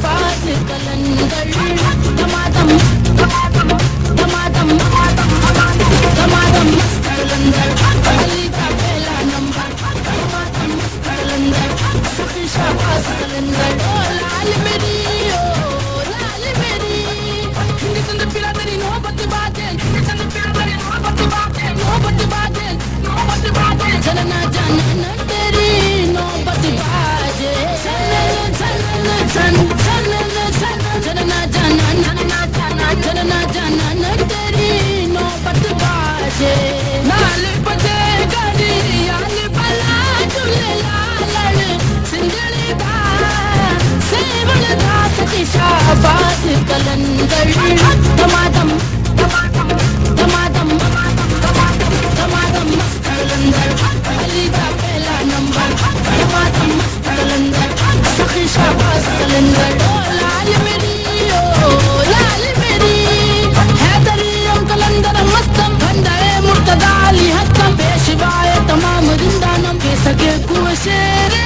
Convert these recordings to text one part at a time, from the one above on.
शाहबाज कलंदर दमादम दमादम दमादम दमादम कलंदर अली का पहला नंबर दमादम कलंदर शाहबाज कलंदर ओ लाल मेरी चंद पिला तेरी मोहब्बत बाजे चंद पिला तेरी मोहब्बत बाजे मोहब्बत बाजे मोहब्बत बाजे चलना जाना न तेरी नौबत बाजे चलना जाना चलना जाना न तेरी नौबत बाजे लाल बजे गरी याल बला झूले लाल सिंगली बा सेवल दात की शाहबाज कलंदर दमादम दमादम दमादम दमादम कलंदर अली का पहला नंबर दमादम कलंदर शाहबाज कलंदर ओ लाल मेरी हैदरी कलंदर मस्तम भंडारे मुर्तदा अली हस्तम पेशवाए तमाम रिंदानम के सके कुशेरे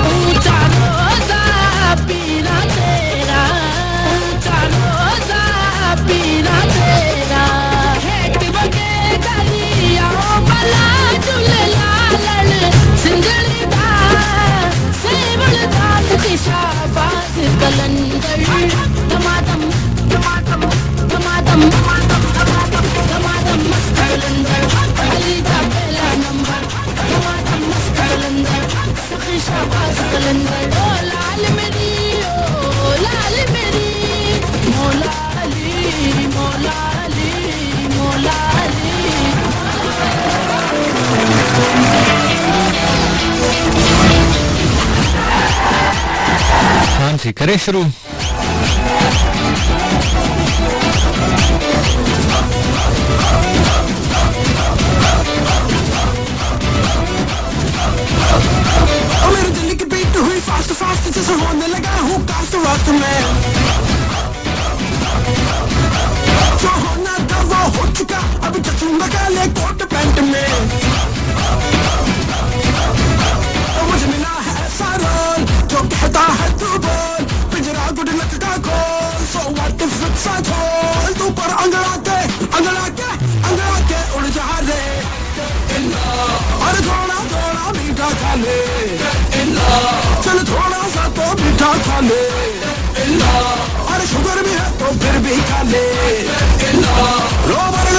ऊंचा रोजा पीरा तेरा ऊंचा रोजा पीरा तेरा हेट बगे गलिया बला झूले लाल सिंगली बा सेवल दात की शाहबाज कलंदर दमादम दमादम दमादम दमादम कलंदर अली का पहला नंबर दमादम कलंदर शाहबाज कलंदर ओ लाल मेरी मौला अली मौला अली मौला अली हाँ जी करें शुरू। मेरे दिल की बीट हुई फास्ट फास्ट जैसे होने लगा हूँ कास्ट वक्त में जो होना था वो हो चुका अभी जचूंगा काले कोट पैंट में तो मुझे मिला है ऐसा रोल जो कहता है तू बोल पिंजरा गुड लक का खोल so what if it's a झोल तू पर अंगड़ा के उड़ जा रे और थोड़ा थोड़ा मीठा खा ले चल थोड़ा सा तो मीठा खा ले और शुगर भी है तो फिर भी खा ले रोबर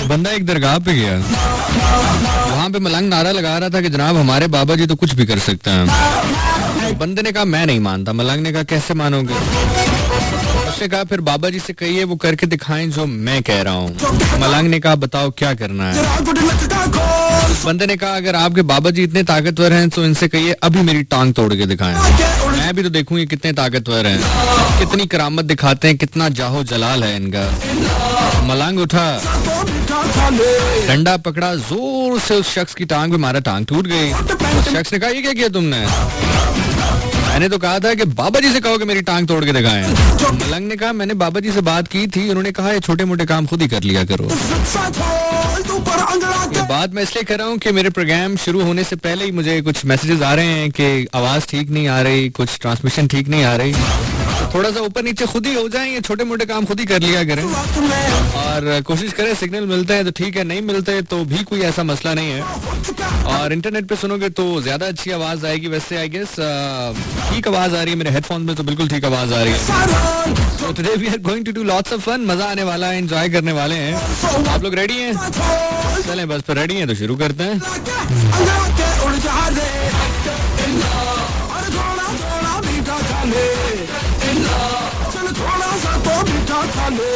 बंदा एक दरगाह पे गया, वहाँ पे मलंग नारा लगा रहा था कि जनाब हमारे बाबा जी तो कुछ भी कर सकते हैं। बंदे ने कहा मैं नहीं मानता। मलंग ने कहा कैसे मानोगे? उसने कहा फिर बाबा जी से कहिए वो करके दिखाएं जो मैं कह रहा हूँ। मलंग ने कहा बताओ क्या करना है? बंदे ने कहा अगर आपके बाबा जी इतने ताकतवर हैं तो इनसे कहिए अभी मेरी टांग तोड़ के दिखाएं, मैं भी तो देखूं ये कितने ताकतवर हैं, कितनी करामत दिखाते हैं, कितना जाहो जलाल है इनका। मलंग उठा, डंडा पकड़ा, जोर से उस शख्स की टांग पे मारा, टांग टूट गई। उस शख्स ने कहा ये क्या किया तुमने? मैंने तो कहा था कि बाबा जी से कहो कि मेरी टांग तोड़ के दिखाएं। मलंग ने कहा मैंने बाबा जी से बात की थी, उन्होंने कहा ये छोटे मोटे काम खुद ही कर लिया करो। ये बात मैं इसलिए कर रहा हूँ कि मेरे प्रोग्राम शुरू होने से पहले ही मुझे कुछ मैसेजेस आ रहे हैं कि आवाज ठीक नहीं आ रही, कुछ ट्रांसमिशन ठीक नहीं आ रही। थोड़ा सा ऊपर नीचे खुद ही हो जाए, ये छोटे मोटे काम खुद ही कर लिया करें और कोशिश करें सिग्नल मिलते हैं तो ठीक है, नहीं मिलते तो भी कोई ऐसा मसला नहीं है। और इंटरनेट पे सुनोगे तो ज्यादा अच्छी आवाज आएगी। वैसे आई गेस ठीक आवाज आ रही है, मेरे हेडफोन में तो बिल्कुल ठीक आवाज आ रही है। तो today we are going to do lots of fun, मजा आने वाला है, एंजॉय करने वाले हैं। आप लोग रेडी हैं? चलें बस फिर रेडी हैं तो शुरू करते हैं। थोड़ा सा तो मीठा खा ले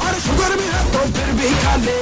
और शुगर भी है तो फिर भी खा ले।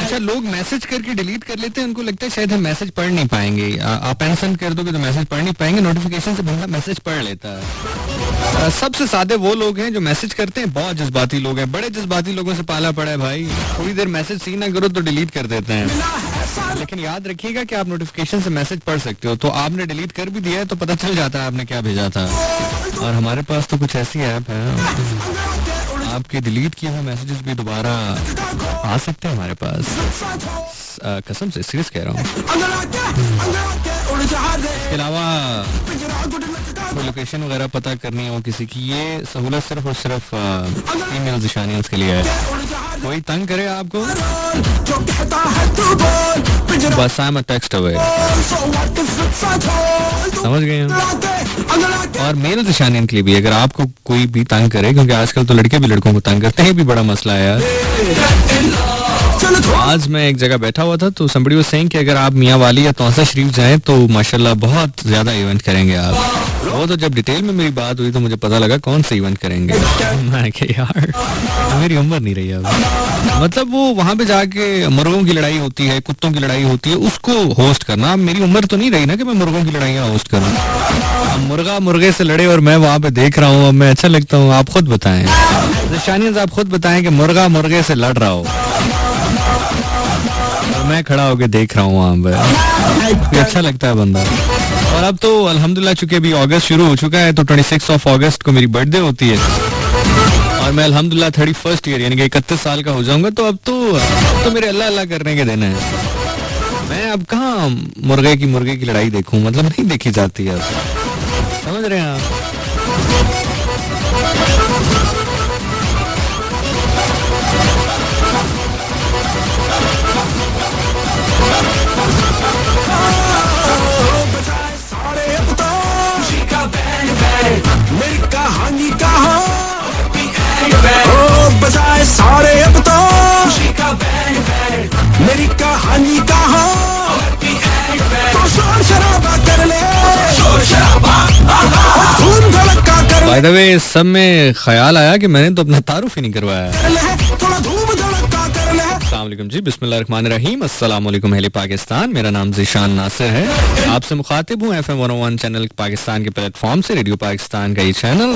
अच्छा, लोग मैसेज करके डिलीट कर लेते हैं, उनको लगता है शायद हम मैसेज पढ़ नहीं पाएंगे। आप एंड कर दोगे तो मैसेज पढ़ नहीं पाएंगे, नोटिफिकेशन से बंदा मैसेज पढ़ लेता है। सबसे सादे वो लोग हैं जो मैसेज करते हैं, बहुत जज्बाती लोग हैं, बड़े जज्बाती लोगों से पाला पड़ा है भाई। थोड़ी देर मैसेज सीन ना करो तो डिलीट कर देते हैं। लेकिन याद रखिएगा कि आप नोटिफिकेशन से मैसेज पढ़ सकते हो, तो आपने डिलीट कर भी दिया है तो पता चल जाता है आपने क्या भेजा था। और हमारे पास तो कुछ ऐसी ऐप है, आपके डिलीट किए हुए मैसेजेस भी दोबारा आ सकते हैं हमारे पास। कसम से सीरियस कह रहा हूँ। इसके अलावा कोई लोकेशन वगैरह पता करनी हो किसी की, ये सहूलत सिर्फ और सिर्फ ईमेल जिशानियंस के लिए है। कोई तंग करे आपको, बस I am a text away, समझ गए हैं। और मेल जिशानियन के लिए भी, अगर आपको कोई भी तंग करे, क्योंकि आजकल तो लड़के भी लड़कों को तंग करते हैं, भी बड़ा मसला है यार। आज मैं एक जगह बैठा हुआ था तो somebody was saying कि अगर आप मियाँ वाली या तौसा शरीफ जाएं तो माशाल्लाह बहुत ज्यादा इवेंट करेंगे आप। वो तो जब डिटेल में मेरी बात हुई तो मुझे पता लगा कौन से इवेंट करेंगे। मैं कहा यार मेरी उम्र नहीं रही अब। मतलब वो वहां पे जाके मुर्गों की लड़ाई होती है, कुत्तों की लड़ाई होती है, उसको होस्ट करना। मेरी उम्र तो नहीं रही ना कि मैं मुर्गों की लड़ाइयाँ होस्ट करूँ। मुर्गा मुर्गे से लड़े और मैं वहां पे देख रहा हूँ, अब मैं अच्छा लगता हूँ। आप खुद बताएं, निशानियत आप खुद बताएं कि मुर्गा मुर्गे से लड़ रहा हो, मैं खड़ा होके देख रहा हूँ वहाँ पे, अच्छा लगता है बंदा। और अब तो अल्हम्दुलिल्लाह चूंकि अभी अगस्त शुरू हो चुका है तो 26 अगस्त को मेरी बर्थडे होती है और मैं अल्हम्दुलिल्लाह 31st ईयर यानी कि 31 साल का हो जाऊंगा। तो अब तो मेरे अल्लाह अल्लाह करने के दिन है। मैं अब कहाँ मुर्गे की लड़ाई देखूं, मतलब नहीं देखी जाती है, समझ रहे हैं आप। मेरी कहानी कहा बजाए सारे अब तो मेरी कहानी कहा तो शोर शराबा कर ले, धूम धड़का कर ले। बाय द वे सब में ख्याल आया कि मैंने तो अपना तारुफ ही नहीं करवाया। थोड़ा धूम धड़का कर ले। अस्सलाम वालेकुम जी, बिस्मिल्लाहिर्रहमानिर्रहीम, अस्सलाम वालेकुम अहले पाकिस्तान। मेरा नाम ज़ीशान नासिर है, आपसे मुखातिब हूँ FM 101 चैनल पाकिस्तान के प्लेटफॉर्म से, रेडियो पाकिस्तान का ये चैनल।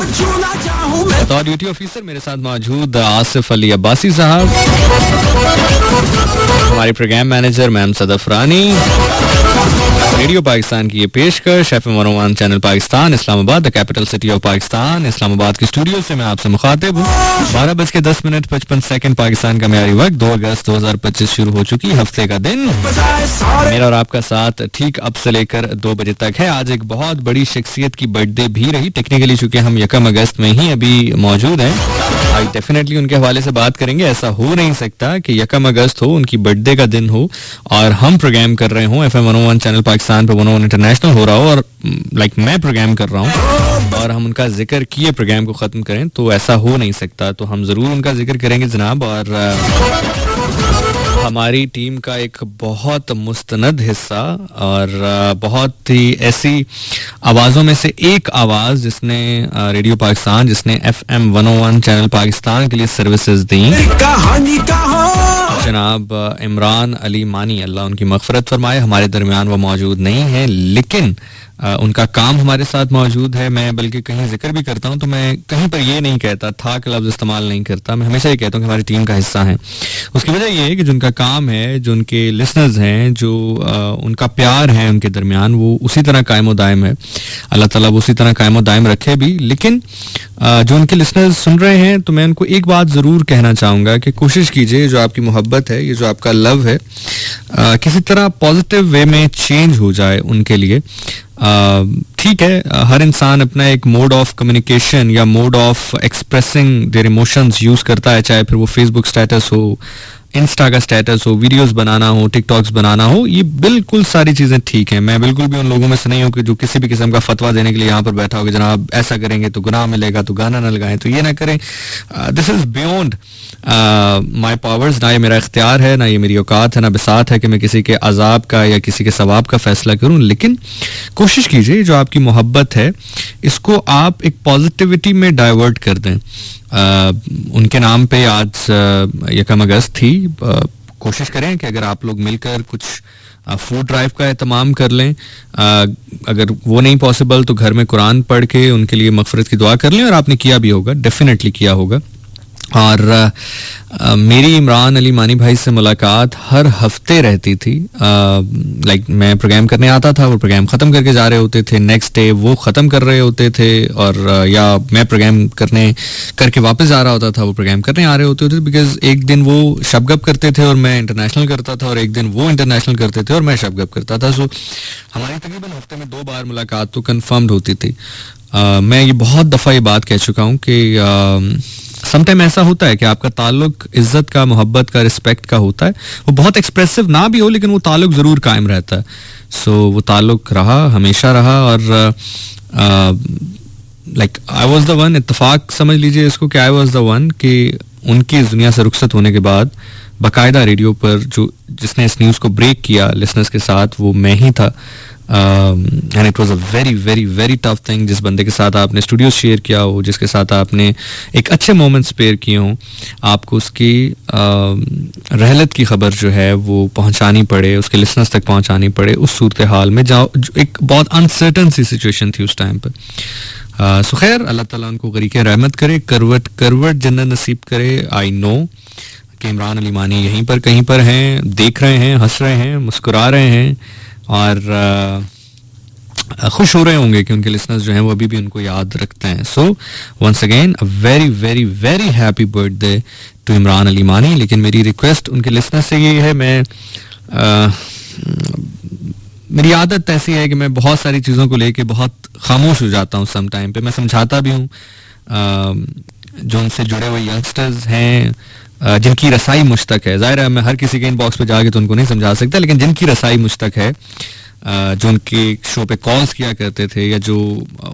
बतौर ड्यूटी ऑफिसर मेरे साथ मौजूद आसिफ अली अब्बासी साहब, हमारे प्रोग्राम मैनेजर मैम सदफ रानी, रेडियो पाकिस्तान की ये पेशकश FM 101 channel Pakistan, Islamabad, the capital city of Pakistan. Islamabad के स्टूडियो से मैं आपसे मुखातिब हूँ। 12:10:55 पाकिस्तान का म्यारी वक्त, 2 अगस्त 2025 शुरू हो चुकी हफ्ते का दिन। मेरा और आपका साथ ठीक अब से लेकर 2 बजे तक है। आज एक बहुत बड़ी शख्सियत की बर्थडे भी रही। टेक्निकली चूंकि हम 1 अगस्त में ही अभी मौजूद हैं, आज डेफिनेटली उनके हवाले से बात करेंगे। ऐसा हो नहीं सकता कि 1 अगस्त हो, उनकी बर्थडे का दिन हो और हम प्रोग्राम कर रहे हो FM 101 चैनल पाकिस्तान पे 101 इंटरनेशनल हो रहा हो और मैं प्रोग्राम कर रहा हूँ और हम उनका जिक्र किए प्रोग्राम को खत्म करें, तो ऐसा हो नहीं सकता। तो हम जरूर उनका जिक्र करेंगे जनाब। और हमारी टीम का एक बहुत मुस्तनद हिस्सा और बहुत ही ऐसी आवाज़ों में से एक आवाज़ जिसने रेडियो पाकिस्तान, जिसने FM 101 चैनल पाकिस्तान के लिए सर्विसेज दी, जनाब इमरान अली मानी, अल्लाह उनकी मग़फ़िरत फरमाए। हमारे दरमियान वो मौजूद नहीं है, लेकिन उनका काम हमारे साथ मौजूद है। मैं बल्कि कहीं जिक्र भी करता हूं तो मैं कहीं पर ये नहीं कहता था कि लफ्ज़ इस्तेमाल नहीं करता, मैं हमेशा ये कहता हूं कि हमारी टीम का हिस्सा है। उसकी वजह ये है कि जो उनका काम है, जो उनके लिसनर्स हैं, जो उनका प्यार है उनके दरमियान, वो उसी तरह कायम दायम है। अल्लाह ताला वो उसी तरह कायम दायम रखे भी। लेकिन जो उनके लिसनर्स सुन रहे हैं तो मैं उनको एक बात ज़रूर कहना चाहूँगा कि कोशिश कीजिए, जो आपकी मोहब्बत है, ये जो आपका लव है, किसी तरह पॉजिटिव वे में चेंज हो जाए उनके लिए। ठीक है, हर इंसान अपना एक मोड ऑफ कम्युनिकेशन या mode of expressing their emotions use करता है, चाहे फिर वो फेसबुक स्टेटस हो, इंस्टा का स्टेटस हो, वीडियोस बनाना हो, टिकटॉक्स बनाना हो, ये बिल्कुल सारी चीजें ठीक हैं। मैं बिल्कुल भी उन लोगों में से नहीं हूँ कि जो किसी भी किस्म का फतवा देने के लिए यहाँ पर बैठा हो कि जनाब ऐसा करेंगे तो गुनाह मिलेगा, तो गाना ना लगाएं, तो ये ना करें। This is beyond my powers. ना ये मेरा इख्तियार है, ना ये मेरी औकात है, ना बिसात है कि मैं किसी के अजाब का या किसी के सवाब का फैसला करूं। लेकिन कोशिश कीजिए जो आपकी मोहब्बत है इसको आप एक पॉजिटिविटी में डाइवर्ट कर दें। उनके नाम पे आज 1 अगस्त थी। कोशिश करें कि अगर आप लोग मिलकर कुछ फूड ड्राइव का एहतमाम कर लें, अगर वो नहीं पॉसिबल तो घर में कुरान पढ़ के उनके लिए मगफरत की दुआ कर लें, और आपने किया भी होगा, डेफिनेटली किया होगा। और मेरी इमरान अली मानी भाई से मुलाकात हर हफ्ते रहती थी। लाइक मैं प्रोग्राम करने आता था, वो प्रोग्राम ख़त्म करके जा रहे होते थे, नेक्स्ट डे वो ख़त्म कर रहे होते थे, और या मैं प्रोग्राम करके वापस आ रहा होता था, वो प्रोग्राम करने आ रहे होते थे। बिकॉज एक दिन वो शबगप करते थे और मैं इंटरनेशनल करता था, और एक दिन वो इंटरनेशनल करते थे और मैं शबगप करता था। सो हमारी तकरीबन हफ्ते में 2 बार मुलाकात तो कन्फर्म्ड होती थी। मैं ये बहुत दफ़ा ये बात कह चुका हूँ कि समटाइम ऐसा होता है कि आपका ताल्लुक इज्जत का, मोहब्बत का, रिस्पेक्ट का होता है। वो बहुत एक्सप्रेसिव ना भी हो, लेकिन वो ताल्लुक ज़रूर कायम रहता है। सो वो ताल्लुक रहा, हमेशा रहा। और like I was the one, इत्तेफाक समझ लीजिए इसको कि आई वॉज द वन कि उनकी इस दुनिया से रुखसत होने के बाद बाकायदा रेडियो पर जिसने इस न्यूज़ को ब्रेक किया लिसनर्स के साथ, वो मैं ही था। And it was a very very very tough thing. जिस बंदे के साथ आपने स्टूडियो शेयर किया हो, जिसके साथ आपने एक अच्छे मोमेंट स्पेयर किए हों, आपको उसकी रहलत की खबर जो है वो पहुंचानी पड़े, उसके लिसनर्स तक पहुंचानी पड़े, उस सूरत हाल में जो एक बहुत अनसर्टन सी सिचुएशन थी उस टाइम पर। सो खैर, अल्लाह ताला उनको गरीक़ रहमत करे, करवट जन्नत नसीब करे। आई नो कि इमरान अली मानी यहीं पर कहीं पर हैं, देख रहे हैं, हंस रहे हैं, मुस्कुरा रहे हैं, और खुश हो रहे होंगे कि उनके लिसनर्स जो हैं वो अभी भी उनको याद रखते हैं। So once again a very very very happy birthday to Imran Ali Mani. लेकिन मेरी रिक्वेस्ट उनके लिसनर्स से ये है, मेरी आदत ऐसी है कि मैं बहुत सारी चीज़ों को लेके बहुत खामोश हो जाता हूँ। सम टाइम पे मैं समझाता भी हूँ, जो उनसे जुड़े हुए यंगस्टर्स हैं, जिनकी रसाई मुझ तक है। ज़ाहिर है मैं हर किसी के इनबॉक्स पे जाके तो उनको नहीं समझा सकता, लेकिन जिनकी रसाई मुझ तक है, जो उनके शो पे कॉल्स किया करते थे या जो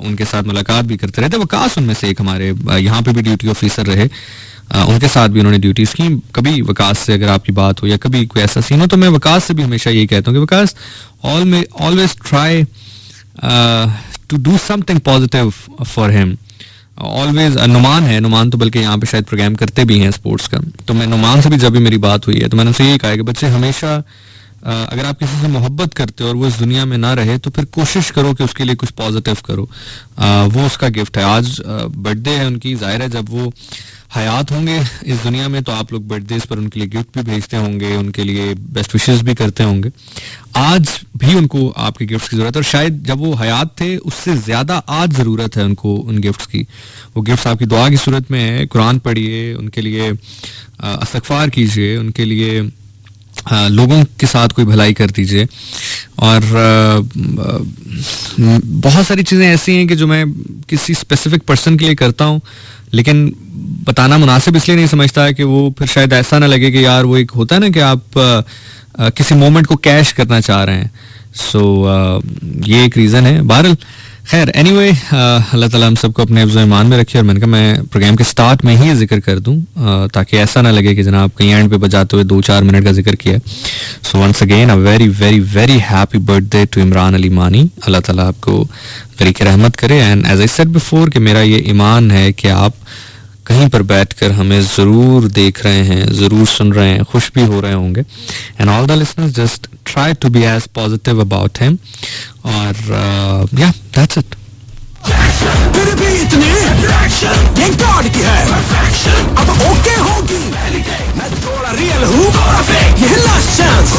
उनके साथ मुलाकात भी करते रहते, वकास उनमें से एक हमारे यहाँ पे भी ड्यूटी ऑफिसर रहे, उनके साथ भी उन्होंने ड्यूटीज की। कभी वकास से अगर आपकी बात हो या कभी कोई ऐसा सीन हो, तो मैं वकास से भी हमेशा यही कहता हूँ कि Waqas always try to do something positive for him. Always Numan है, नुमान तो बल्कि यहाँ पे शायद प्रोग्राम करते भी हैं स्पोर्ट्स का, तो मैं नुमान से भी जब भी मेरी बात हुई है तो मैंने उनसे यही कहा कि बच्चे हमेशा अगर आप किसी से मोहब्बत करते हो और वो इस दुनिया में ना रहे, तो फिर कोशिश करो कि उसके लिए कुछ पॉजिटिव करो। वो उसका गिफ्ट है। आज बर्थडे है उनकी, जाहिर है जब वो हयात होंगे इस दुनिया में तो आप लोग बर्थडेज पर उनके लिए गिफ्ट भी भेजते होंगे, उनके लिए बेस्ट विशेस भी करते होंगे। आज भी उनको आपके गिफ्ट्स की जरूरत है, और शायद जब वो हयात थे उससे ज्यादा आज जरूरत है उनको उन गिफ्ट्स की। वो गिफ्ट्स आपकी दुआ की सूरत में है। कुरान पढ़िए, उनके लिए इस्तग़फ़ार कीजिए, उनके लिए लोगों के साथ कोई भलाई कर दीजिए। और बहुत सारी चीज़ें ऐसी हैं कि जो मैं किसी स्पेसिफिक पर्सन के लिए करता हूँ, लेकिन बताना मुनासिब इसलिए नहीं समझता है कि वो फिर शायद ऐसा ना लगे कि यार वो एक होता है ना कि आप किसी मोमेंट को कैश करना चाह रहे हैं। सो ये एक रीज़न है। बहरहाल खैर, एनीवे, अल्लाह ताला हम सबको अपने हिफ्ज़ ईमान में रखे। और मैंने कहा मैं प्रोग्राम के स्टार्ट में ही जिक्र कर दूं, ताकि ऐसा ना लगे कि जनाब कहीं एंड पे बजाते हुए 2-4 मिनट का जिक्र किया। So once again a very very very happy birthday to Imran Ali Mani. अल्लाह ताला आपको तरीके रहमत करे। And as I said before कि मेरा ये ईमान है कि आप कहीं पर बैठकर हमें ज़रूर देख रहे हैं, ज़रूर सुन रहे हैं, खुश भी हो रहे होंगे। And all the listeners just try to be as positive about him. और या दैट्स इट। फिर भी इतनी ये गॉड की है, अब ओके होगी। मैं थोड़ा रियल हूँ, ये लास्ट चांस,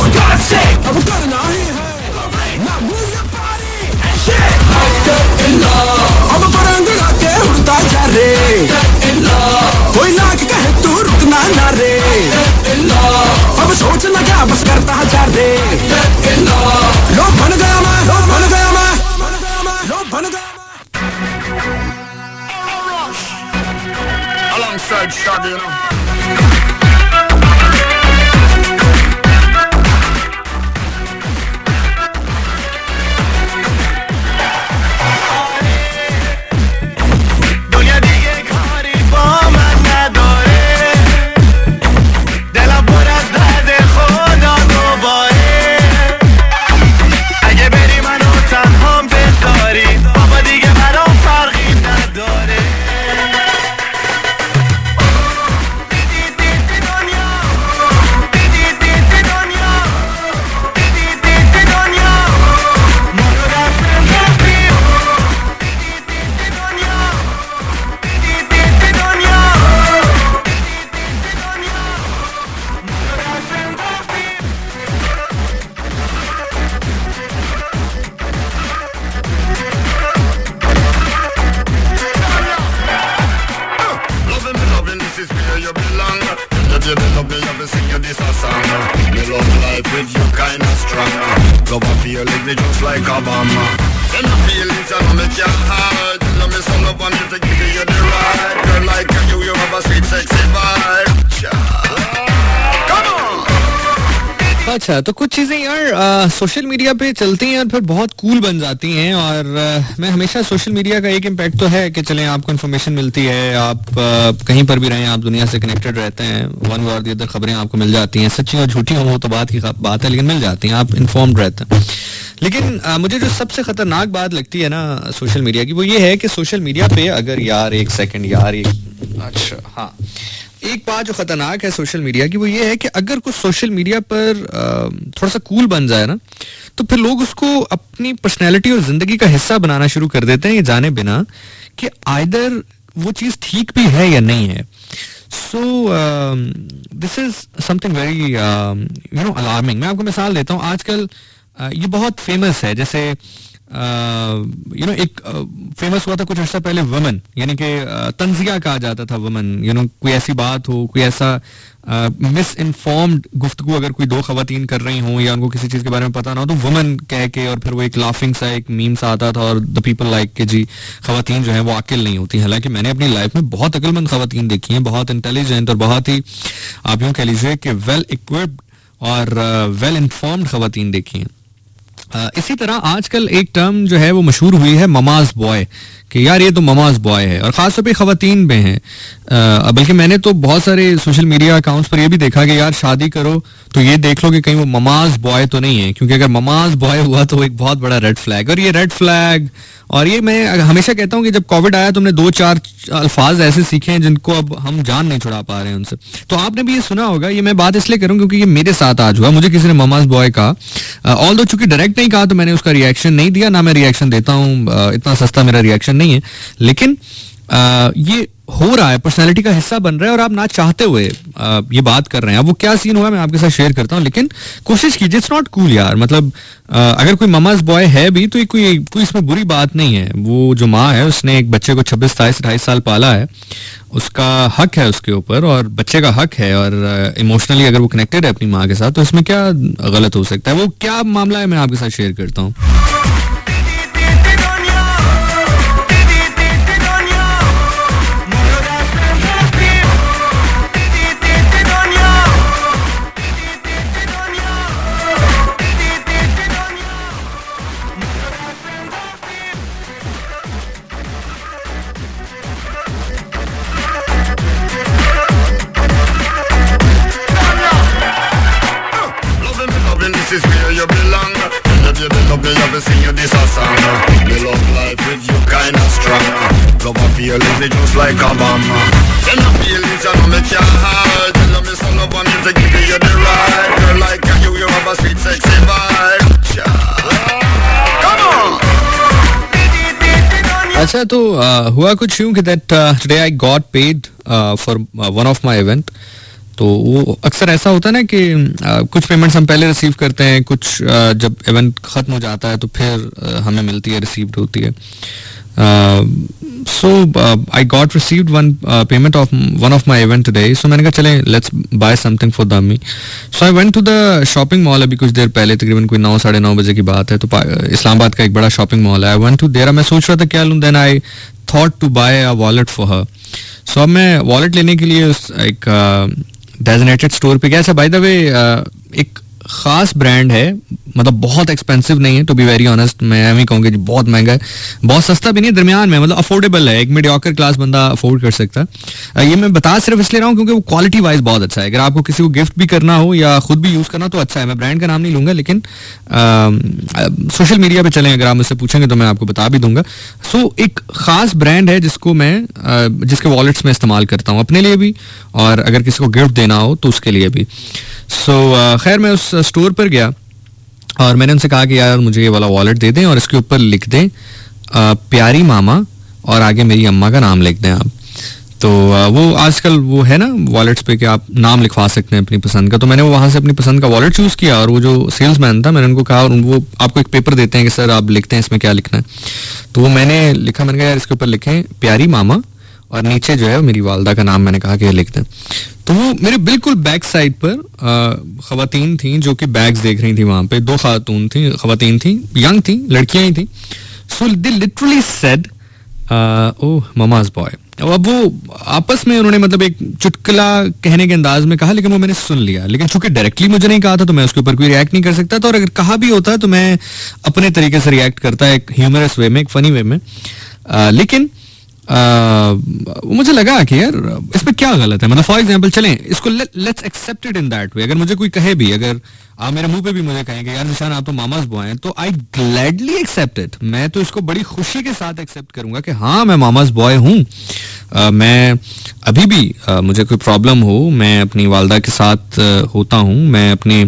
अब करना ही है ना मुझे पारी। अब परंग के उड़ता जा रे, कोई लाख कहे तू रुकना ना रे। अब सोचना क्या, बस करता जा रे। लो बन गया मैं, लो बन गया मैं, लो बन गया। Alongside Shaggy, you know. feelings, they just like Obama. Them the feelings, I know me can't hide. Tell me some love and me to give you the right. Girl like you have a sweet, sexy vibe. Come on. अच्छा, तो कुछ चीजें यार social media पे चलती हैं और फिर बहुत कूल बन जाती हैं। और मैं हमेशा सोशल मीडिया का एक इम्पैक्ट तो है कि चलें आपको इन्फॉर्मेशन मिलती है, आप कहीं पर भी रहें, आप दुनिया से कनेक्टेड रहते हैं, वन वे और दी अदर खबरें आपको मिल जाती हैं, सच्ची और झूठी हो वो तो बात की बात है, लेकिन मिल जाती हैं, आप इन्फॉर्म्ड रहते हैं। लेकिन मुझे जो सबसे खतरनाक बात लगती है ना सोशल मीडिया की, वो ये है कि सोशल मीडिया पे अगर यार एक सेकंड यार अच्छा हाँ, एक बात जो खतरनाक है सोशल मीडिया की वो ये है कि अगर कुछ सोशल मीडिया पर थोड़ा सा कूल बन जाए ना, तो फिर लोग उसको अपनी पर्सनैलिटी और जिंदगी का हिस्सा बनाना शुरू कर देते हैं, ये जाने बिना कि आइदर वो चीज ठीक भी है या नहीं है। So this is something very alarming. मैं आपको मिसाल देता हूँ, आजकल ये बहुत फेमस है, जैसे एक फेमस हुआ था कुछ अर्सा पहले वुमन, यानी कि तंजिया कहा जाता था वुमन, कोई ऐसी बात हो, कोई ऐसा मिस इन्फॉर्म्ड गुफ्तगू अगर कोई दो खवातीन कर रही हों या उनको किसी चीज के बारे में पता ना हो तो वुमन कह के, और फिर वो एक लाफिंग सा एक मीम सा आता था और द पीपल लाइक के जी खवातीन जो है वो अकिल नहीं होती। हालांकि मैंने अपनी लाइफ में बहुत अक्लमंद खवातीन देखी हैं, बहुत इंटेलिजेंट और बहुत ही आप यूं कह लीजिए कि वेल इक्विप्ड और वेल इन्फॉर्म्ड खवातीन देखी हैं। इसी तरह आजकल एक टर्म जो है वो मशहूर हुई है ममाज बॉय, कि यार ये तो ममाज बॉय है, और खासतौर पे खवातीन में है। बल्कि मैंने तो बहुत सारे सोशल मीडिया अकाउंट्स पर ये भी देखा कि यार शादी करो तो ये देख लो कि कहीं वो ममाज बॉय तो नहीं है, क्योंकि अगर ममाज बॉय हुआ तो एक बहुत बड़ा रेड फ्लैग। और ये रेड फ्लैग, और ये मैं हमेशा कहता हूँ कि जब कोविड आया तो हमने 2-4 अल्फाज ऐसे सीखे हैं जिनको अब हम जान नहीं छुड़ा पा रहे हैं उनसे। तो आपने भी ये सुना होगा, ये मैं बात इसलिए करूँ क्योंकि ये मेरे साथ आज हुआ। मुझे किसी ने ममाज बॉय कहा, ऑल्दो चूंकि डायरेक्ट नहीं कहा तो मैंने उसका रिएक्शन नहीं दिया, ना मैं रिएक्शन देता हूँ, इतना सस्ता मेरा रिएक्शन नहीं है। लेकिन ये हो रहा है, पर्सनालिटी का हिस्सा बन रहा है और आप ना चाहते हुए ये बात कर रहे हैं। अब वो क्या सीन हुआ मैं आपके साथ शेयर करता हूँ, लेकिन कोशिश कीजिए, इट्स नॉट कूल यार। मतलब अगर कोई ममाज बॉय है भी तो कोई इसमें बुरी बात नहीं है। वो जो माँ है उसने एक बच्चे को 26, 27, 28 साल पाला है, उसका हक है उसके ऊपर, और बच्चे का हक है, और इमोशनली अगर वो कनेक्टेड है अपनी माँ के साथ तो इसमें क्या गलत हो सकता है। वो क्या मामला है मैं आपके साथ शेयर करता हूँ। This is where you belong. If you love me, I've seen you this a song. Me love life with you kinda strong. Love a feeling, they just like Obama. Then the feelings, you know me can't hide. Tell me some love and me to give you the right. Girl like you have a sweet, sexy vibe. Come on. अच्छा, तो हुआ कुछ यूं कि that today I got paid for one of my event. तो वो अक्सर ऐसा होता है ना कि कुछ पेमेंट्स हम पहले रिसीव करते हैं, कुछ जब इवेंट खत्म हो जाता है तो फिर हमें मिलती है, रिसीव्ड होती है। So I got received one payment of one of my event today. So मैंने कहा चले let's buy something for dummy. So I went to the shopping mall. अभी कुछ देर पहले तकरीबन कोई 9, 9:30 बजे की बात है। तो इस्लामाबाद का एक बड़ा शॉपिंग मॉल है। I went to there. मैं सोच रहा था क्या लूं, then I thought to buy a wallet for her. So अब मैं वॉलेट लेने के लिए एक डेजिग्नेटेड स्टोर पे गया। अच्छा, बाय द वे एक खास ब्रांड है, मतलब बहुत एक्सपेंसिव नहीं है, टू बी वेरी ऑनेस्ट। मैं एम ही कहूँगा बहुत महंगा है, बहुत सस्ता भी नहीं है, दरमियान में, मतलब अफोर्डेबल है, एक मीडियोकर क्लास बंदा अफोर्ड कर सकता है। ये मैं बता सिर्फ इसलिए रहा हूँ क्योंकि वो क्वालिटी वाइज बहुत अच्छा है। अगर आपको किसी को गिफ्ट भी करना हो या खुद भी यूज करना तो अच्छा है। मैं ब्रांड का नाम नहीं लूंगा, लेकिन सोशल मीडिया पे चलें, अगर आप मुझसे पूछेंगे तो मैं आपको बता भी दूंगा। सो एक खास ब्रांड है जिसको मैं जिसके वॉलेट्स में इस्तेमाल करता हूँ अपने लिए भी, और अगर किसी को गिफ्ट देना हो तो उसके लिए भी। सो खैर मैं उस स्टोर पर गया और मैंने उनसे कहा कि यार मुझे ये वाला वॉलेट दे दें और इसके ऊपर लिख दें प्यारी मामा और आगे मेरी अम्मा का नाम लिख दें आप। तो वो आजकल वो है ना वॉलेट्स पे कि आप नाम लिखवा सकते हैं अपनी पसंद का। तो मैंने वो वहाँ से अपनी पसंद का वॉलेट चूज किया और वो जो सेल्समैन था मैंने उनको कहा, और वो आपको एक पेपर देते हैं कि सर आप लिखते हैं इसमें क्या लिखना है। तो वो मैंने लिखा, मैंने कहा यार इसके ऊपर लिखें प्यारी मामा और नीचे जो है मेरी वालदा का नाम मैंने कहा कि लिख दें। तो वो मेरे बिल्कुल बैक साइड पर खवातीन थी जो कि बैग्स देख रही थी। वहां पे 2 खवातीन थी, यंग थी, लड़कियां ही थी। So they literally said oh mama's boy. अब वो आपस में उन्होंने मतलब एक चुटकुला कहने के अंदाज में कहा, लेकिन वो मैंने सुन लिया। लेकिन चूंकि डायरेक्टली मुझे नहीं कहा था तो मैं उसके ऊपर कोई रिएक्ट नहीं कर सकता था, और अगर कहा भी होता तो मैं अपने तरीके से रिएक्ट करता, एक ह्यूमरस वे में, एक फनी वे में। लेकिन मुझे लगा कि यार इसमें क्या गलत है। मतलब फॉर एग्जांपल चलें इसको let's accept it in that way. अगर मुझे कोई कहे भी, अगर आप मेरे मुंह पे भी मुझे कहेंगे यार निशान आप तो मामाज बॉय हैं, तो आई ग्लैडली एक्सेप्ट इट। मैं तो इसको बड़ी खुशी के साथ एक्सेप्ट करूंगा कि हाँ मैं मामाज बॉय हूँ। मैं अभी भी मुझे कोई प्रॉब्लम हो, मैं अपनी वालदा के साथ होता हूँ, मैं अपनी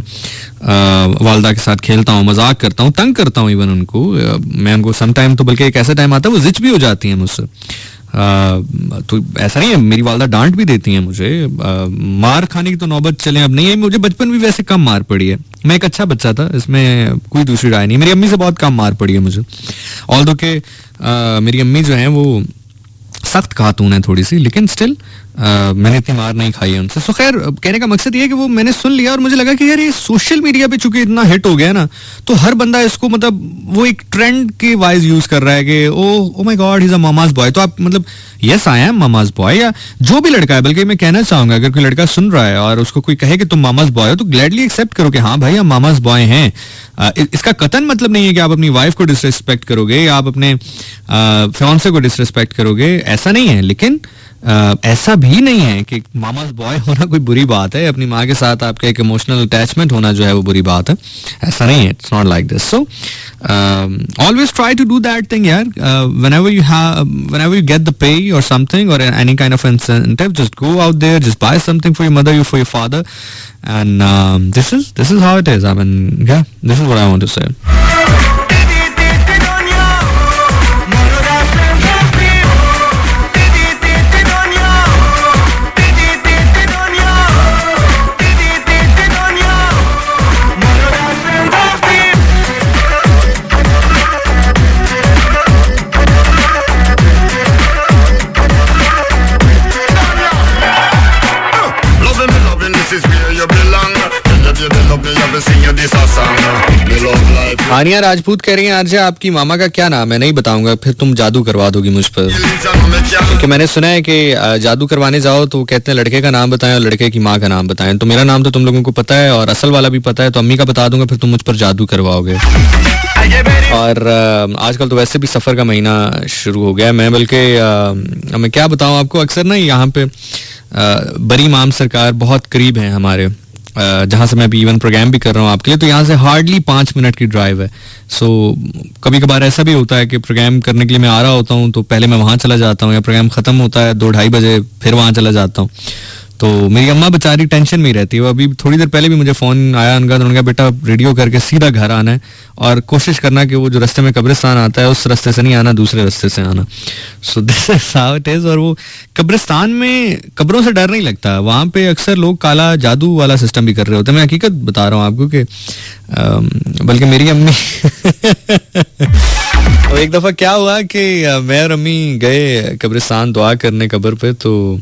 वालदा के साथ खेलता हूँ, मजाक करता हूँ, तंग करता हूँ इवन उनको। मैं उनको सम टाइम तो बल्कि एक ऐसा टाइम आता है वो जिच भी हो जाती है मुझसे। तो ऐसा नहीं है, मेरी वालदा डांट भी देती हैं मुझे। मार खाने की तो नौबत चले अब नहीं है, मुझे बचपन भी वैसे कम मार पड़ी है। मैं एक अच्छा बच्चा था, इसमें कोई दूसरी राय नहीं। मेरी अम्मी से बहुत कम मार पड़ी है मुझे, ऑल्दो के मेरी अम्मी जो है वो सख्त खातून है थोड़ी सी, लेकिन स्टिल मैंने इतनी मार नहीं खाई है उनसे। सो खैर कहने का मकसद ये है कि वो मैंने सुन लिया और मुझे लगा कि यार ये सोशल मीडिया पे चूंकि इतना हिट हो गया ना, तो हर बंदा इसको मतलब वो एक ट्रेंड के वाइज यूज कर रहा है कि oh my God he is a mama's boy. तो आप मतलब yes I am mama's boy, या जो भी लड़का है, बल्कि मैं कहना चाहूंगा अगर कोई लड़का सुन रहा है और उसको कोई कहे कि तुम मामाज बॉय हो, तो ग्लैडली एक्सेप्ट करो कि हाँ भाई हम मामाज बॉय हैं। इसका कतन मतलब नहीं है कि आप अपनी वाइफ को डिसरिस्पेक्ट करोगे या आप अपने फियांसे को डिसरिस्पेक्ट करोगे, ऐसा नहीं है। लेकिन ऐसा भी नहीं है कि मामाज बॉय होना कोई बुरी बात है, अपनी माँ के साथ आपका एक इमोशनल अटैचमेंट होना जो है वो बुरी बात है, ऐसा नहीं है। It's not like this. So always try to do that thing यार। whenever you get the pay or something or any kind of incentive, just go out there, just buy something for your mother, for your father, and this is how it is. I mean, yeah, this is what I want to say. Aniya Rajput कह रही हैं RJ आपकी मामा का क्या नाम है? नहीं बताऊंगा, फिर तुम जादू करवा दोगी मुझ पर। क्योंकि मैंने सुना है कि जादू करवाने जाओ तो कहते हैं लड़के का नाम बताएं और लड़के की माँ का नाम बताएं। तो मेरा नाम तो तुम लोगों को पता है और असल वाला भी पता है, तो अम्मी का बता दूंगा, फिर तुम मुझ पर जादू करवाओगे। और आजकल तो वैसे भी सफर का महीना शुरू हो गया है। मैं बल्कि मैं क्या बताऊं आपको, अक्सर ना यहाँ पे बरी इमाम सरकार बहुत करीब है हमारे, जहां से मैं अभी इवन प्रोग्राम भी कर रहा हूँ आपके लिए, तो यहाँ से हार्डली 5 मिनट की ड्राइव है। सो कभी कभार ऐसा भी होता है कि प्रोग्राम करने के लिए मैं आ रहा होता हूँ तो पहले मैं वहां चला जाता हूँ, या प्रोग्राम खत्म होता है 2-2:30 बजे, फिर वहां चला जाता हूँ। तो मेरी अम्मा बेचारी टेंशन में ही रहती है। वो अभी थोड़ी देर पहले भी मुझे फोन आया उनका, तो उन्होंने कहा बेटा रेडियो करके सीधा घर आना है और कोशिश करना कि वो जो रास्ते में कब्रिस्तान आता है उस रास्ते से नहीं आना, दूसरे रास्ते से आना। So this is how it is. और वो कब्रिस्तान में कब्रों से डर नहीं लगता, वहां पे अक्सर लोग काला जादू वाला सिस्टम भी कर रहे होते हैं। मैं हकीकत बता रहा हूँ आपको कि बल्कि मेरी अम्मी तो एक दफा क्या हुआ कि मैं और अम्मी गए कब्रिस्तान दुआ करने कब्र पे, तो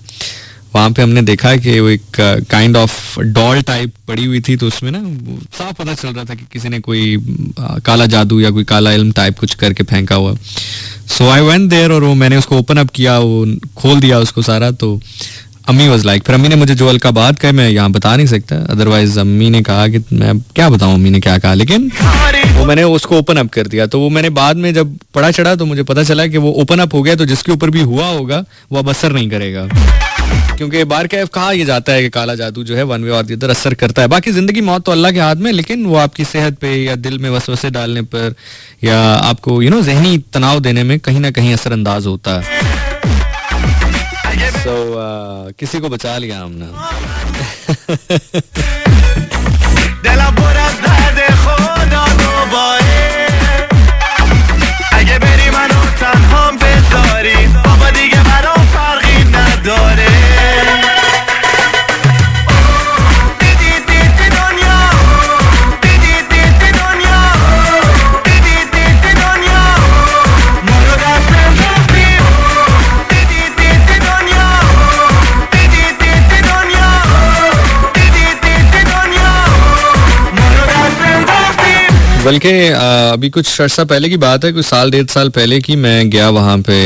वहां पे हमने देखा कि वो एक काइंड ऑफ डॉल टाइप पड़ी हुई थी, तो उसमें ना साफ पता चल रहा था कि किसी ने कोई काला जादू या कोई काला इल्म टाइप कुछ करके फेंका हुआ। सो आई वेंट देयर और वो मैंने उसको ओपन अप किया, वो खोल दिया उसको सारा। तो अम्मी वाज लाइक, फिर अम्मी ने मुझे जो अलका बात कही मैं यहाँ बता नहीं सकता, अदरवाइज अम्मी ने कहा कि मैं क्या बताऊँ अम्मी ने क्या कहा, लेकिन वो मैंने उसको ओपन अप कर दिया। तो वो मैंने बाद में जब पढ़ा चढ़ा तो मुझे पता चला कि वो ओपन अप हो गया, तो जिसके ऊपर भी हुआ होगा वो अब असर नहीं करेगा, क्योंकि बार कैफ कहा यह जाता है कि काला जादू जो है वन वे और द अदर असर करता है। बाकी जिंदगी मौत तो अल्लाह के हाथ में, लेकिन वो आपकी सेहत पे या दिल में वसवसे डालने पर या आपको ज़हनी तनाव देने में कहीं ना कहीं असरअंदाज होता है। So, किसी को बचा लिया हमने। बल्कि अभी कुछ अर्सा पहले की बात है, कुछ साल 1.5 साल पहले की, मैं गया वहाँ पे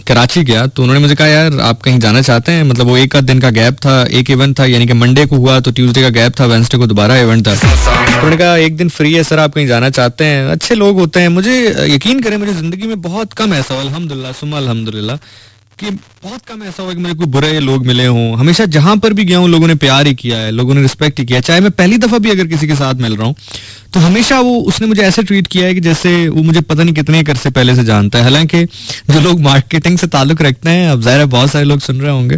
कराची गया, तो उन्होंने मुझे कहा यार आप कहीं जाना चाहते हैं, मतलब वो एक आध दिन का गैप था, एक इवेंट था, यानी कि मंडे को हुआ तो ट्यूसडे का गैप था, वेडनेसडे को दोबारा इवेंट था। तो उन्होंने कहा एक दिन फ्री है सर, आप कहीं जाना चाहते हैं? अच्छे लोग होते हैं, मुझे यकीन करें मुझे जिंदगी में बहुत कम ऐसा हुआ, अल्हम्दुलिल्लाह सुम्मा अल्हम्दुलिल्लाह, कि बहुत कम ऐसा हुआ कि मुझे कोई बुरे लोग मिले हों। हमेशा जहां पर भी गया हूं लोगों ने प्यार ही किया है, लोगों ने रिस्पेक्ट ही किया, चाहे मैं पहली दफा भी अगर किसी के साथ मिल रहा हूं तो हमेशा वो उसने मुझे ऐसे ट्रीट किया है कि जैसे वो मुझे पता नहीं कितने एक अरसे पहले से जानता है। हालांकि जो लोग मार्केटिंग से ताल्लुक रखते हैं, अब ज़ाहिर है बहुत सारे लोग सुन रहे होंगे,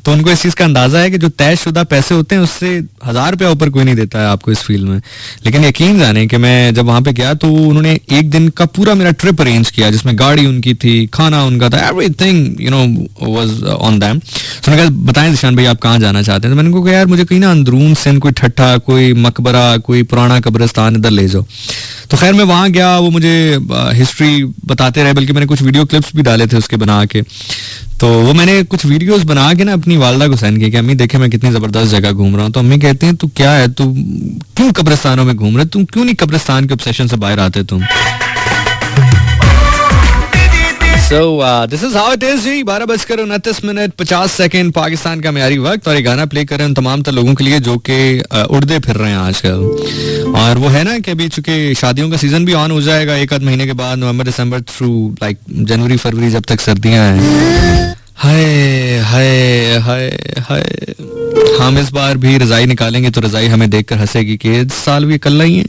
तो उनको इस चीज़ का अंदाजा है कि जो तयशुदा पैसे होते हैं उससे 1000 रुपया ऊपर कोई नहीं देता है आपको इस फील्ड में। लेकिन यकीन जाने कि मैं जब वहां पे गया तो उन्होंने एक दिन का पूरा मेरा ट्रिप अरेंज किया, जिसमें गाड़ी उनकी थी, खाना उनका था, everything you know was on them. तो उन्होंने कहा बताएं दिशान भाई आप कहाँ जाना चाहते हैं? तो मैंने उनको कहा यार मुझे कहीं ना अंदरून सिंध, कोई ठट्ठा, कोई मकबरा, कोई पुराना कब्रिस्तान इधर ले जाओ। तो खैर मैं वहां गया, वो मुझे हिस्ट्री बताते रहे, बल्कि मैंने कुछ वीडियो क्लिप्स भी डाले थे उसके बना के। तो वो मैंने कुछ वीडियोस बना के ना अपनी वालदा को सेंड किया कि अम्मी देखे मैं कितनी जबरदस्त जगह घूम रहा हूँ। तो अम्मी कहती हैं तू क्या है, तू क्यों कब्रिस्तानों में घूम रहे, तुम क्यों नहीं कब्रिस्तान के ऑब्सेशन से बाहर आते तुम? So this is how it is जी। 12:29 पाकिस्तान का म्यारी वक्त, और ये गाना प्ले कर रहे हैं उन तमाम तर लोगों के लिए जो कि उड़दे फिर रहे हैं आजकल। और वो है ना कि अभी चूंकि शादियों का सीजन भी ऑन हो जाएगा एक आध महीने के बाद, नवंबर दिसंबर थ्रू लाइक जनवरी फरवरी, जब तक सर्दियां हैं। हाय हाय हाय हाय, हम इस बार भी रजाई निकालेंगे तो रजाई हमें देखकर हंसेगी कि इस साल भी कल्ला ही है।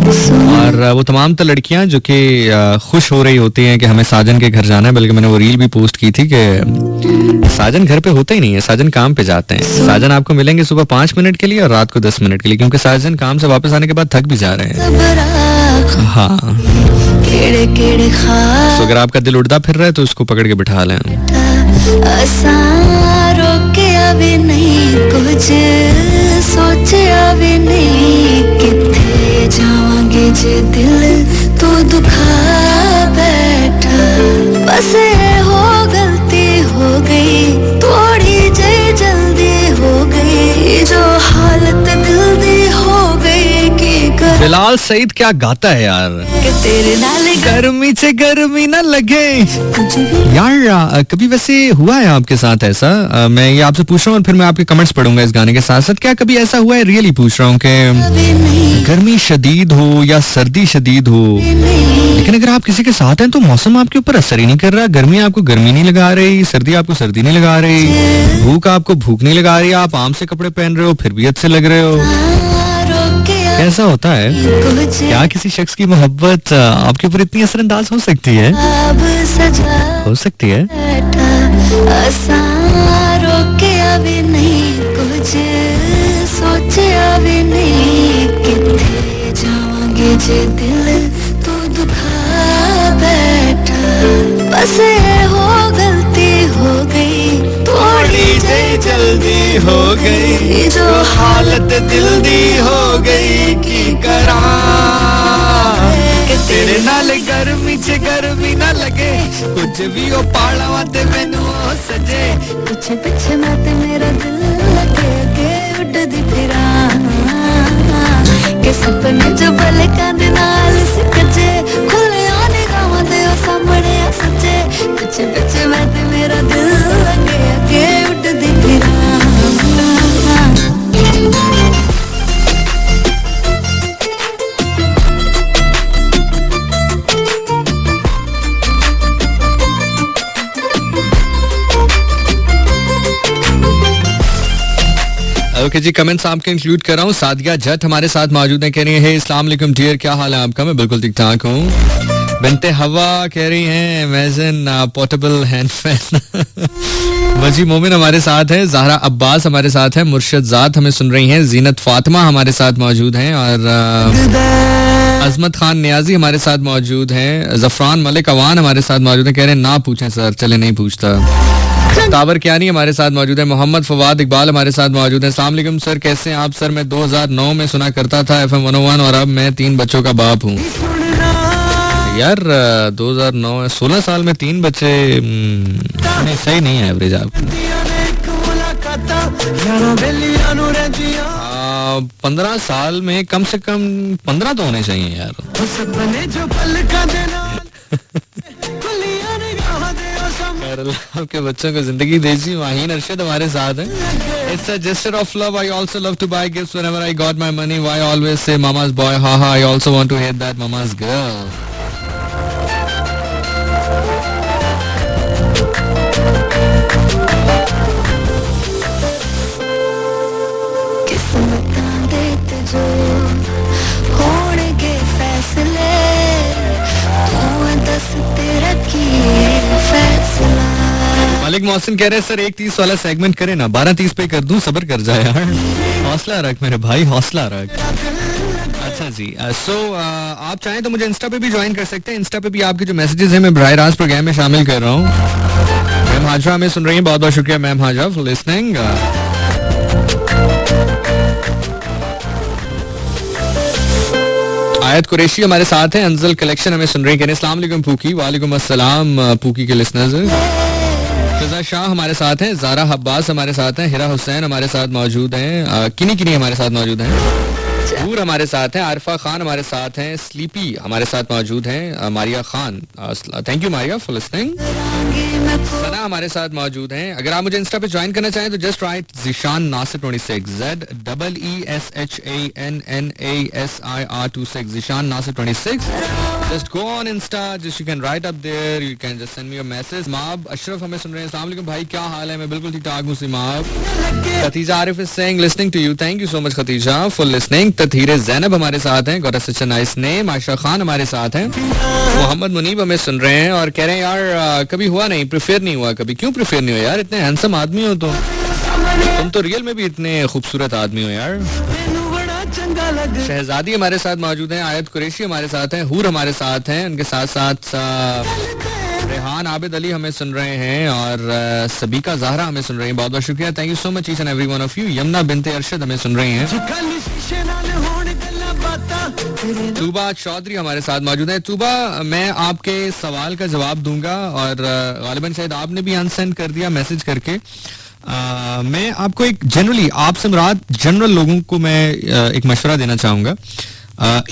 और वो तमाम तो लड़कियां जो कि खुश हो रही होती हैं कि हमें साजन के घर जाना है, बल्कि मैंने वो रील भी पोस्ट की थी कि साजन घर पे होते ही नहीं है, साजन काम पे जाते हैं। साजन आपको मिलेंगे सुबह 5 मिनट के लिए और रात को 10 मिनट के लिए, क्योंकि साजन काम से वापस आने के बाद थक भी जा रहे हैं। हाँ, तो अगर आपका दिल उड़ता फिर रहा है तो उसको पकड़ के बिठा लें। भी नहीं कुछ सोचा भी नहीं, किथे जावांगे जे दिल तो दुखा बैठा, बस हो गलती हो गई थोड़ी जे जल्दी हो गई, जो हालत दिल दी हो गई कि बिलाल सईद क्या गाता है यार, तेरे नाल गर्मी से गर्मी ना लगे यार। कभी वैसे हुआ है आपके साथ ऐसा? मैं ये आपसे पूछ रहा हूँ और फिर मैं आपके कमेंट्स पढ़ूंगा इस गाने के साथ साथ। क्या कभी ऐसा हुआ है, रियली पूछ रहा हूँ, कि गर्मी शदीद हो या सर्दी शदीद हो, लेकिन अगर आप किसी के साथ हैं तो मौसम आपके ऊपर असर ही नहीं कर रहा, गर्मी आपको गर्मी नहीं लगा रही, सर्दी आपको सर्दी नहीं लगा रही, भूख आपको भूख नहीं लगा रही, आप आम से कपड़े पहन रहे हो फिर भी अच्छे लग रहे हो। कैसा होता है? क्या किसी शख्स की मोहब्बत आपके ऊपर इतनी असरअंदाज हो सकती है? हो सकती है। भी नहीं कुछ सोचा भी नहीं, किथे जावांगे जे दिल तो दुखा बैठा, बस हो गलती हो गई थोड़ी जे जल्दी हो गई, जो हालत दिल दी हो गई की करा, तेरे नाल गर्मी च गर्मी ना लगे, कुछ भी ओ पाला ते मैनू ओ सजे, कुछ पिछे मैं ते मेरा दिल लगे के उड़दी फिरा, के सपने जो पलकां दे नाल सिकजे, खुले आने गावां दे ओ सामने आ सजे, कुछ पिछे मैं ते मेरा दिल लगे के उड़दी फिरा। ओके जी, कमेंट्स आपके इंक्लूड कर रहा हूँ। सादिया जट हमारे साथ मौजूद है, कह रही है अस्सलाम वालेकुम डियर, क्या हाल है आपका? मैं बिल्कुल ठीक ठाक हूँ। बिनते हवा कह रही हैं अमेज़न पोर्टेबल हैंड फैन। वजी मोमिन हमारे साथ है, ज़हरा अब्बास हमारे साथ है, मुर्शद ज़ात हमें सुन रही हैं, जीनत फातिमा हमारे साथ मौजूद हैं, और अजमत खान नियाजी हमारे साथ मौजूद हैं, जफरान मलिक अवान हमारे साथ मौजूद हैं, कह रहे हैं ना पूछें सर, चले नहीं पूछता। तावर क्यानी हमारे साथ मौजूद है, मोहम्मद फवाद इकबाल हमारे साथ मौजूद है। अस्सलाम वालेकुम सर, कैसे हैं आप? सर मैं 2009 में सुना करता था FM 101 और अब मैं 3 बच्चों का बाप हूँ। यार 2009 16 साल में 3 बच्चे नहीं, सही नहीं है एवरेज आपको। 15 साल में कम से कम 15 तो होने चाहिए यार. सपने जो पल का देना खुलियां निगाह दे ओ सम आपके बच्चों को जिंदगी दीजिए. वाहीन अरशद हमारे साथ हैं. It's a gesture of love. I also love to buy gifts whenever I got my money. Why always say mama's boy? Haha, I also want to hate that mama's girl. मालिक मोहसिन कह रहे हैं सर 1:30 वाला segment करें ना. 12:30 पे कर दूं. सब्र कर जाए यार. हौसला रख मेरे भाई, हौसला रख. अच्छा जी. आप चाहें तो मुझे इंस्टा पे भी ज्वाइन कर सकते हैं. इंस्टा पे भी आपके जो मैसेजेस हैं मैं बराह रास्त प्रोग्राम में शामिल कर रहा हूँ. मैम हाजरा हमें सुन रही हैं. बहुत बहुत शुक्रिया मैम हाजरा फॉर लिसनिंग. आयत कुरैशी हमारे साथ हैं. अंजल कलेक्शन हमें सुन रही हैं. अस्सलाम वालेकुम पूकी. वालेकुम अस्सलाम पूकी के लिसनर्स. फिजा शाह हमारे साथ हैं. जारा अब्बास हमारे साथ हैं. हिरा हुसैन हमारे साथ मौजूद हैं. किनी किनी हमारे साथ मौजूद हैं. नूर हमारे साथ हैं. आरिफा खान हमारे साथ हैं. स्लीपी हमारे साथ मौजूद हैं. Maria Khan, thank you Maria for listening. Sana हमारे साथ मौजूद हैं. अगर आप मुझे इंस्टा पे ज्वाइन करना चाहें तो just write Zeeshan Nasir 26 ZEESHANNASIR 26 Zeeshan Nasir 26. Just go on Insta, just you can write up there, you can just send me a message. माब अशरफ हमें सुन रहे हैं. अस्सलाम वालेकुम भाई, क्या हाल है? मैं बिल्कुल ठीक ठाक हूँ. माब Khatija Arif is saying listening to you. Thank you so much Khatija for listening. तथीरे ज़ैनब हमारे साथ हैं. Got such a nice name. Ayesha Khan हमारे साथ हैं. मोहम्मद मुनीब हमें सुन रहे हैं और कह रहे हैं यार कभी हुआ नहीं, प्रेफर नहीं हुआ कभी. क्यों प्रेफर नहीं हुआ यार? इतने हैंडसम आदमी हो तुम तो रियल में भी इतने खूबसूरत आदमी हो यार. शहजादी हमारे साथ मौजूद हैं. आयत कुरैशी हमारे साथ हैं. हूर हमारे साथ हैं. उनके साथ साथ रेहान आबिद अली हमें सुन रहे हैं और सबीका ज़हरा हमें सुन रही हैं. बहुत बहुत शुक्रिया. Thank you so much each and every one of you. Yamuna Binte Arshad हमें सुन रही हैं. तूबा चौधरी हमारे साथ मौजूद है. तूबा, मैं आपके सवाल का जवाब दूंगा और गालिबन शायद आपने भी अनसेंड कर दिया मैसेज करके. मैं आपको एक जनरली आपसे मुराद जनरल लोगों को मैं एक मशवरा देना चाहूंगा.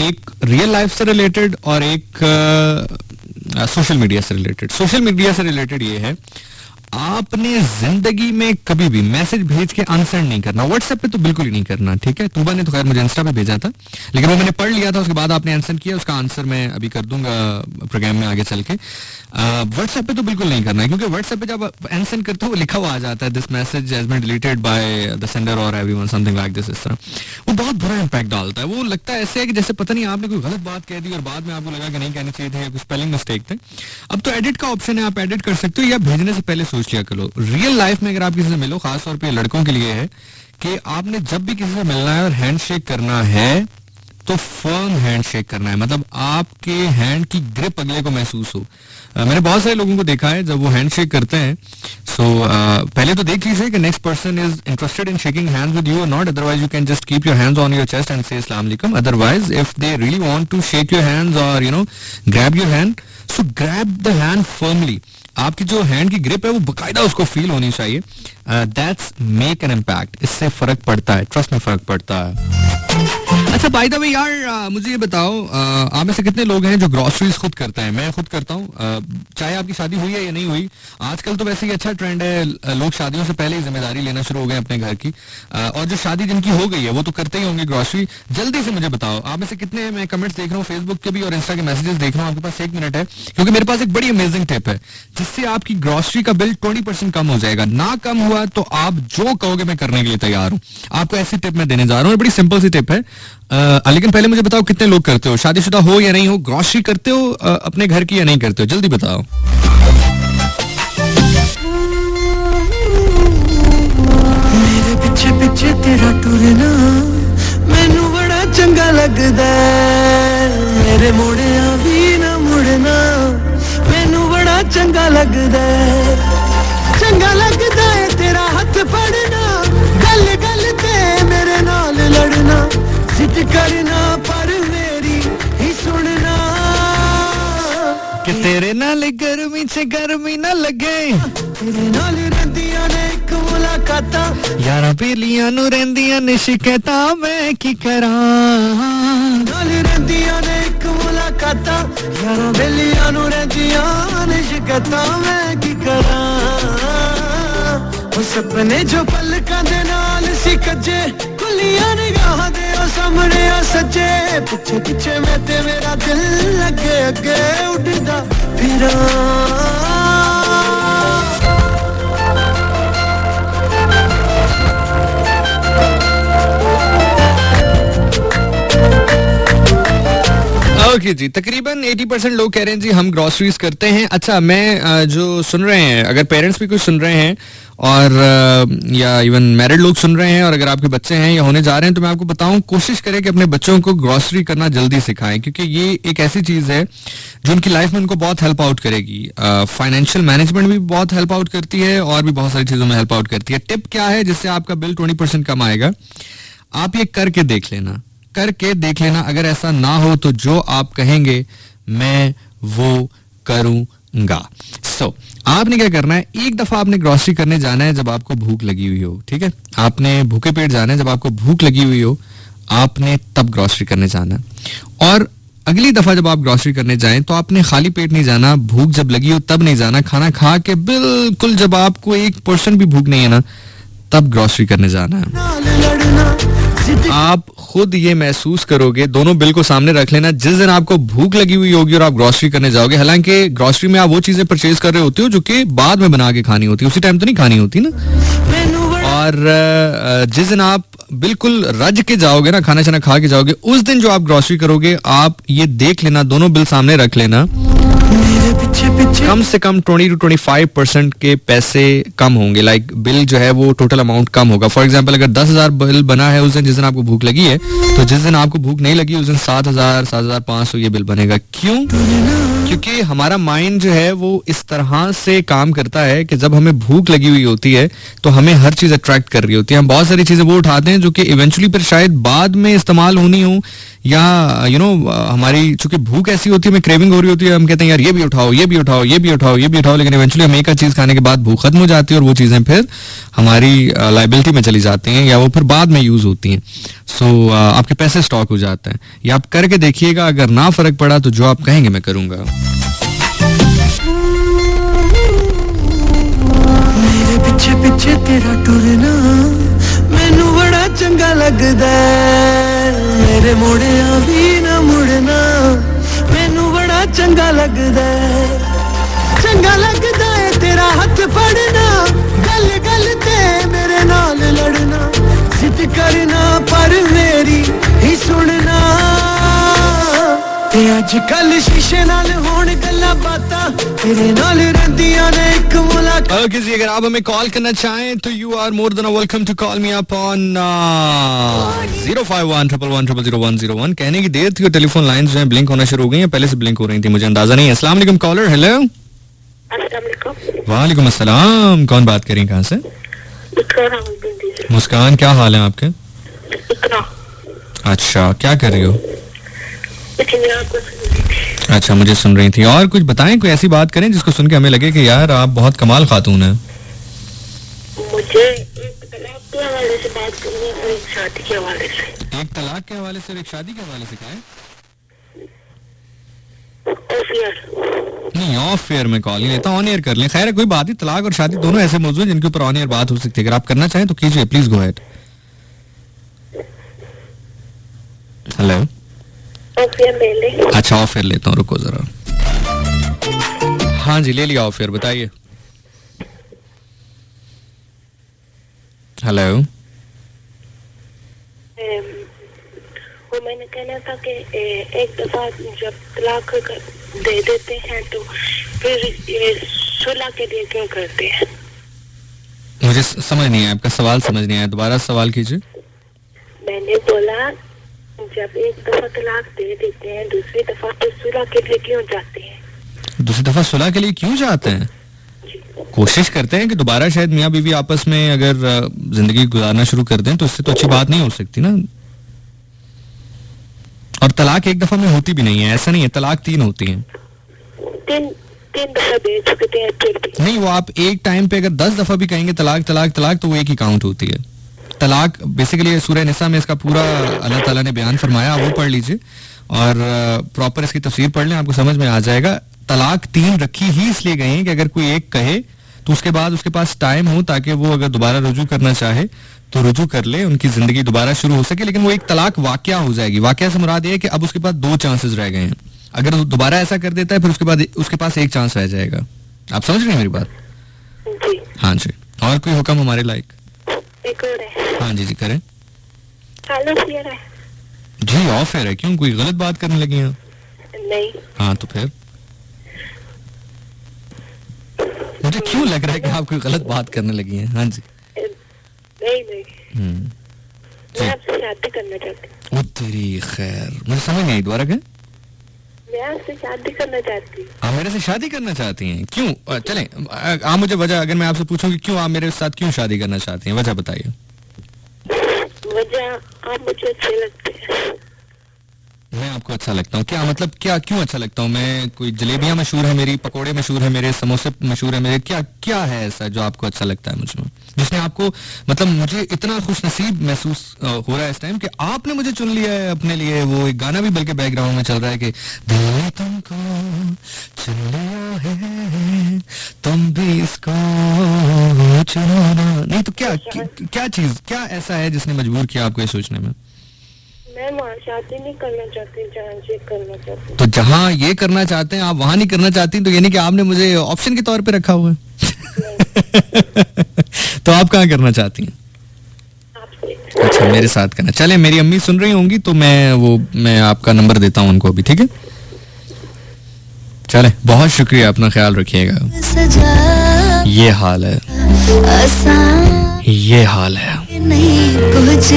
एक रियल लाइफ से रिलेटेड और एक सोशल मीडिया से रिलेटेड. सोशल मीडिया से रिलेटेड ये है, आपने जिंदगी में कभी भी मैसेज भेज के अनसेंड नहीं करना. व्हाट्सएप पे तो बिल्कुल ही नहीं करना, ठीक है? तूबा ने तो खैर मुझे इंस्टा पे भेजा था, लेकिन वो मैंने पढ़ लिया था. उसके बाद आपने अनसेंड किया. उसका आंसर मैं अभी कर दूंगा प्रोग्राम में आगे चल के. व्हाट्सएप पे तो बिल्कुल नहीं करना है, क्योंकि व्हाट्सएप पे जब अनसेंड करते हो लिखा हुआ आ जाता है this message has been deleted by the sender और एवरीवन समथिंग लाइक दिस. इस तरह वो बहुत बुरा इंपैक्ट डालता है. वो लगता है ऐसे है कि जैसे पता नहीं आपने कोई गलत बात कह दी और बाद में आपको लगा कि नहीं कहनी चाहिए थी, कुछ स्पेलिंग मिस्टेक थे. अब तो एडिट का ऑप्शन है, आप एडिट कर सकते हो या भेजने से पहले सोच लिया करो. रियल लाइफ में अगर आप किसी से मिलो, खासतौर पे लड़कों के लिए है कि आपने जब भी किसी से मिलना है और हैंडशेक करना है तो फर्म हैंडशेक करना है. मतलब आपके हैंड की ग्रिप अगले को महसूस हो. मैंने बहुत सारे लोगों को देखा है जब वो हैंडशेक करते हैं, पहले तो देख लीजिए कि next person is interested in shaking hands with you or not. Otherwise you can just keep your hands on your chest and say अस्सलाम वालेकुम. Otherwise if they really want to shake your hands or grab your hand, so grab the hand firmly. आपकी जो hand की grip है वो बकायदा उसको feel होनी चाहिए. That's make an impact. इससे फर्क पड़ता है, ट्रस्ट में फर्क पड़ता है. अच्छा बाय द वे यार, मुझे ये बताओ आप में से कितने लोग हैं जो ग्रोसरीज खुद करते हैं? मैं खुद करता हूँ. चाहे आपकी शादी हुई है या नहीं हुई, आजकल तो वैसे ही अच्छा ट्रेंड है. लोग शादियों से पहले ही जिम्मेदारी लेना शुरू हो गए अपने घर की. और जो शादी जिनकी हो गई है वो तो करते ही होंगे ग्रोसरी. जल्दी से मुझे बताओ आप में से कितने, मैं कमेंट्स देख रहा हूँ फेसबुक के भी और इंस्टा के मैसेजेस देख रहा हूँ. आपके पास 1 मिनट है, क्योंकि मेरे पास एक बड़ी अमेजिंग टिप है जिससे आपकी ग्रोसरी का बिल 20% कम हो जाएगा. ना कम हुआ तो आप जो कहोगे मैं करने के लिए तैयार हूँ. आपको ऐसी टिप मैं देने जा रहा हूँ. बड़ी सिंपल सी टिप है. लेकिन पहले मुझे बताओ कितने लोग करते हो, शादीशुदा हो या नहीं हो, ग्रोसरी करते हो अपने घर की या नहीं करते हो? जल्दी बताओ. मेरे पीछे पीछे तेरा टुरना मैनू बड़ा चंगा लगदा. मेरे मुड़िया भी ना मुड़ना मैनू बड़ा चंगा लगदा. चंगा लगदा है तेरा हाथ फड़ना, गल गल ते मेरे नाल लड़ना, जिद करना पर मेरी ही सुनना. कि तेरे नाल गर्मी से गर्मी ना लगे, तेरे नाल रंदियां ने एक मुलाकात मुलाकातां यारा बेलियां नु रहिंदियां ने शिकायतां मैं की करां नाल रहिंदियां ने इक मुलाकातां यारा बेलियां नु रहिंदियां ने शिकायतां मैं की करां ओ सपने जो पलकां दे नाल सी कजे खुलियां निगाहां दे ओ सामने आ सजे पिछे पिछे मैं ते मेरा दिल लगे अगे उड़दा फिरां ओके जी, तकरीबन 80% लोग कह रहे हैं जी हम ग्रोसरीज करते हैं. अच्छा, मैं जो सुन रहे हैं, अगर पेरेंट्स भी कुछ सुन रहे हैं और या इवन मैरिड लोग सुन रहे हैं और अगर आपके बच्चे हैं या होने जा रहे हैं, तो मैं आपको बताऊं, कोशिश करें कि अपने बच्चों को ग्रोसरी करना जल्दी सिखाएं, क्योंकि ये एक ऐसी चीज है जो उनकी लाइफ में उनको बहुत हेल्प आउट करेगी. फाइनेंशियल मैनेजमेंट भी बहुत हेल्प आउट करती है और भी बहुत सारी चीजों में हेल्प आउट करती है. टिप क्या है जिससे आपका बिल 20% कम आएगा? आप ये करके देख लेना. अगर ऐसा ना हो तो जो आप कहेंगे मैं वो करूंगा. आपने क्या करना है, एक दफा आपने ग्रोसरी करने जाना है जब आपको भूख लगी हुई हो. ठीक है, आपने भूखे पेट जाना है जब आपको भूख लगी हुई हो, आपने तब ग्रोसरी करने जाना है. और अगली दफा जब आप ग्रोसरी करने जाएं तो आपने खाली पेट नहीं जाना, भूख जब लगी हो तब नहीं जाना. खाना खा के बिल्कुल जब आपको 1% भी भूख नहीं है ना, तब ग्रोसरी करने जाना है. आप खुद ये महसूस करोगे, दोनों बिल को सामने रख लेना, जिस दिन आपको भूख लगी हुई होगी और आप ग्रोसरी करने जाओगे, हालांकि ग्रोसरी में आप वो चीजें परचेज कर रहे होते हो जो कि बाद में बना के खानी होती है, उसी टाइम तो नहीं खानी होती ना. और जिस दिन आप बिल्कुल रज के जाओगे ना, खाना छाना खा के जाओगे, उस दिन जो आप ग्रोसरी करोगे, आप ये देख लेना, दोनों बिल सामने रख लेना, कम से कम 20 to 25% के पैसे कम होंगे. लाइक बिल जो है वो टोटल अमाउंट कम होगा. फॉर एग्जांपल, अगर 10,000 बिल बना है उस दिन, जिस दिन आपको भूख लगी है, तो जिस दिन आपको भूख नहीं लगी उस दिन 7,000 7,500 ये बिल बनेगा. क्यों? क्योंकि हमारा माइंड जो है वो इस तरह से काम करता है कि जब हमें भूख लगी हुई होती है तो हमें हर चीज अट्रैक्ट कर रही होती है. हम बहुत सारी चीजें वो उठाते हैं जो कि इवेंचुअली पर शायद बाद में इस्तेमाल होनी हो, या हमारी चूंकि भूख ऐसी होती है, हमें क्रेविंग हो रही होती है, हम कहते हैं यार ये भी उठाओ, ये भी उठाओ, ये भी उठाओ, ये भी उठाओ, लेकिन इवेंचुअली हम एक चीज खाने के बाद भूख खत्म हो जाती है और वो चीजें फिर हमारी लायबिलिटी में चली जाती हैं या वो फिर बाद में यूज होती हैं. सो आपके पैसे स्टॉक हो जाते हैं. ये आप करके देखिएगा, अगर ना फर्क पड़ा तो जो आप कहेंगे मैं करूंगा. मेरे पीछे पीछे तेरा टुरना मैनू बड़ा चंगा लगदा है, मेरे मोड़िया भी ना मुड़ना मैनू बड़ा चंगा लगदा है तेरा हाथ फड़ना, गल गल ते मेरे नाल लड़ना, जिद करना पर मेरी ही सुनना, ते अजकल शीशे नाल होण गल्लां बातां तेरे नाल रहिंदियां ने इक मुलाकात. ओके जी, अगर आप हमें कॉल करना चाहें तो you are more than welcome to call me up on 05111001001. कहने की देर थी और टेलीफोन लाइंस जो है ब्लिंक होना शुरू हो गई हैं, पहले से ब्लिंक हो रही थी, मुझे अंदाजा नहीं है. अस्सलाम वालेकुम कॉलर. हेलो. वालेकुम अस्सलाम. कौन बात कर रही हैं, कहाँ से? मुस्कान. क्या हाल है आपके? अच्छा, क्या कर रही हो? अच्छा, मुझे सुन रही थी. और कुछ बताएं, कोई ऐसी बात करें जिसको सुन के हमें लगे कि यार आप बहुत कमाल खातून हैं. मुझे एक तलाक के हवाले से बात करनी है और एक शादी के हवाले से. एक तलाक के हवाले से और एक शादी के हवाले से. क्या है? नहीं, ऑफ एयर में कॉल ही लेता, ऑन एयर कर लें. खैर, कोई बात नहीं. तलाक और शादी दोनों ऐसे मौजूद हैं जिनके ऊपर ऑन एयर बात हो सकती है. अगर आप करना चाहें तो कीजिए, प्लीज गो अहेड. हेलो. अच्छा, ऑफ एयर लेता हूँ, रुको जरा. हाँ जी, ले लिया ऑफ एयर. बताइए. हेलो. वो मैंने कहना था कि एक दफा जब तलाक दे देते हैं तो फिर ये सुलह के लिए क्यों करते हैं? मुझे समझ नहीं आया, आपका सवाल समझ नहीं आया, दोबारा सवाल कीजिए. मैंने बोला जब एक दफा तलाक दे देते हैं, दूसरी दफा तो सुलह के लिए क्यों जाते हैं? दूसरी दफा सुलह के लिए क्यों जाते हैं? कोशिश करते हैं कि दोबारा शायद मियाँ बीवी आपस में अगर जिंदगी गुजारना शुरू कर दें तो इससे तो अच्छी बात नहीं हो सकती ना. और तलाक एक दफा में होती भी नहीं है, ऐसा नहीं है. तलाक 3 होती हैं. तीन दफा दे चुके हैं फिर भी. नहीं, वो आप एक टाइम पे अगर 10 दफा भी कहेंगे तलाक तलाक तलाक तो वो एक ही काउंट होती है। तलाक बेसिकली सूरह निसा में इसका पूरा अल्लाह ताला ने बयान फरमाया, वो पढ़ लीजिए और प्रॉपर इसकी तफसीर पढ़ लें, आपको समझ में आ जाएगा। तलाक 3 रखी ही इसलिए गई है कि अगर कोई एक कहे तो उसके बाद उसके पास टाइम हो ताकि वो अगर दोबारा रुजू करना चाहे तो रुजू कर ले, उनकी जिंदगी दोबारा शुरू हो सके। लेकिन वो एक तलाक वाकया हो जाएगी। वाकया से मुराद ये है कि अब उसके पास 2 चांसेस रह गए हैं। अगर वो दोबारा ऐसा कर देता है फिर उसके बाद उसके पास 1 चांस रह जाएगा। आप समझ रहे हैं मेरी बात? जी। हाँ जी। और कोई हुक्म हमारे लायक? एक और है। हाँ जी जी करें। चालू क्लियर है? जी ऑफ है। क्यों, कोई गलत बात करने लगी हैं? नहीं। हाँ तो फिर मुझे क्यों लग रहा है कि आप कोई गलत बात करने लगी हैं? हाँ जी। नहीं। मैं आपसे शादी करना चाहती हूँ। ओ तेरी खैर, मुझे समझ नहीं आई, दोबारा क्या? मैं आपसे शादी करना चाहती हूँ। आप मेरे से शादी करना चाहती हैं? क्यों? चलें आप मुझे वजह, अगर मैं आपसे पूछूं कि क्यों आप मेरे साथ क्यों शादी करना चाहती हैं, वजह बताइए। वजह, आप मुझे अच्छे लगते हैं। मैं आपको अच्छा लगता हूँ? क्या मतलब, क्या क्यों अच्छा लगता हूँ मैं? कोई जलेबियां मशहूर है मेरी, पकोड़े मशहूर है मेरे, समोसे मशहूर है मेरे, क्या क्या है ऐसा जो आपको अच्छा लगता है मुझमें, जिसने आपको, मतलब मुझे इतना खुशनसीब महसूस हो रहा है इस टाइम कि आपने मुझे चुन लिया है अपने लिए। वो एक गाना भी बल्कि बैकग्राउंड में चल रहा है कि दिल ने तुमको चुन लिया है, तुम भी इसको चुनो। नहीं तो क्या चीज, क्या ऐसा है जिसने मजबूर किया आपको ये सोचने में? मैं वहाँ शादी नहीं करना चाहती, जहाँ ये करना चाहती। तो जहाँ ये करना चाहते हैं आप वहां नहीं करना चाहती, तो यानी कि आपने मुझे ऑप्शन के तौर पे रखा हुआ है। तो आप कहाँ करना चाहती हैं? आपसे। अच्छा, मेरे साथ करना। चले, मेरी अम्मी सुन रही होंगी तो मैं आपका नंबर देता हूँ उनको अभी, ठीक है? चले, बहुत शुक्रिया, अपना ख्याल रखिएगा। ये हाल है, ये हाल है। नहीं कुछ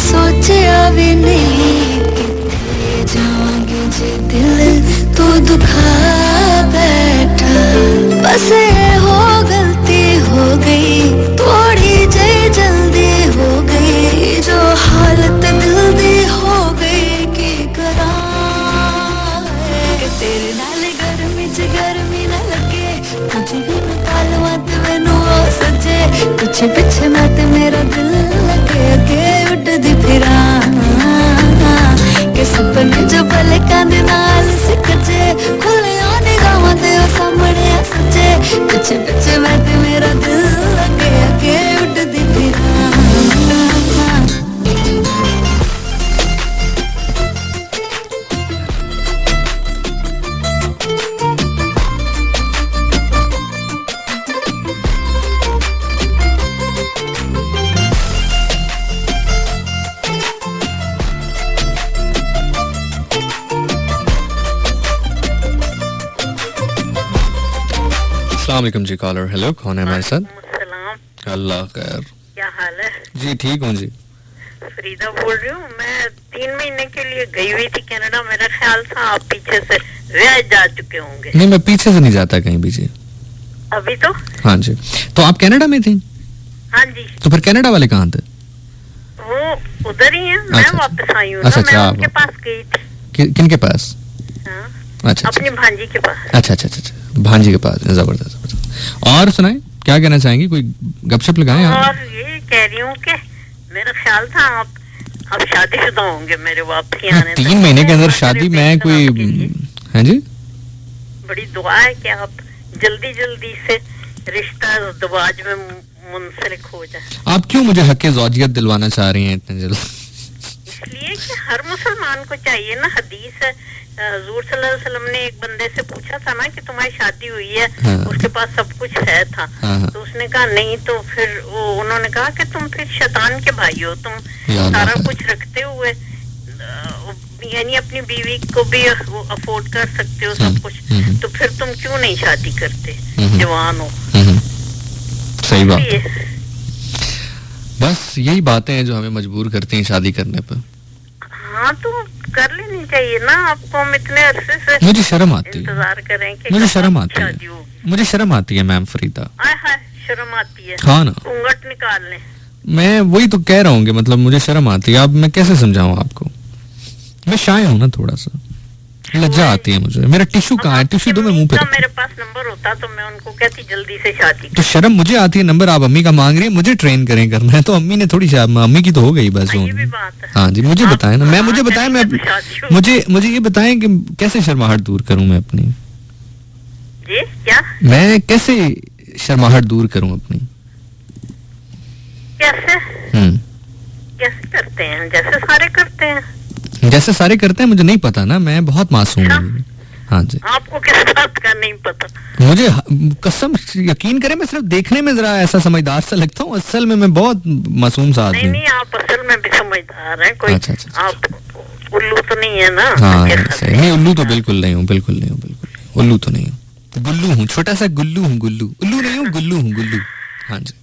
सोचा भी नहीं, कितने जाओगे जे दिल तो दुखा बैठा। बस ये हो गलती हो गई, थोड़ी जी जल्दी हो गई, जो हालत दिल दी हो गई कि करा कि तेरे नाल गर्मी च गर्मी न लगे, कुछ भी निकाल मत मैनू सजे, कुछ पिछे मैं ते मेरा दिल लगे अगे उड़दी फिरा के सपने जो पलकां दे नाल सिकजे, खुले निगाहां ते ओ सामने सजे, पिछे पिछे मैं ते मेरा दिल लगे अगे उड़दी फिरा। अस्सलाम वालेकुम जी, कॉलर। हेलो, कौन है हमारे साथ? सलाम। अल्लाह खैर। क्या हाल है? जी ठीक हूँ जी। फरीदा बोल रही हूँ। मैं 3 महीने के लिए गई हुई थी कनाडा। मेरा ख्याल था आप पीछे से रियाज जा चुके होंगे। नहीं, मैं पीछे से नहीं जाता कहीं भी जी। अभी तो? हाँ जी। तो आप कनाडा में थी? हाँ जी। तो फिर कनाडा वाले कहाँ थे? वो उधर ही है। मैं अच्छा, वापस आई हूँ। अच्छा, मैं उनके पास गई थी। किनके पास? हाँ? अच्छा, अपनी भांजी के पास। अच्छा अच्छा अच्छा, भांजी के पास। जबरदस्त। और सुनाए, क्या कहना चाहेंगी? कोई गपशप लगाएं आप? और ये कह रही हूँ कि मेरा ख्याल था आप अब शादीशुदा होंगे मेरे वापसी आने। 3 महीने के अंदर शादी? मैं कोई, हाँ जी, बड़ी दुआ है कि आप जल्दी जल्दी से रिश्ता दवाज में मुंसलिक हो जाए। आप क्यों मुझे हक ज़ौजियत दिलवाना चाह रही हैं इतने जल्द? इसलिए कि हर मुसलमान को चाहिए ना। हदीस है, हुजूर सल्लल्लाहु अलैहि वसल्लम ने एक बंदे से पूछा था ना कि तुम्हारी शादी हुई है? हाँ। उसके पास सब कुछ है था। हाँ। तो उसने कहा नहीं। तो फिर उन्होंने कहा कि तुम फिर शैतान के भाई हो, तुम याद सारा है। कुछ रखते हुए यानी अपनी बीवी को भी अफोर्ड कर सकते हो सब कुछ, तो फिर तुम क्यों नहीं शादी करते? जवान हो। सही बात। इसलिए बस यही बातें हैं जो हमें मजबूर करती हैं शादी करने पर। हाँ, तो कर लेनी चाहिए ना आपको। हम इतने अरसे से मुझे शर्म आती है, इंतजार करें कि मुझे शर्म आती है, शादी होगी। मुझे शर्म आती है मैम फरीदा। आय हाय, शर्म आती है। हाँ ना, घूंघट निकाल लें। मैं वही तो कह रहा हूँ कि मतलब मुझे शर्म आती है। अब मैं कैसे समझाऊं आपको? मैं शाय हूँ ना थोड़ा सा। लज्जा आती है मुझे। मेरा टिश्यू कहाँ है? टिश्यू दो, मैं मुंह पे रखूं। मेरे पास नंबर होता तो मैं उनको कहती जल्दी से शादी। तो शर्म मुझे आती है, नंबर आप अम्मी का मांग रही है, मुझे ट्रेन करें करना है, तो अम्मी ने थोड़ी अम्मी की तो हो गई बस। ये भी बात है। हाँ जी, मुझे बताएं ना, मुझे बताएं, मैं मुझे ये बताएं कि कैसे शर्माहट दूर करूं मैं अपनी। जी क्या? मैं कैसे शर्माहट दूर करूं अपनी? कैसे? कैसे करते हैं? जैसे सारे करते हैं। जैसे सारे करते हैं मुझे नहीं पता ना, मैं बहुत मासूम हूँ। हाँ जी। आपको किस बात का नहीं पता? मुझे कसम यकीन करें, मैं सिर्फ देखने में जरा ऐसा समझदार सा लगता हूँ, असल में मैं बहुत मासूम सा आदमी हूँ। नहीं, आप असल में भी समझदार हैं। कोई अच्छा। आप उल्लू तो नहीं है ना? हाँ सही। नहीं, उल्लू तो बिल्कुल नहीं हूँ, बिल्कुल नहीं हूँ, उल्लू तो नहीं हूँ, गुल्लू हूँ, छोटा सा गुल्लू हूँ, उल्लू नहीं हूँ, गुल्लू हूँ, गुल्लू। हाँ जी।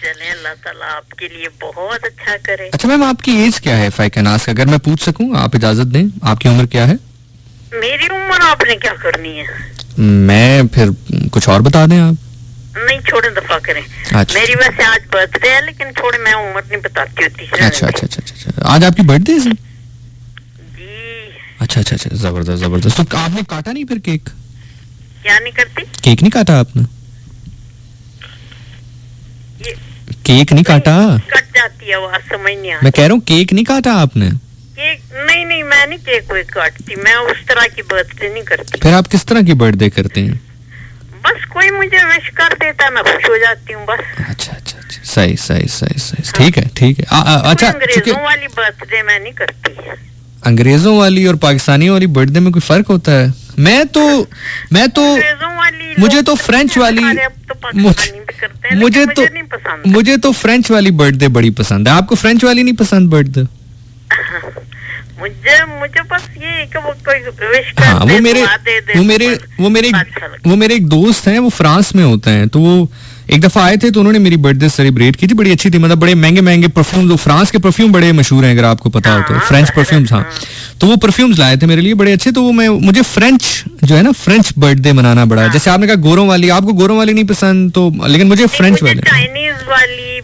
चलें, अल्लाह ताला आपके लिए बहुत अच्छा करे। अच्छा मैम, आपकी एज क्या है? इफ आई कैन आस्क, अगर मैं पूछ सकूं, आप इजाजत दें, आपकी उम्र क्या है? मेरी उम्र आपने क्या करनी है? मैं फिर कुछ और बता दें आप। नहीं छोड़े, दफा करें। अच्छा। मेरी वैसे आज बर्थडे है, लेकिन छोड़े, मैं उम्र नहीं बताती होती। अच्छा। आज आपकी बर्थडे है? जी। अच्छा, जबरदस्त। तो आपने काटा नहीं फिर केक? क्या नहीं करती? केक नहीं काटा आपने? केक नहीं काटा? कट जाती है आवाज, समझ नहीं आती। मैं कह रहा हूँ केक नहीं काटा आपने? केक नहीं, मैं नहीं केक कोई काटती, मैं उस तरह की बर्थडे नहीं करती। फिर आप किस तरह की बर्थडे करते हैं? बस कोई मुझे विश कर देता, मैं खुश हो जाती हूँ बस। अच्छा। सही। ठीक है। अच्छा, अंग्रेजों वाली बर्थडे मैं नहीं करती। अंग्रेजों वाली और पाकिस्तानियों वाली बर्थडे में कोई फर्क होता है? मैं तो मुझे तो फ्रेंच वाली, मुझे तो फ्रेंच वाली बर्थडे बड़ी पसंद है। आपको फ्रेंच वाली नहीं पसंद बर्थडे? मुझे बस ये कि वो कोई विश कर हाँ, वो मेरे एक दोस्त हैं, वो फ्रांस में होते हैं, तो वो एक दफा आए थे, तो उन्होंने मेरी बर्थडे सेलिब्रेट की थी, बड़ी अच्छी थी, मतलब बड़े महंगे परफ्यूम, फ्रांस के परफ्यूम बड़े मशहूर हैं अगर आपको पता हो तो, फ्रेंच परफ्यूम्स। हाँ, तो वो परफ्यूम्स लाए थे मेरे लिए बड़े अच्छे, तो वो मुझे फ्रेंच जो है ना, फ्रेंच बर्थडे मनाना बड़ा, जैसे आपने कहा गोरों वाली, आपको गोरों वाली नहीं पसंद, तो लेकिन मुझे फ्रेंच वाली,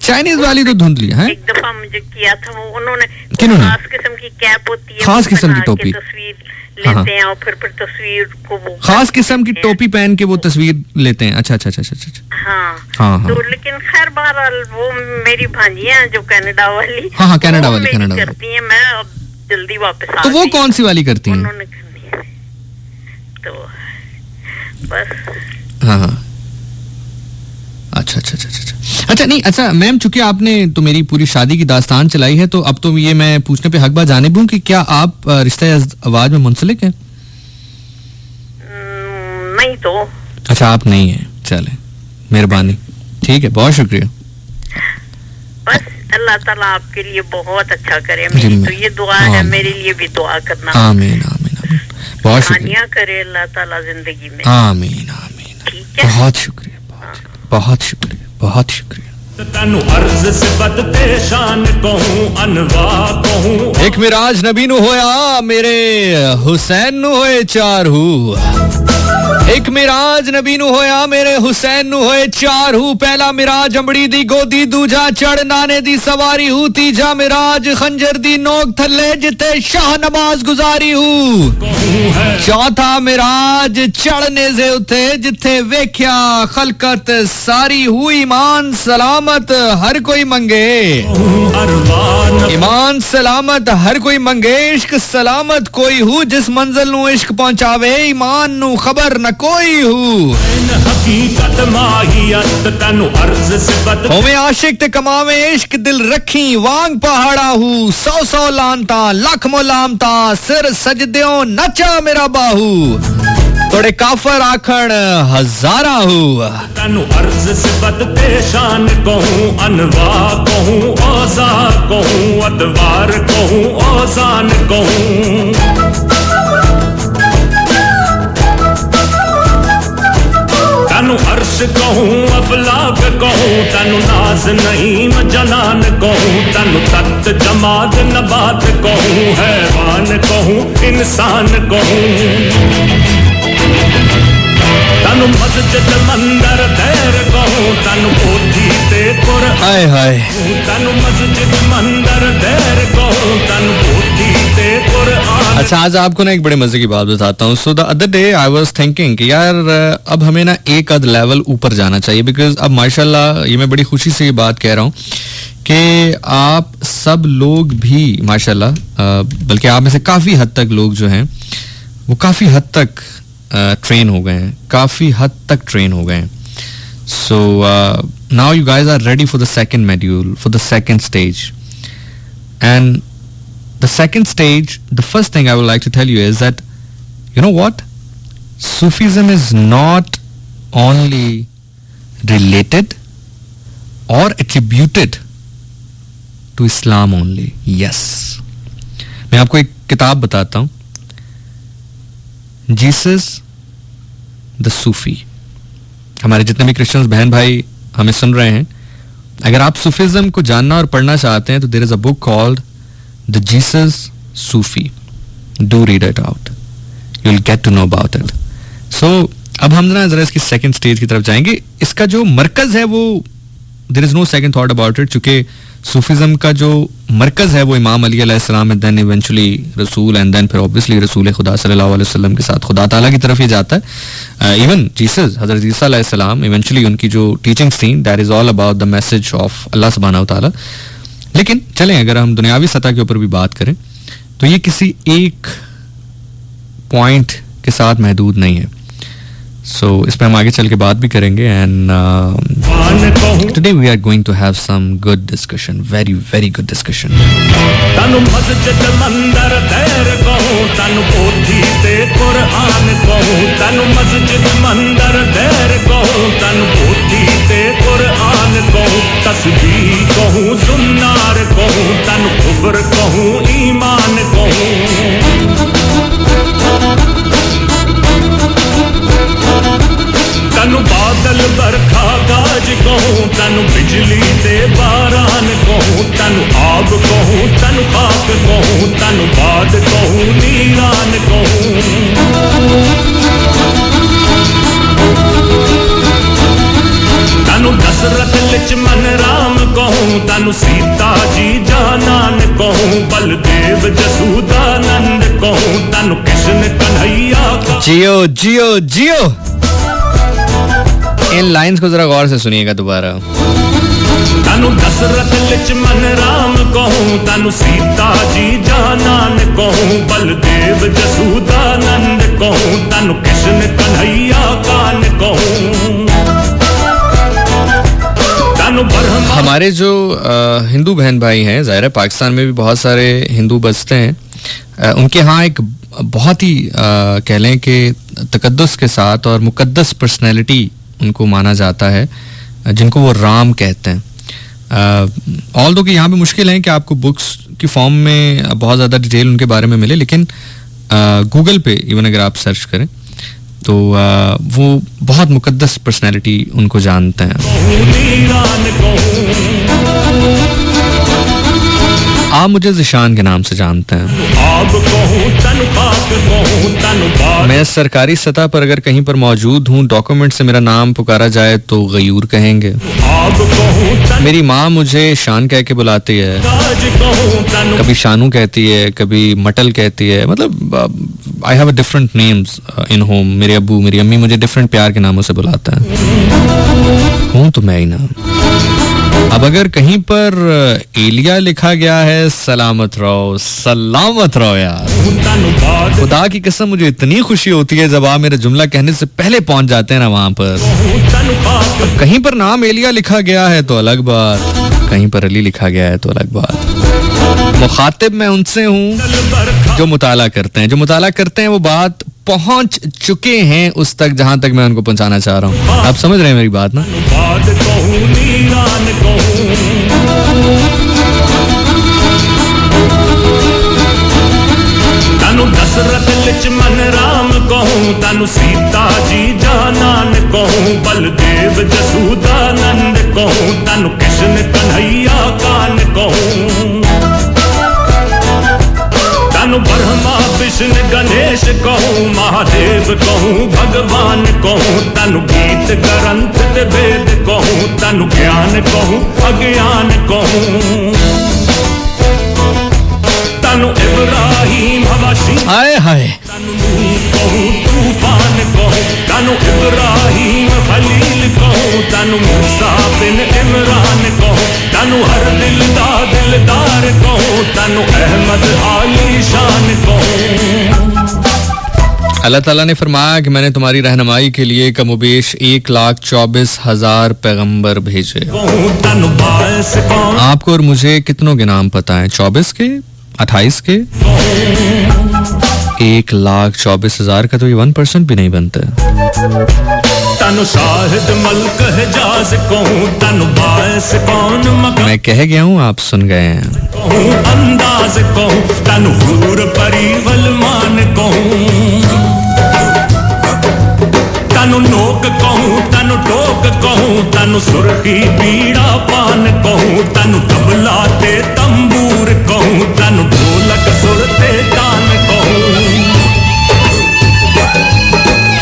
चाइनीज वाली तो धुंधली है। एक दफा मुझे किया था वो, उन्होंने खास किस्म की कैप होती है, खास किस्म की टोपी लेते हैं और फिर तस्वीर को वो खास किस्म की टोपी पहन के वो तस्वीर लेते हैं। अच्छा। हाँ। तो लेकिन खैर बहरहाल वो मेरी भांजियां जो कनाडा वाली, हाँ कनाडा वाली करती हैं, मैं अब जल्दी वापस आ। तो वो कौन सी वाली करती हैं? उन्होंने करनी है तो बस। हाँ। अच्छा नहीं, अच्छा मैम, चूंकि आपने तो मेरी पूरी शादी की दास्तान चलाई है, तो अब तो ये मैं पूछने पे हकबा जानिब हूँ कि क्या आप रिश्ता आवाज में मुंसलिक हैं? नहीं तो। अच्छा, आप नहीं हैं, चले, मेहरबानी, ठीक है, बहुत शुक्रिया। बस अल्लाह ताला आपके लिए बहुत अच्छा करे, मेरी तो ये दुआ है, मेरे लिए भी दुआ करना। आमीन। बहुत शुक्रिया करे अल्लाह ताला जिंदगी में। आमीन। ठीक है, बहुत शुक्रिया, बहुत शुक्रिया। एक मिराज नबी नु होया, मेरे हुसैन नु होए चार हू। एक मिराज नबी नु होया, मेरे हुसैन नु होए चार हू। पहला मिराज अमड़ी दी गोदी, दूजा चढ़ नाने दी सवारी हू, तीजा मिराज खंजर दी नोक थल्ले जिथे शाह नमाज गुजारी हू। चौथा मिराज चढ़ने से उथे जिथे वेख्या खलकत सारी हू। ईमान सलामत हर कोई मंगे, ईमान सलामत हर कोई मंगे, इश्क सलामत कोई हूँ जिस मंजिल नु इश्क पहुंचावे, ईमान नु खबर न कोई हूँ। होवे आशिक ते कमावे इश्क दिल रखी, वांग पहाड़ा हूँ, 100 लानता लख मोलामता, सिर सजद्यों नचा मेरा बाहू, थोड़े काफर आखण हजारा हूँ। तनु अर्ज सिबत पेशान कहूँ, अनवा कहूँ, औजार कहूँ, अतवार कहूँ, औजान कहूँ। तनु अर्श कहूँ, अबलाग कहूँ, तनु नाज नईम जनान कहूँ, तनु तख्त जमात नबात कहूँ, हैवान कहूँ, इंसान कहूँ। तनु मस्जिद मंदिर देर कहूं तनु पोथी ते कुरान हाय हाय तनु मस्जिद मंदिर देर कहूं तनु पोथी ते कुरान। अच्छा, आज आपको ना एक बड़े मजे की बात बताता हूँ. So the other day I was thinking कि यार अब हमें ना एक आध लेवल ऊपर जाना चाहिए, बिकॉज अब माशाल्लाह ये मैं बड़ी खुशी से ये बात कह रहा हूँ कि आप सब लोग भी माशाल्लाह, बल्कि आप में से काफी हद तक लोग जो हैं वो काफी हद तक ट्रेन हो गए हैं, काफी हद तक ट्रेन हो गए हैं. So now you guys are ready for the second module, for the second stage. And the second stage, the first thing I would like to tell you is that, you know what, Sufism is not only related or attributed to Islam only. Yes, मैं आपको एक किताब बताता हूँ, Jesus the Sufi. हमारे जितने भी Christians बहन भाई हमें सुन रहे हैं, अगर आप सूफिज्म को जानना और पढ़ना चाहते हैं तो there is a book called The Jesus Sufi. Do read it out. You'll get to know about it. So, अब हम ना जरा इसकी सेकंड स्टेज की तरफ जाएंगे. इसका जो मरकज है वो there is no second thought about it, चूंकि सूफिज्म का जो मरकज है वो इमाम अली अलैहिस्सलाम and then eventually रसूल and then फिर obviously रसूल खुदा सल्लल्लाहु अलैहि वसल्लम के साथ खुदा ताला की तरफ ही जाता है. इवन जीसस, हजरत ईसा अलैहिस्सलाम, इवेंचुअली उनकी जो टीचिंग्स थी that is all about the message of अल्लाह सुब्हानहू तआला. लेकिन चलें, अगर हम दुनियावी सतह के ऊपर भी बात करें तो ये किसी एक पॉइंट के साथ महदूद नहीं है. सो इस पे हम आगे चल के बात भी करेंगे. And today we are going to have some good discussion, very very good discussion. Tanu मस्जिद मंदिर देर कहूं तनु पोथी ते कुरान कहूं तनु मस्जिद मंदिर देर कहूं तनु पोथी ते कुरान कहूं तस्बीह कहूं सुन्नार कहूं तनु कुफ्र कहूं ईमान कहूं तनु बादल बरखा गाज कहूं तनु बिजली ते बारान कहूं तनु आग कहूं तनु खाक कहूं तनु बाद कहूं नीरान कहूं तनु दशरथ लक्ष्मण राम कहूं तनु सीता जी जानान कहूं बलदेव जसूदानंद कहूं तनु कृष्ण कन्हैया का. जियो जियो जियो. इन लाइंस को जरा गौर से सुनिएगा दोबारा. तनु दशरथ लक्ष्मण राम कहूं तनु सीता जी जानान कहूं बलदेव जसूदानंद कहूं तनु कृष्ण कन्हैया कान कहूं तनु ब्रह्मा. हमारे जो हिंदू बहन भाई हैं, ज़ाहिर है पाकिस्तान में भी बहुत सारे हिंदू बसते हैं, उनके यहाँ एक बहुत ही कह लें कि तकद्दुस के साथ और मुकद्दस पर्सनैलिटी उनको माना जाता है, जिनको वो राम कहते हैं. ऑल्दो कि यहाँ पे मुश्किल है कि आपको बुक्स की फॉर्म में बहुत ज़्यादा डिटेल उनके बारे में मिले, लेकिन गूगल पे इवन अगर आप सर्च करें तो वो बहुत मुकद्दस पर्सनैलिटी उनको जानते हैं. आप मुझे ज़िशान के नाम से जानते हैं. मैं सरकारी सतह पर अगर कहीं पर मौजूद हूँ, डॉक्यूमेंट से मेरा नाम पुकारा जाए तो गयूर कहेंगे. मेरी माँ मुझे शान कह के बुलाती है, कभी शानू कहती है, कभी मटल कहती है. मतलब I have a different names in home. मेरे अब्बू मेरी अम्मी मुझे डिफरेंट प्यार के नामों से बुलाता है. हूँ तो मैं ही ना. अब अगर कहीं पर एलिया लिखा गया है, सलामत रहो यार. खुदा की कसम मुझे इतनी खुशी होती है जब आप मेरा जुमला कहने से पहले पहुंच जाते हैं ना वहां पर. कहीं पर नाम एलिया लिखा गया है तो अलग बात, कहीं पर अली लिखा गया है तो अलग बात. मुखातिब मैं उनसे हूँ जो मुताला करते हैं. जो मुताला करते हैं वो बात पहुंच चुके हैं उस तक जहां तक मैं उनको पहुंचाना चाह रहा हूँ. आप समझ रहे हैं मेरी बात ना? तनु दशरथ लक्ष्मण राम कहूं तनु सीता जी जानान कहूं बलदेव जसूदानंद कहूं तनु कृष्ण कन्हैया कान कहूं तनु ब्रह्मा विष्णु गणेश कहूँ महादेव कहूँ भगवान कहूँ तनु गीत ग्रंथ ते वेद कहूँ तनु ज्ञान कहूँ अज्ञान कहूँ तनु इब्राहिम हवाशी हाय हाय तनु नूह कहूँ तूफान कहूँ तनु इब्राहिम खलील कहूँ तनु मूसा बिन इमरान कहूँ तनु हर दिलदार कहूँ तनु अहमद आली शान कहूँ अल्लाह ताला ने फरमाया कि मैंने तुम्हारी रहनुमाई के लिए कमोबेश 1,24,000 पैगंबर भेजे। आपको और मुझे कितनों के नाम पता है? 24 के, 28 के, 1,24,000 का तो ये 1% भी नहीं बनता। मैं कह गया हूँ, आप सुन गए हैं। अंदाज कहूँ तनु हूर परिवल मान कहूँ तनु नोक कहूँ तनु टोक कहूँ तनु सुर्खी पीड़ा पान कहूँ तनु तबला ते तंबूर कहूँ तनु ढोलक सुरते तान कहूँ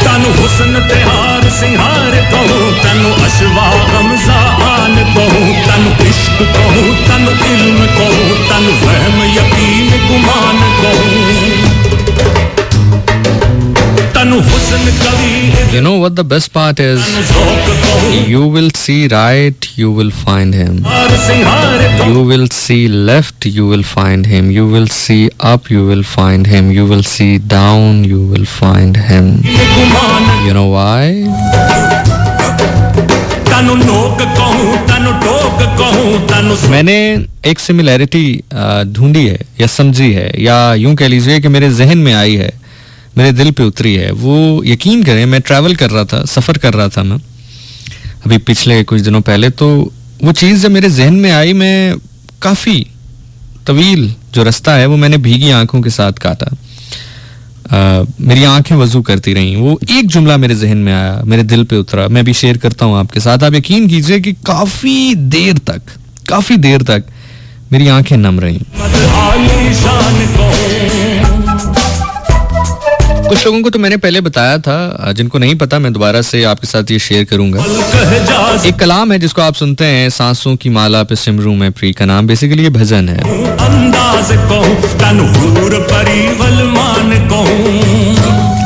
तनु हुस्न ते हार सिंहार कहूँ तनु अशवा गमजा आन कहूँ तनु इश्क कहूँ तनु इल्म कहूँ तनु वहम यकीन गुमान कहूँ तनु हुस्न कवि। You know what the best part is? You will see right, you will find him. You will see left, you will find him. You will see up, you will find him. You will see down, you will find him. You know why? मैंने एक similarity ढूंढी है या समझी है या यूं कह लीजिए कि मेरे जहन में आई है, मेरे दिल पे उतरी है। वो यकीन करें, मैं ट्रैवल कर रहा था, सफ़र कर रहा था मैं अभी पिछले कुछ दिनों पहले, तो वो चीज़ जब मेरे जहन में आई, मैं काफ़ी तवील जो रास्ता है वो मैंने भीगी आंखों के साथ काटा। मेरी आंखें वजू करती रहीं। वो एक जुमला मेरे जहन में आया, मेरे दिल पे उतरा, मैं भी शेयर करता हूँ आपके साथ। आप यकीन कीजिए कि काफ़ी देर तक मेरी आंखें नम रहीं। कुछ लोगों को तो मैंने पहले बताया था, जिनको नहीं पता मैं दोबारा से आपके साथ ये शेयर करूंगा। एक कलाम है जिसको आप सुनते हैं, सांसों की माला पे सिमरूं मैं प्री का नाम। बेसिकली ये भजन है।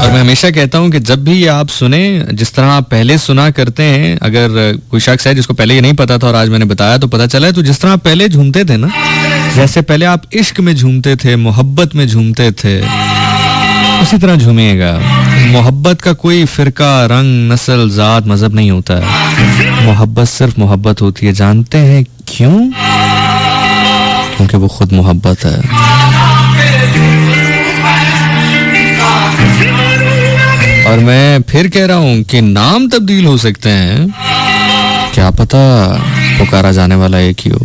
और मैं हमेशा कहता हूं कि जब भी आप सुने, जिस तरह आप पहले सुना करते हैं, अगर कोई शख्स है जिसको पहले ये नहीं पता था और आज मैंने बताया तो पता चला है, तो जिस तरह आप पहले झूमते थे ना, जैसे पहले आप इश्क में झूमते थे, मोहब्बत में झूमते थे, उसी तरह झूमिएगा। मोहब्बत का कोई फिरका, रंग, नस्ल, जात, मजहब नहीं होता है। मोहब्बत सिर्फ मोहब्बत होती है। जानते हैं क्यों? क्योंकि वो खुद मोहब्बत है। और मैं फिर कह रहा हूं कि नाम तब्दील हो सकते हैं, क्या पता पुकारा जाने वाला एक ही हो।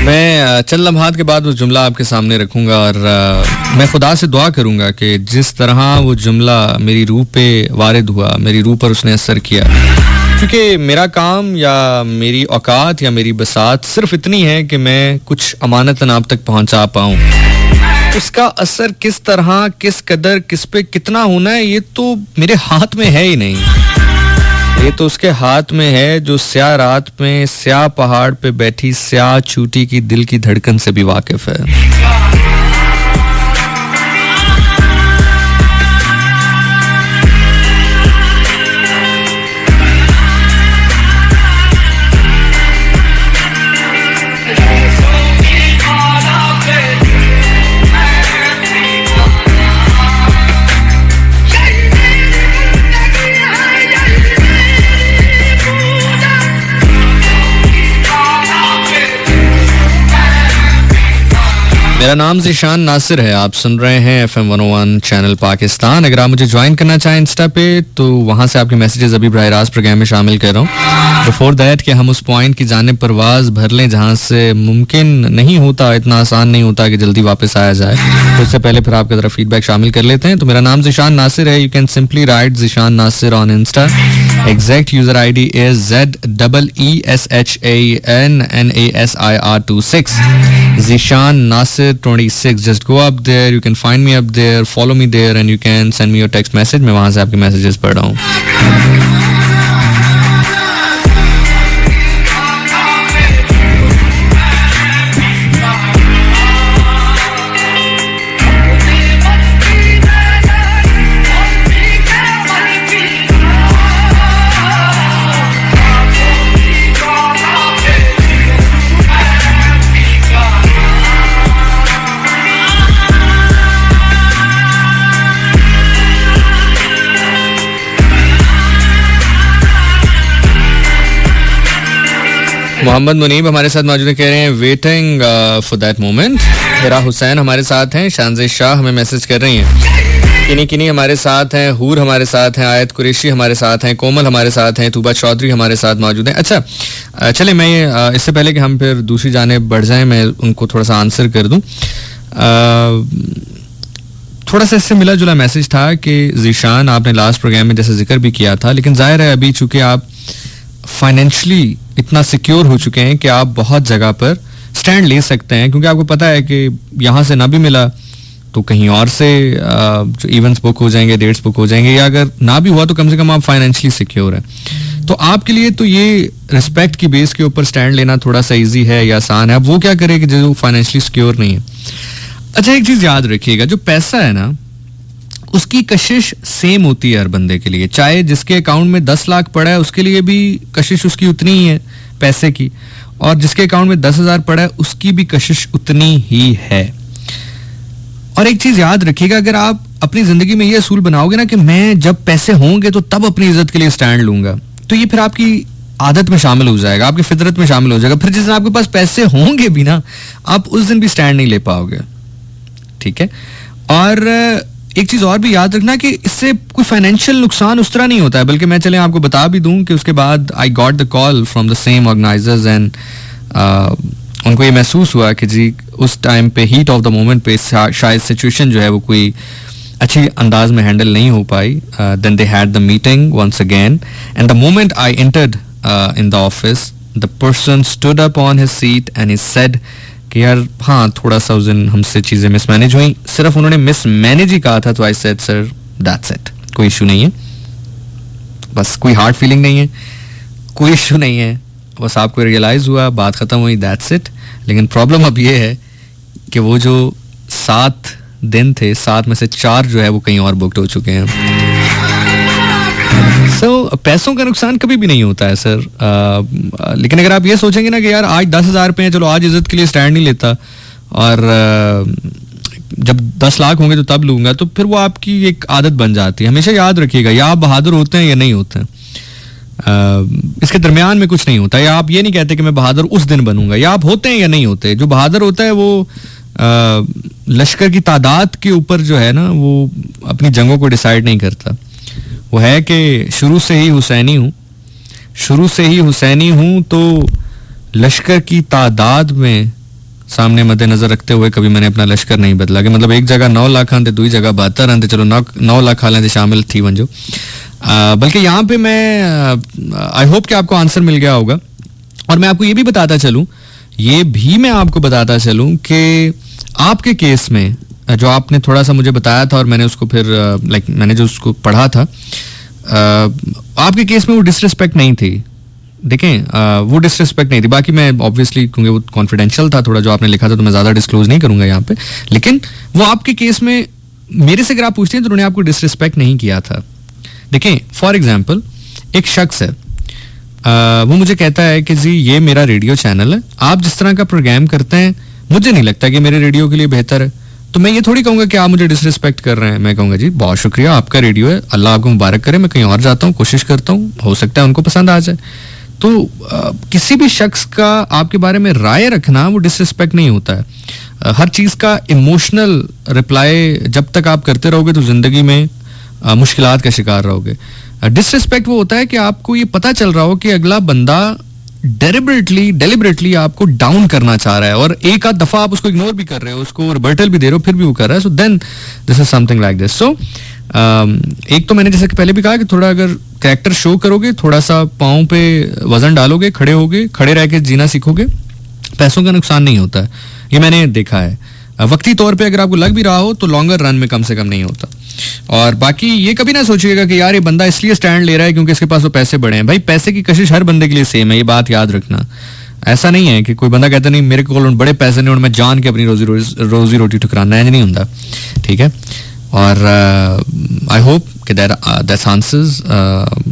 मैं चंद लम्हात के बाद वो जुमला आपके सामने रखूंगा और मैं खुदा से दुआ करूंगा कि जिस तरह वो जुमला मेरी रूह पे वारिद हुआ, मेरी रूह पर उसने असर किया, क्योंकि मेरा काम या मेरी औकात या मेरी बसात सिर्फ इतनी है कि मैं कुछ अमानतन आप तक पहुंचा पाऊं। उसका असर किस तरह, किस कदर, किस पे कितना होना है, ये तो मेरे हाथ में है ही नहीं। ये तो उसके हाथ में है जो स्याह रात में स्याह पहाड़ पे बैठी स्याह चूटी की दिल की धड़कन से भी वाकिफ है। मेरा नाम ज़ीशान नासिर है, आप सुन रहे हैं FM 101 चैनल पाकिस्तान। अगर आप मुझे ज्वाइन करना चाहें इंस्टा पे तो वहां से आपके मैसेजेस अभी बराह रास्त प्रोग्राम में शामिल कर रहा हूँ। बिफोर दैट कि हम उस पॉइंट की जानिब परवाज भर लें जहां से मुमकिन नहीं होता, इतना आसान नहीं होता कि जल्दी वापस आया जाए, तो उससे पहले फिर आपकी तरफ फीडबैक शामिल कर लेते हैं। तो मेरा नाम ज़ीशान नासिर है, you can simply write Zeeshan Nasir on Insta. Exact user ID is ZEESHANNASIR26 Zishan Nasir 26. Just go up there, you can find me up there, follow me there and you can send me your text message. मैं वहां से आपके messages पढ़ रहा हूँ। मोहम्मद मुनीब हमारे साथ मौजूद है, कह रहे हैं वेटिंग फॉर दैट मोमेंट। हिरा हुसैन हमारे साथ हैं, शानज़े शाह हमें मैसेज कर रही हैं, किनी किनी हमारे साथ हैं, हूर हमारे साथ हैं, आयत कुरैशी हमारे साथ हैं, कोमल हमारे साथ हैं, तूबा चौधरी हमारे साथ मौजूद हैं। अच्छा चले मैं इससे पहले कि हम फिर दूसरी जानिब बढ़ जाएं, मैं उनको थोड़ा सा आंसर कर दूं। थोड़ा सा इससे मिला जुला मैसेज था कि ज़ीशान आपने लास्ट प्रोग्राम में जैसे जिक्र भी किया था, लेकिन जाहिर है अभी चूंकि आप फाइनेंशियली इतना सिक्योर हो चुके हैं कि आप बहुत जगह पर स्टैंड ले सकते हैं, क्योंकि आपको पता है कि यहाँ से ना भी मिला तो कहीं और से जो इवेंट्स बुक हो जाएंगे, डेट्स बुक हो जाएंगे, या अगर ना भी हुआ तो कम से कम आप फाइनेंशियली सिक्योर हैं। तो आपके लिए तो ये रिस्पेक्ट की बेस के ऊपर स्टैंड लेना थोड़ा सा ईजी है या आसान है। अब वो क्या करे कि जो फाइनेंशियली सिक्योर नहीं है। अच्छा एक चीज याद रखिएगा, जो पैसा है ना उसकी कशिश सेम होती है हर बंदे के लिए, चाहे जिसके अकाउंट में 10 लाख पड़ा है उसके लिए भी कशिश उसकी उतनी ही है पैसे की, और जिसके अकाउंट में 10,000 पड़ा है उसकी भी कशिश उतनी ही है। और एक चीज याद रखिएगा, अगर आप अपनी जिंदगी में ये असूल बनाओगे ना कि मैं जब पैसे होंगे तो तब अपनी इज्जत के लिए स्टैंड लूंगा, तो ये फिर आपकी आदत में शामिल हो जाएगा, आपकी फितरत में शामिल हो जाएगा। फिर जिस दिन आपके पास पैसे होंगे भी ना, आप उस दिन भी स्टैंड नहीं ले पाओगे, ठीक है। और एक चीज और भी याद रखना कि इससे कोई फाइनेंशियल नुकसान उस तरह नहीं होता है, बल्कि मैं चले आपको बता भी दूं कि उसके बाद I got the call from the same organisers and उनको ये महसूस हुआ कि जी उस टाइम पे हीट ऑफ द मोमेंट पे शायद सिचुएशन जो है वो कोई अच्छी अंदाज में हैंडल नहीं हो पाई। Then they had the meeting once again and the moment I entered in the office the person stood up on his seat and he said कि यार हाँ थोड़ा सा उस दिन हमसे चीजें मिसमैनेज हुई, सिर्फ उन्होंने मिसमैनेज ही कहा था, तो I said sir that's it, कोई इशू नहीं है, बस कोई हार्ड फीलिंग नहीं है, कोई इशू नहीं है, बस आपको रियलाइज हुआ, बात खत्म हुई, दैट्स इट। लेकिन प्रॉब्लम अब ये है कि वो जो 7 दिन थे, 7 में से 4 जो है वो कहीं और बुक्ड हो चुके हैं। पैसों का नुकसान कभी भी नहीं होता है सर, लेकिन अगर आप ये सोचेंगे ना कि यार आज 10,000 पे है, चलो आज इज्जत के लिए स्टैंड नहीं लेता, और जब 10 लाख होंगे तो तब लूंगा, तो फिर वो आपकी एक आदत बन जाती है। हमेशा याद रखिएगा, या आप बहादुर होते हैं या नहीं होते हैं, इसके दरमियान में कुछ नहीं होता। या आप ये नहीं कहते कि मैं बहादुर उस दिन बनूंगा, या आप होते हैं या नहीं होते। जो बहादुर होता है वो लश्कर की तादाद के ऊपर जो है ना वो अपनी जंगों को डिसाइड नहीं करता, वो है कि शुरू से ही हुसैनी हूं, तो लश्कर की तादाद में सामने मद्देनजर रखते हुए कभी मैंने अपना लश्कर नहीं बदला, कि मतलब एक जगह 9 लाख आते, दूसरी जगह 72 आते, चलो 9 लाख हालें शामिल थी वंजो। बल्कि यहाँ पे मैं आई होप कि आपको आंसर मिल गया होगा। और मैं आपको ये भी बताता चलूं कि आपके केस में जो आपने थोड़ा सा मुझे बताया था और मैंने उसको फिर मैंने जो उसको पढ़ा था, आपके केस में वो डिसरिस्पेक्ट नहीं थी। देखें वो डिसरिस्पेक्ट नहीं थी, बाकी मैं ऑब्वियसली क्योंकि वो कॉन्फिडेंशियल था थोड़ा जो आपने लिखा था, तो मैं ज्यादा डिस्क्लोज नहीं करूंगा यहाँ पे, लेकिन वो आपके केस में मेरे से अगर आप पूछते हैं तो उन्होंने आपको डिसरिस्पेक्ट नहीं किया था। देखें फॉर एग्जाम्पल एक शख्स है, वो मुझे कहता है कि जी ये मेरा रेडियो चैनल है, आप जिस तरह का प्रोग्राम करते हैं मुझे नहीं लगता कि मेरे रेडियो के लिए बेहतर है, तो मैं ये थोड़ी कहूंगा कि आप मुझे डिसरिस्पेक्ट कर रहे हैं। मैं कहूंगा जी बहुत शुक्रिया, आपका रेडियो है, अल्लाह आपको मुबारक करे, मैं कहीं और जाता हूँ, कोशिश करता हूँ, हो सकता है उनको पसंद आ जाए। तो किसी भी शख्स का आपके बारे में राय रखना वो डिसरिस्पेक्ट नहीं होता है। हर चीज का इमोशनल रिप्लाई जब तक आप करते रहोगे तो जिंदगी में मुश्किलात का शिकार रहोगे. डिसरिस्पेक्ट वो होता है कि आपको ये पता चल रहा हो कि अगला बंदा डेलिबरेटली आपको डाउन करना चाह रहा है और एक आध दफा आप उसको इग्नोर भी कर रहे हो, उसको रिबर्टल भी दे रहे हो, फिर भी वो कर रहा है. So then this is something like this. So एक तो मैंने जैसे कि पहले भी कहा कि थोड़ा अगर कैरेक्टर शो करोगे, थोड़ा सा पाँव पे वजन डालोगे, खड़े होगे, खड़े रह के जीना सीखोगे, पैसों का नुकसान नहीं होता है. ये मैंने देखा है. वक्ती तौर पे अगर आपको लग भी रहा हो तो लॉन्गर रन में कम से कम नहीं होता. और बाकी ये कभी ना सोचिएगा कि यार ये बंदा इसलिए स्टैंड ले रहा है क्योंकि इसके पास वो पैसे बड़े हैं. भाई पैसे की कशिश हर बंदे के लिए सेम है, ये बात याद रखना. ऐसा नहीं है कि कोई बंदा कहता नहीं मेरे को बड़े पैसे नहीं और मैं जान के अपनी रोजी रोटी ठुकराना है, नहीं होता. ठीक है. और आई होप कि that answers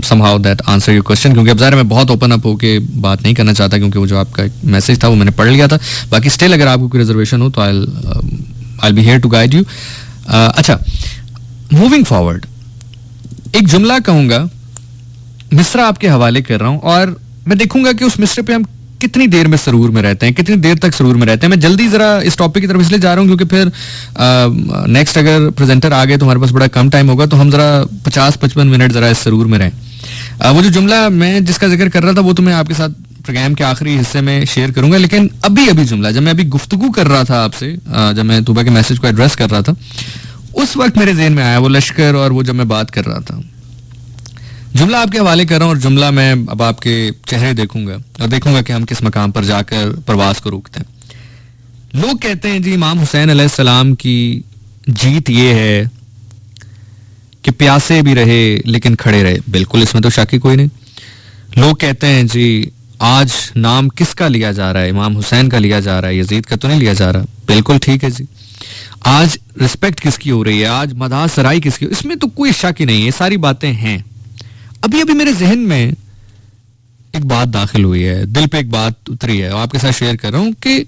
somehow that answer your question. क्योंकि अब ज़ाहिर मैं बहुत ओपन अप होके बात नहीं करना चाहता क्योंकि वो जो आपका मैसेज था वो मैंने पढ़ लिया था. बाकी स्टिल अगर आपको कोई रिजर्वेशन हो तो I be here to guide you. अच्छा, मूविंग फॉरवर्ड एक जुमला कहूंगा, मिसरा आपके हवाले कर रहा हूं और मैं देखूंगा कि उस मिसरे पे हम कितनी देर में सरूर में रहते हैं, कितनी देर तक सरूर में रहते हैं. मैं जल्दी जरा इस टॉपिक की तरफ इसलिए जा रहा हूं क्योंकि फिर नेक्स्ट अगर प्रेजेंटर आ गए तो हमारे पास बड़ा कम टाइम होगा, तो हम जरा 50-55 मिनट जरा इस सरूर में रहें. वो जो जुमला मैं जिसका जिक्र कर रहा था वो तो मैं आपके साथ प्रोग्राम के आखिरी हिस्से में शेयर करूंगा. लेकिन अभी जुमला जब मैं अभी गुफ्तगू कर रहा था आपसे, जब मैं तुबा के मैसेज को एड्रेस कर रहा था, उस वक्त मेरे ज़हन में आया वो लश्कर और वो जब मैं बात कर रहा था. जुमला आपके हवाले कर रहा हूं और जुमला मैं अब आपके चेहरे देखूंगा और देखूंगा कि हम किस मकाम पर जाकर प्रवास को रोकते हैं. लोग कहते हैं जी इमाम हुसैन अलैहिस्सलाम की जीत ये है कि प्यासे भी रहे लेकिन खड़े रहे. बिल्कुल, इसमें तो शक ही कोई नहीं. लोग कहते हैं जी आज नाम किसका लिया जा रहा है, इमाम हुसैन का लिया जा रहा है, यजीद का तो नहीं लिया जा रहा. बिल्कुल ठीक है जी. आज रिस्पेक्ट किसकी हो रही है, आज मदह सराई किसकी, इसमें तो कोई शक ही नहीं है. ये सारी बातें हैं. अभी मेरे जहन में एक बात दाखिल हुई है, दिल पे एक बात उतरी है और आपके साथ शेयर कर रहा हूं कि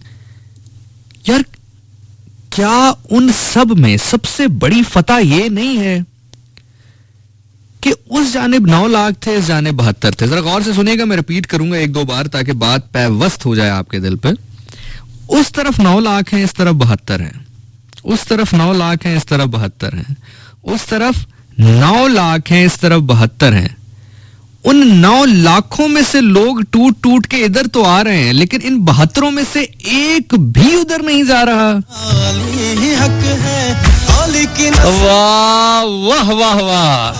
यार क्या उन सब में सबसे बड़ी फतह ये नहीं है कि उस जानिब 9 लाख थे, इस जानिब 72 थे. जरा गौर से सुनिएगा, मैं रिपीट करूंगा 1-2 बार ताकि बात पैवस्त हो जाए आपके दिल पे. उस तरफ 9 लाख हैं, इस तरफ 72 हैं. उस तरफ 9 लाख हैं, इस तरफ 72 हैं. उस तरफ 9 लाख हैं, इस तरफ 72 हैं. उन 9 लाखों में से लोग टूट टूट के इधर तो आ रहे हैं, लेकिन इन 72 में से एक भी उधर नहीं जा रहा. वाह वाह वाह वाह,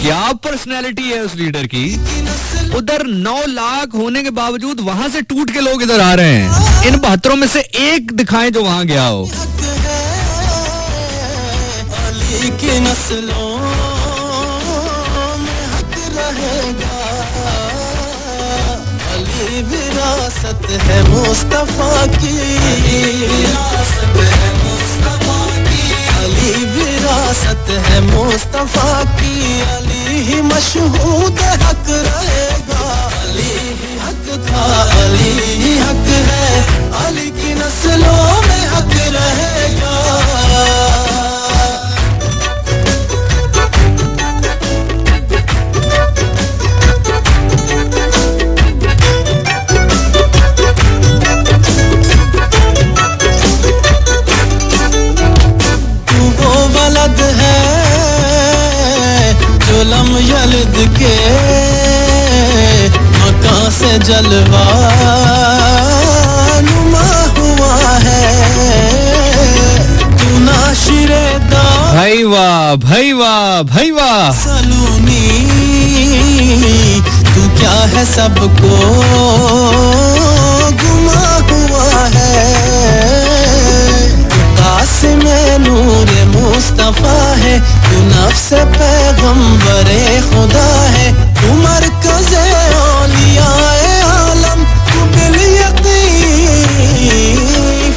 क्या पर्सनैलिटी है उस लीडर की. उधर 9 लाख होने के बावजूद वहां से टूट के लोग इधर आ रहे हैं. इन 72 में से एक दिखाएं जो वहां गया हो. की नस्लों में हक रहेगा, अली विरासत है मुस्तफा की, अली विरासत है मुस्तफा की. अली ही मशहूद हक रहेगा, अली ही हक था, अली ही हक है. अली की नस्लों में हक रहेगा. लम यलिद के मकां से जलवा नुमा हुआ है. तू नाशिरे दा भाई वाह भाई वाह भाई वाह. सलूनी तू क्या है सबको गुमा हुआ है. कासिमे नूरे मुस्तफा है, तू नफ्स पैगंबरे खुदा है. तू मरकज़े औलियाए आलम, तू बिल यकीन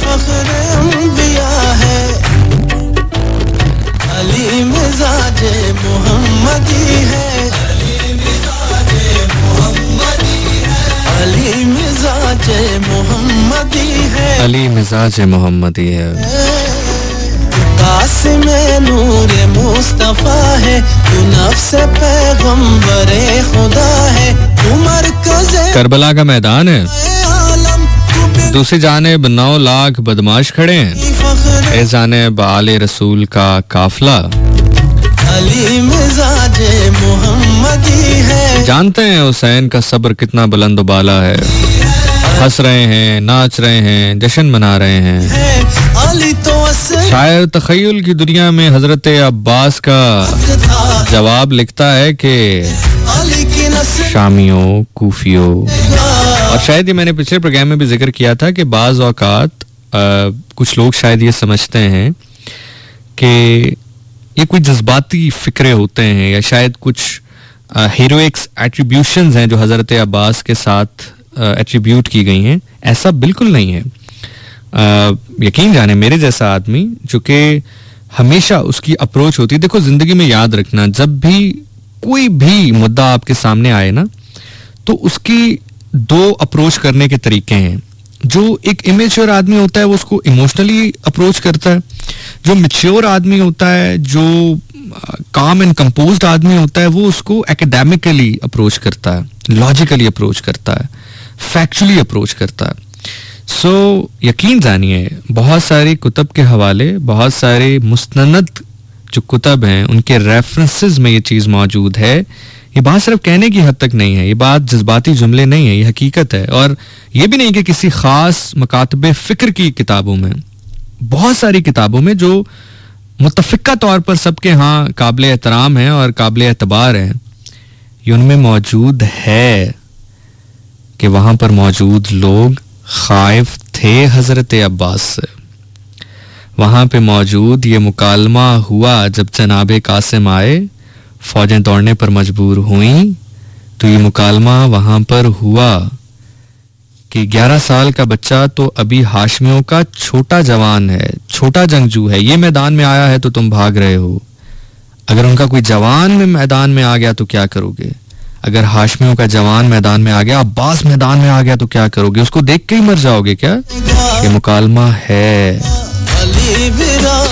फख्रे अंबिया है. अली मिजाजे मोहम्मदी है, अली मिजाजे मोहम्मदी है, अली मिजाजे मोहम्मदी है, अली मिजाजे मोहम्मदी है. कासिमे नूरे मुस्तफा है, तू नफ्स पैगंबरे खुदा है. तू मरकज़े करबला का मैदान है, आलम तू दूसरी जानिब 9 लाख बदमाश खड़े हैं, इस जानिब आले रसूल का काफला। अली मिजाजे मोहम्मदी है, जानते हैं हुसैन का सब्र कितना बुलंद बाला है। हंस रहे हैं, नाच रहे हैं, जश्न मना रहे हैं। अली तो शायर तखय्युल की दुनिया में हजरत अब्बास का जवाब लिखता है कि शामियों, कूफियों, और शायद ये मैंने पिछले प्रोग्राम में भी जिक्र किया था कि बाज़ औकात कुछ लोग शायद ये समझते हैं कि ये कोई जज्बाती फिक्रे होते हैं या शायद कुछ हीरोइक्स एट्रीब्यूशंस हैं जो हजरत अब्बास के साथ एट्रीब्यूट की गई हैं। ऐसा बिल्कुल नहीं है। यकीन जाने मेरे जैसा आदमी जो कि हमेशा उसकी अप्रोच होती है, देखो जिंदगी में याद रखना, जब भी कोई भी मुद्दा आपके सामने आए ना, तो उसकी 2 अप्रोच करने के तरीके हैं। जो एक इमेच्योर आदमी होता है वो उसको इमोशनली अप्रोच करता है, जो मैच्योर आदमी होता है, जो काम एंड कंपोज्ड आदमी होता है, वो उसको एकेडमिकली अप्रोच करता है, लॉजिकली अप्रोच करता है, फैक्चुअली अप्रोच करता है। सो यकीन जानिए बहुत सारी कुतब के हवाले, बहुत सारे मुस्तनद जो कुतब हैं उनके रेफरेंसेस में ये चीज़ मौजूद है। ये बात सिर्फ कहने की हद तक नहीं है, ये बात जज्बाती जुमले नहीं है, ये हकीकत है। और ये भी नहीं कि किसी खास मकातबे फिक्र की किताबों में, बहुत सारी किताबों में जो मुतफ़िका तौर पर सबके यहाँ काबिल एहतराम है और काबिल एतबार है, ये उनमें मौजूद है कि वहां पर मौजूद लोग खाइफ थे हजरत अब्बास से। वहां पे मौजूद ये मुकालमा हुआ जब जनाबे कासिम आए, फौजें दौड़ने पर मजबूर हुई, तो ये मुकालमा वहां पर हुआ कि 11 साल का बच्चा तो अभी हाशमियों का छोटा जवान है, छोटा जंगजू है, ये मैदान में आया है तो तुम भाग रहे हो। अगर उनका कोई जवान में मैदान में आ गया तो क्या करोगे? अगर हाशमियों का जवान मैदान में आ गया, अब्बास मैदान में आ गया तो क्या करोगे? उसको देख के ही मर जाओगे क्या? ये मुकालमा है।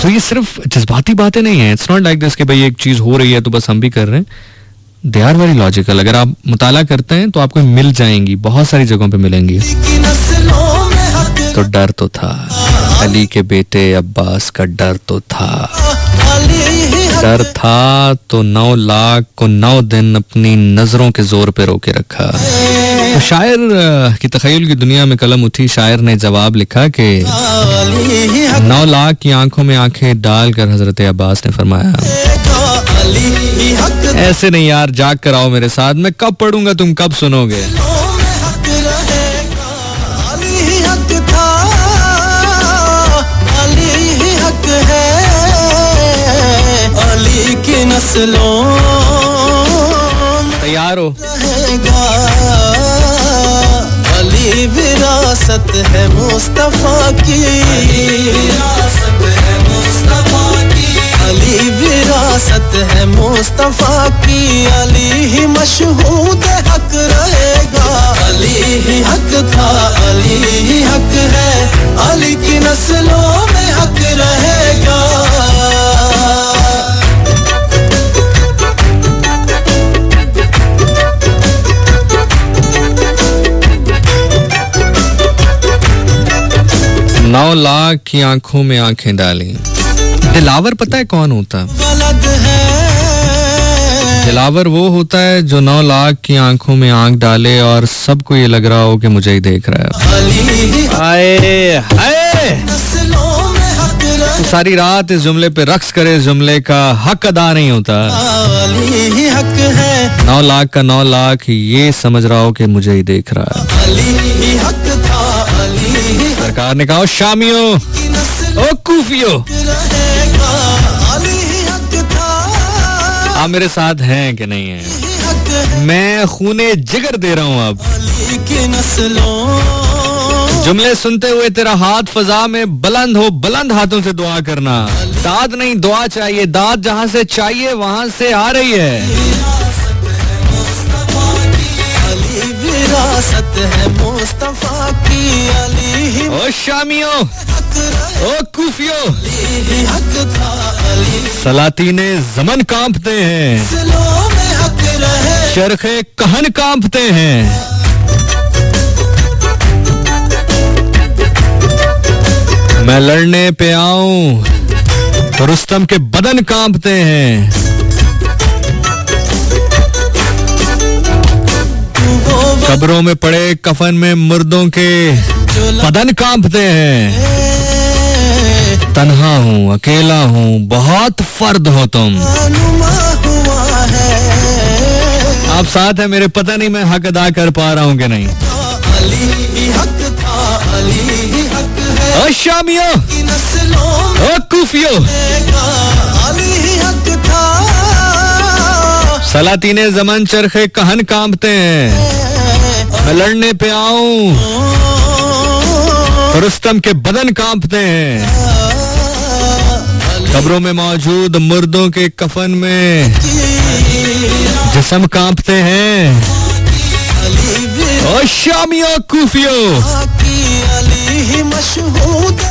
तो ये सिर्फ जज्बाती बातें नहीं है। इट्स नॉट लाइक दिस कि भाई एक चीज हो रही है तो बस हम भी कर रहे हैं। They are very logical. अगर आप मुताला करते हैं तो आपको मिल जाएंगी, बहुत सारी जगहों पे मिलेंगी। तो डर तो था, अली के बेटे अब्बास का डर तो था। डर था तो 9 लाख को 9 दिन अपनी नजरों के जोर पे रोके रखा। तो शायर की तखय्युल की दुनिया में कलम उठी, शायर ने जवाब लिखा कि 9 लाख की आंखों में आंखें डालकर हजरत अब्बास ने फरमाया, ऐसे नहीं यार, जाग कर आओ मेरे साथ, मैं कब पढ़ूंगा तुम कब सुनोगे। तैयार हो? अली विरासत है मुस्तफा की, अली विरासत है मुस्तफा की, अली ही मशहूद हक रहेगा, अली ही हक था, अली ही हक है, अली की नस्लों में हक रहेगा। नौ लाख की आंखों में आंखें डाली। दिलावर पता है कौन होता है? दिलावर वो होता है जो 9 लाख की आंखों में आंख डाले और सबको ये लग रहा हो कि मुझे ही देख रहा है। आए हाय, सारी रात इस जुमले पे रक्स करे, इस जुमले का हक अदा नहीं होता। 9 लाख का 9 लाख ये समझ रहा हो कि मुझे ही देख रहा है। सरकार ने कहा, शामियों, ओ कूफियों, आप मेरे साथ हैं कि नहीं है? मैं खूने जिगर दे रहा हूं। अब जुमले सुनते हुए तेरा हाथ फजा में बुलंद हो, बुलंद हाथों से दुआ करना। दाद नहीं दुआ चाहिए, दाद जहां से चाहिए वहां से आ रही है। ओ शामियों, ओ कूफियों, सलातीने ज़मन कांपते हैं, चरखे कहन कांपते हैं। मैं लड़ने पे आऊं तो रुस्तम के बदन कांपते हैं। कब्रों में पड़े कफन में मुर्दों के बदन कांपते हैं। तन्हा हूँ, अकेला हूँ, बहुत फर्द हो तुम। आप साथ है मेरे, पता नहीं मैं हक अदा कर पा रहा हूँ कि नहीं। ओ शामियों, ओ कूफियों, सलातीने ज़मान चरखे कहन कांपते हैं। मैं लड़ने पे आऊं तो रुस्तम के बदन कांपते हैं। कब्रों में मौजूद मुर्दों के कफन में जिस्म कांपते हैं। ओ शामियों, कूफियों,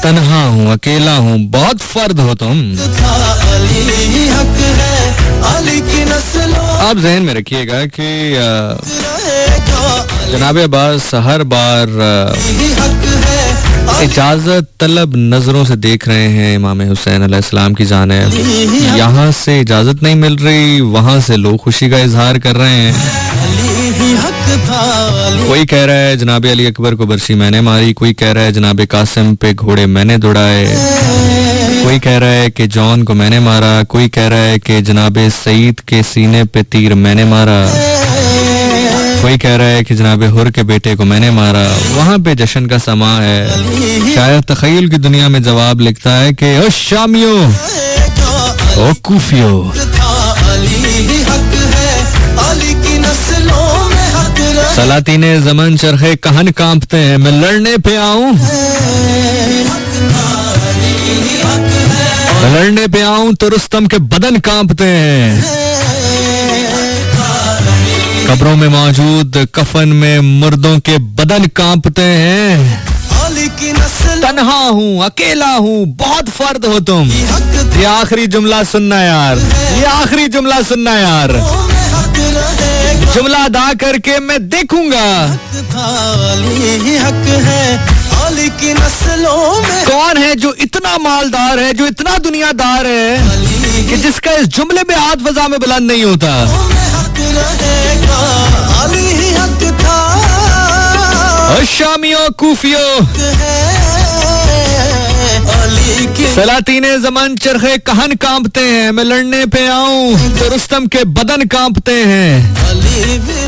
तन्हा हूँ, अकेला हूँ, बहुत फर्द हो तुम। आप ज़हन में रखिएगा कि जनाब अब्बास हर बार इजाजत तलब नजरों से देख रहे हैं इमाम हुसैन अलैहिस्सलाम की जानिब। यहाँ से इजाजत नहीं मिल रही, वहाँ से लोग खुशी का इजहार कर रहे हैं। कोई कह रहा है जनाब अली अकबर को बरसी मैंने मारी, कोई कह रहा है जनाब कासिम पे घोड़े मैंने दौड़ाए, कोई कह रहा है कि जॉन को मैंने मारा, कोई कह रहा है कि जनाब सईद के सीने पे तीर मैंने मारा, कोई कह रहा है कि जनाब हुर के बेटे को मैंने मारा। वहाँ पे जश्न का समा है। शायद तखय्युल की दुनिया में जवाब लिखता है कि ओ शामियों, ओ कूफियों, सलातीने ज़मान चरखे कहन कांपते हैं। मैं लड़ने पे आऊं, मैं लड़ने पे आऊं तो रुस्तम के बदन कांपते हैं। कब्रों में मौजूद कफन में मुर्दों के बदन कांपते हैं। तन्हा हूँ, अकेला हूँ, बहुत फर्द हो तुम। ये आखिरी जुमला सुनना यार, ये आखिरी जुमला सुनना यार। जुमला अदा करके मैं देखूंगा कौन है जो इतना मालदार है, जो इतना दुनियादार है कि जिसका इस जुमले में हाथ फजा में बुलंद नहीं होता। शामियों, कूफियों, सलातीने ज़मान चरखे कहन कांपते हैं। मैं लड़ने पे आऊं तो रुस्तम के बदन कांपते हैं।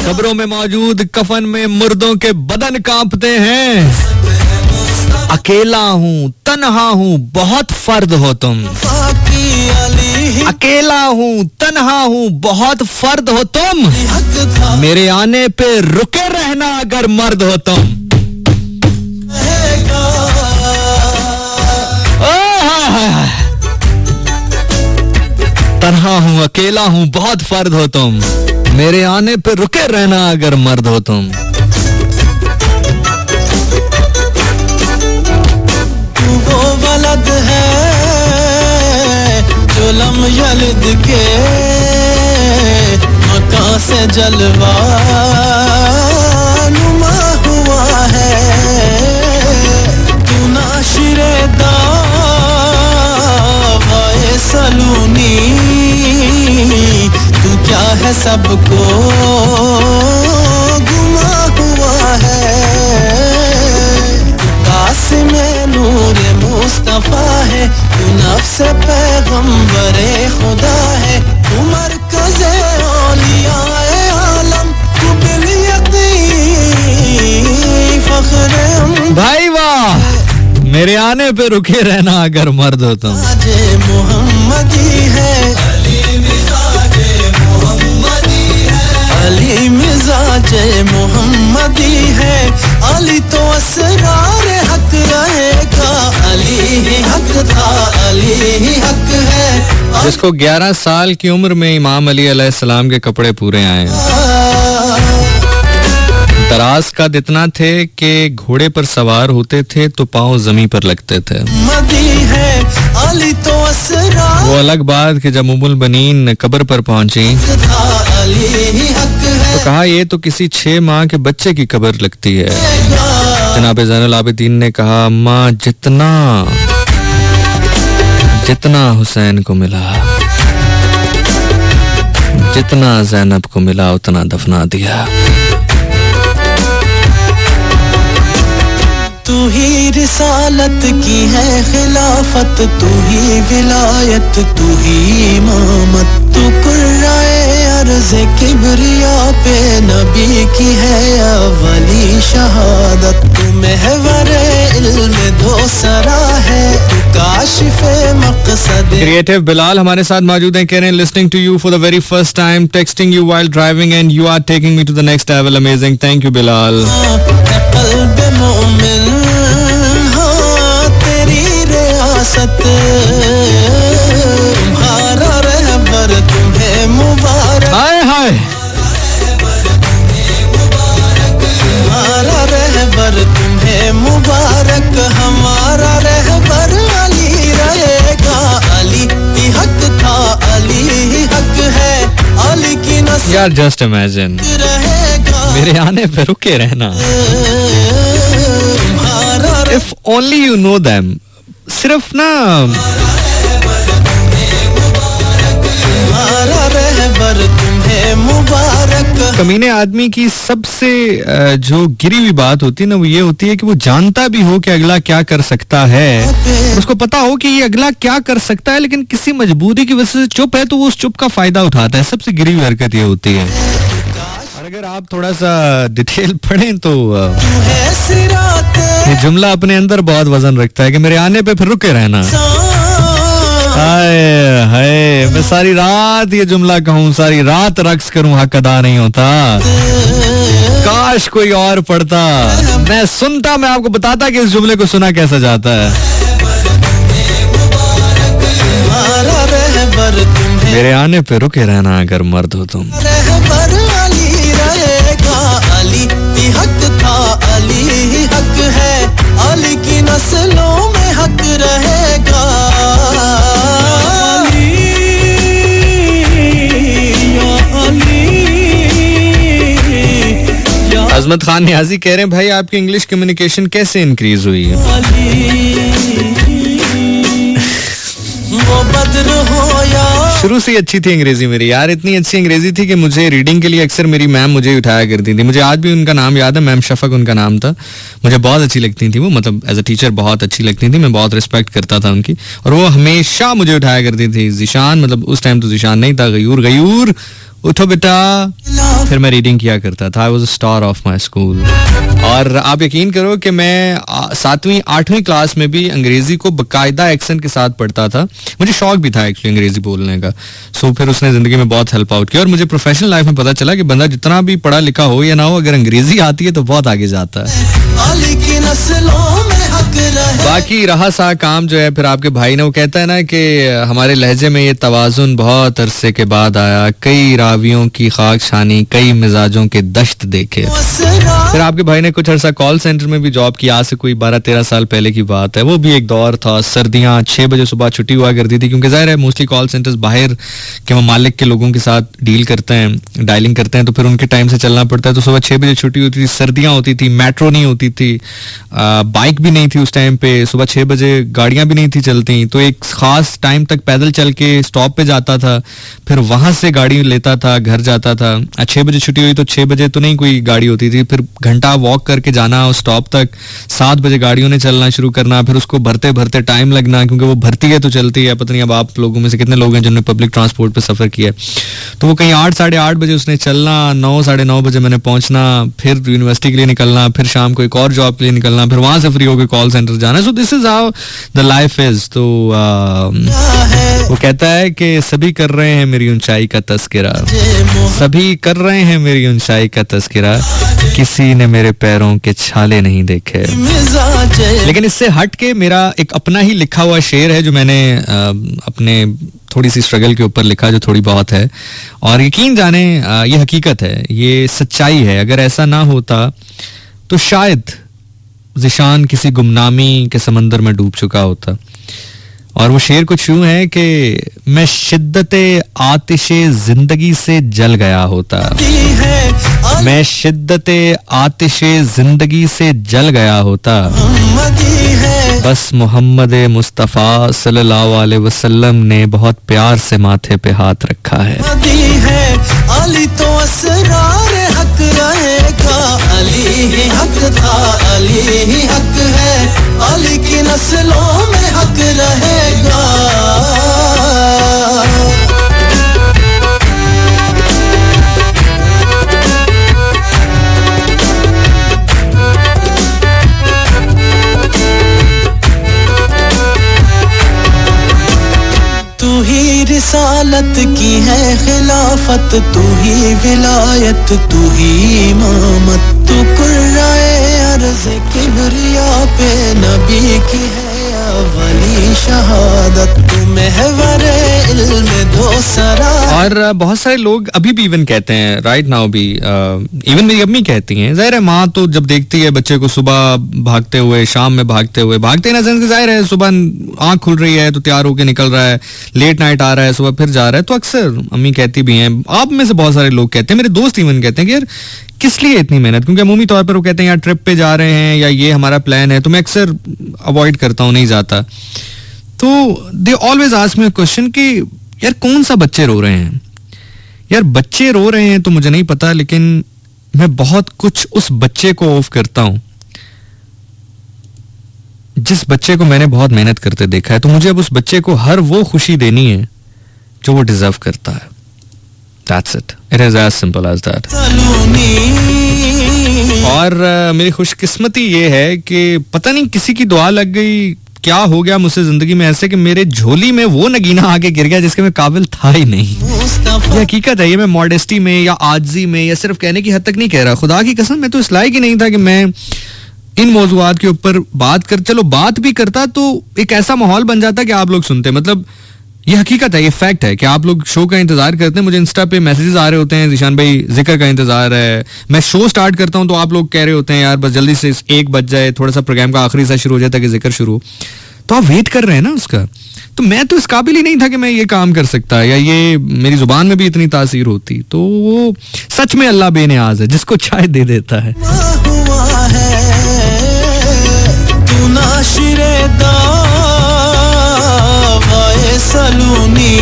कब्रों में मौजूद कफन में मुर्दों के बदन कांपते हैं। अकेला हूँ, तन्हा हूँ, बहुत फर्द हो तुम। अकेला हूँ, तन्हा हूँ, बहुत फर्द हो तुम। मेरे आने पे रुके रहना अगर मर्द हो तुम। तन्हा हूँ, अकेला हूँ, बहुत फर्द हो तुम। मेरे आने पे रुके रहना अगर मर्द हो तुम। वो वलद है जो लम यलिद के मकां से जलवा नुमा हुआ है। तू नाशिरे दावाए सलूनी, तू क्या है सबको गुमा हुआ है। कासिमे नूरे मुस्तफा है, तू नफ्स पैगंबरे खुदा है। तू मरकज़े औलियाए आलम, तू बिल-यक़ीन फ़ख्र भाई वाह, मेरे आने पे रुके रहना अगर मर्द हो तुम। मोहम्मदी है, अली मिजाजे मोहम्मदी है। अली तो असरार हक रहेगा, अली ही हक था, अली ही हक है। जिसको 11 साल की उम्र में इमाम अली अलैहिस्सलाम के कपड़े पूरे आए। दराज कद इतना थे कि घोड़े पर सवार होते थे तो पांव जमीन पर लगते थे। वो अलग बात कि जब उम्मुल बनीन कब्र पर पहुंची तो कहा ये तो किसी 6 माह के बच्चे की कब्र लगती है। जनाब ज़ैनुल आबिदीन ने कहा अम्मा जितना जितना हुसैन को मिला, जितना ज़ैनब को मिला उतना दफना दिया। तू ही रिसालत की है खिलाफत, तू ही विलायत, तू ही इमामत, तू कुर्राए अर्ज़ किबरिया पे नबी की है अवली शहादत, तू महवरे इल्म दो सरा है, तू काशिफे मक़सद। क्रिएटिव बिलाल हमारे साथ मौजूद हैं, कह रहे हैं listening to you for the very first time, texting you while driving and you are taking me to the next level, amazing, thank you Bilal. क़ल्ब मोमिन तुम्हारा रहबर तुम्हें मुबारक, हाय हाय, तुम्हारा रहबर तुम्हें मुबारक, हमारा रहबर अली रहेगा, अली ही हक था, अली ही हक है, अली की नस्ल यार जस्ट इमेजिन, रहेगा, मेरे आने पे रुके रहना, if only you know them, सिर्फ ना कमीने आदमी की सबसे जो गिरी हुई बात होती है ना, वो ये होती है कि वो जानता भी हो कि अगला क्या कर सकता है, उसको पता हो कि ये अगला क्या कर सकता है, लेकिन किसी मजबूरी की वजह से चुप है तो वो उस चुप का फायदा उठाता है। सबसे गिरी हुई हरकत ये होती है। और अगर आप थोड़ा सा डिटेल पढ़ें तो ये जुमला अपने अंदर बहुत वजन रखता है कि मेरे आने पे फिर रुके रहना। हाय हाय, मैं सारी रात ये जुमला कहूँ, सारी रात रक्स करूँ, हक अदा नहीं होता। काश कोई और पढ़ता, मैं सुनता, मैं आपको बताता कि इस जुमले को सुना कैसा जाता है। मेरे आने पे रुके रहना अगर मर्द हो तुम। हक था, अली ही हक है, अली की नस्लों में हक रहेगा, अली या अली या। अजमत खान नियाजी कह रहे हैं भाई आपकी इंग्लिश कम्युनिकेशन कैसे इंक्रीज हुई है? वो बद्र हो या शुरू से ही अच्छी थी अंग्रेजी मेरी यार, इतनी अच्छी अंग्रेजी थी कि मुझे रीडिंग के लिए अक्सर मेरी मैम मुझे उठाया करती थी। मुझे आज भी उनका नाम याद है, मैम शफक उनका नाम था। मुझे बहुत अच्छी लगती थी वो, मतलब एज अ टीचर बहुत अच्छी लगती थी, मैं बहुत रिस्पेक्ट करता था उनकी। और वो हमेशा मुझे उठाया करती थी, जिशान, मतलब उस टाइम तो जिशान नहीं था, गयूर गयूर उठो बेटा, फिर मैं रीडिंग किया करता था। I was a star of my school. और आप यकीन करो कि मैं 7वीं 8वीं क्लास में भी अंग्रेजी को बकायदा एक्सेंट के साथ पढ़ता था। मुझे शौक भी था एक्चुअली अंग्रेजी बोलने का। सो फिर उसने जिंदगी में बहुत हेल्प आउट किया। और मुझे प्रोफेशनल लाइफ में पता चला कि बंदा जितना भी पढ़ा लिखा हो या ना हो, अगर अंग्रेजी आती है तो बहुत आगे जाता है। बाकी रहा सा काम जो है, फिर आपके भाई ने वो कहता है ना कि हमारे लहजे में ये तवाजुन बहुत अरसे के बाद आया, कई रावियों की खाक छानी, कई मिजाजों के दश्त देखे। फिर आपके भाई ने कुछ अरसा कॉल सेंटर में भी जॉब किया, आज से कोई 12-13 साल पहले की बात है। वो भी एक दौर था, सर्दियां, 6 बजे सुबह छुट्टी हुआ करती थी, क्योंकि जाहिर है मोस्टली कॉल सेंटर्स बाहर के ममालिक के लोगों के साथ डील करते हैं, डायलिंग करते हैं, तो फिर उनके टाइम से चलना पड़ता है। तो सुबह 6 बजे छुट्टी होती थी, सर्दियां होती थी, मेट्रो नहीं होती थी, बाइक भी नहीं थी उस टाइम पे, सुबह 6 बजे गाड़ियां भी नहीं थी चलती, तो एक खास टाइम तक पैदल चल के स्टॉप पे जाता था, फिर वहां से गाड़ी लेता था, घर जाता था। 6 बजे छुट्टी हुई तो 6 बजे तो नहीं कोई गाड़ी होती थी, फिर घंटा वॉक करके जाना उस स्टॉप तक, 7 बजे गाड़ियों ने चलना शुरू करना, फिर उसको भरते भरते टाइम लगना, क्योंकि वो भरती है तो चलती है। पता नहीं अब आप लोगों में से कितने लोग हैं जिन्होंने पब्लिक ट्रांसपोर्ट पे सफर किया। तो वो कहीं 8 साढ़े 8 बजे उसने चलना, 9 साढ़े 9 बजे मैंने पहुंचना, फिर यूनिवर्सिटी के लिए निकलना, फिर शाम को एक और जॉब के लिए निकलना, फिर वहां से फ्री होकर कॉल सेंटर जाना। So this is how the life is. तो वो कहता है कि सभी कर रहे हैं मेरी ऊंचाई का तस्करा, सभी कर रहे हैं मेरी ऊंचाई का तस्करा, किसी ने मेरे पैरों के छाले नहीं देखे। लेकिन इससे हट के मेरा एक अपना ही लिखा हुआ शेर है जो मैंने अपने थोड़ी सी स्ट्रगल के ऊपर लिखा, जो थोड़ी बहुत है, और यकीन जाने ये हकीकत है, ये सच्चाई है। अगर ऐसा ना होता तो शायद ज़िशान किसी गुमनामी के समंदर में डूब चुका होता। और वो शेर कुछ यूं है कि मैं शिद्दते आतिशे जिंदगी से जल गया होता, मैं शिद्दते आतिशे जिंदगी से जल गया होता, बस मोहम्मद मुस्तफ़ा सल्लल्लाहु अलैहि वसल्लम ने बहुत प्यार से माथे पे हाथ रखा है। अली तो असरार हक रहेगा, अली ही हक था, अली ही हक है, अली की नस्लों में हक रहेगा। तू ही रिसालत की है खिलाफत, तू ही विलायत, तू ही इमामत, तू कुर्राए अर्ज़ किबरिया पे नबी की है अवली शहादत, तू महवरे इल्म दो सरा। और बहुत सारे लोग अभी भी इवन कहते हैं, राइट नाउ भी इवन मेरी अम्मी कहती हैं, जाहिर है माँ तो जब देखती है बच्चे को सुबह भागते हुए, शाम में भागते ना सेंस, जाहिर है सुबह आंख खुल रही है तो तैयार होके निकल रहा है, लेट नाइट आ रहा है, सुबह फिर जा रहा है, तो अक्सर अम्मी कहती भी हैं, आप में से बहुत सारे लोग कहते हैं, मेरे दोस्त इवन कहते हैं कि यार किस लिए इतनी मेहनत, क्योंकि अमूमी तौर पर वो कहते हैं यार ट्रिप पे जा रहे हैं या ये हमारा प्लान है, तो मैं अक्सर अवॉइड करता हूँ, नहीं जाता। तो they always ask me a question कि यार कौन सा बच्चे रो रहे हैं, यार बच्चे रो रहे हैं तो मुझे नहीं पता, लेकिन मैं बहुत कुछ उस बच्चे को ऑफ करता हूं जिस बच्चे को मैंने बहुत मेहनत करते देखा है, तो मुझे अब उस बच्चे को हर वो खुशी देनी है जो वो डिजर्व करता है। That's it. It is as simple as that. और मेरी खुशकिस्मती ये है कि पता नहीं किसी की दुआ लग गई, क्या हो गया मुझसे जिंदगी में ऐसे कि मेरे झोली में वो नगीना आके गिर गया जिसके मैं काबिल था ही नहीं। ये हकीकत है, ये मैं मॉडेस्टी में या आजी में या सिर्फ कहने की हद तक नहीं कह रहा, खुदा की कसम मैं तो इस लायक ही नहीं था कि मैं इन मौजूआत के ऊपर बात कर, चलो बात भी करता तो एक ऐसा माहौल बन जाता कि आप लोग सुनते। मतलब ये हकीकत है, ये फैक्ट है कि आप लोग शो का इंतजार करते हैं, मुझे इंस्टा पे मैसेजेस आ रहे होते हैं, जिशान भाई जिक्र का इंतजार है, मैं शो स्टार्ट करता हूं तो आप लोग कह रहे होते हैं यार बस जल्दी से 1 बज जाए, थोड़ा सा प्रोग्राम का आखिरी सा शुरू हो जाए ताकि जिक्र शुरू, तो आप वेट कर रहे हैं ना उसका। तो मैं तो इस काबिल ही नहीं था कि मैं ये काम कर सकता या ये मेरी जुबान में भी इतनी तासीर होती। तो वो सच में अल्लाह बेनियाज है, जिसको चाहे दे देता है। सलूनी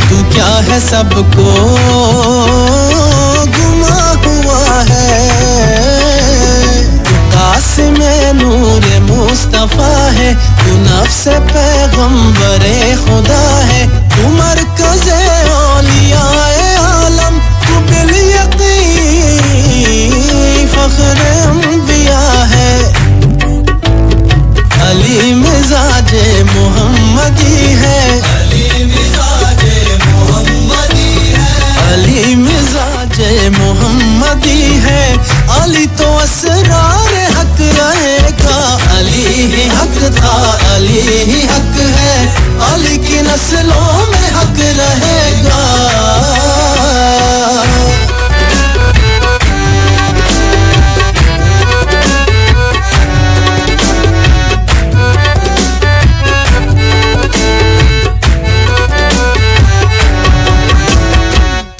तू क्या है सबको गुमा हुआ है, तू कासिम नूर मुस्तफा है, तू नफ्स पैगंबरे खुदा है, तू मरकज़े औलियाए आलम, तू बिल यकीन फख्र अंबिया है। अली मिजाजे मोहम्मदी है, अली मिजाजे मोहम्मदी है, अली मिजाजे मोहम्मदी है, अली तो असरार हक रहेगा, अली ही हक था, अली ही हक है, अली की नस्लों में हक रहेगा।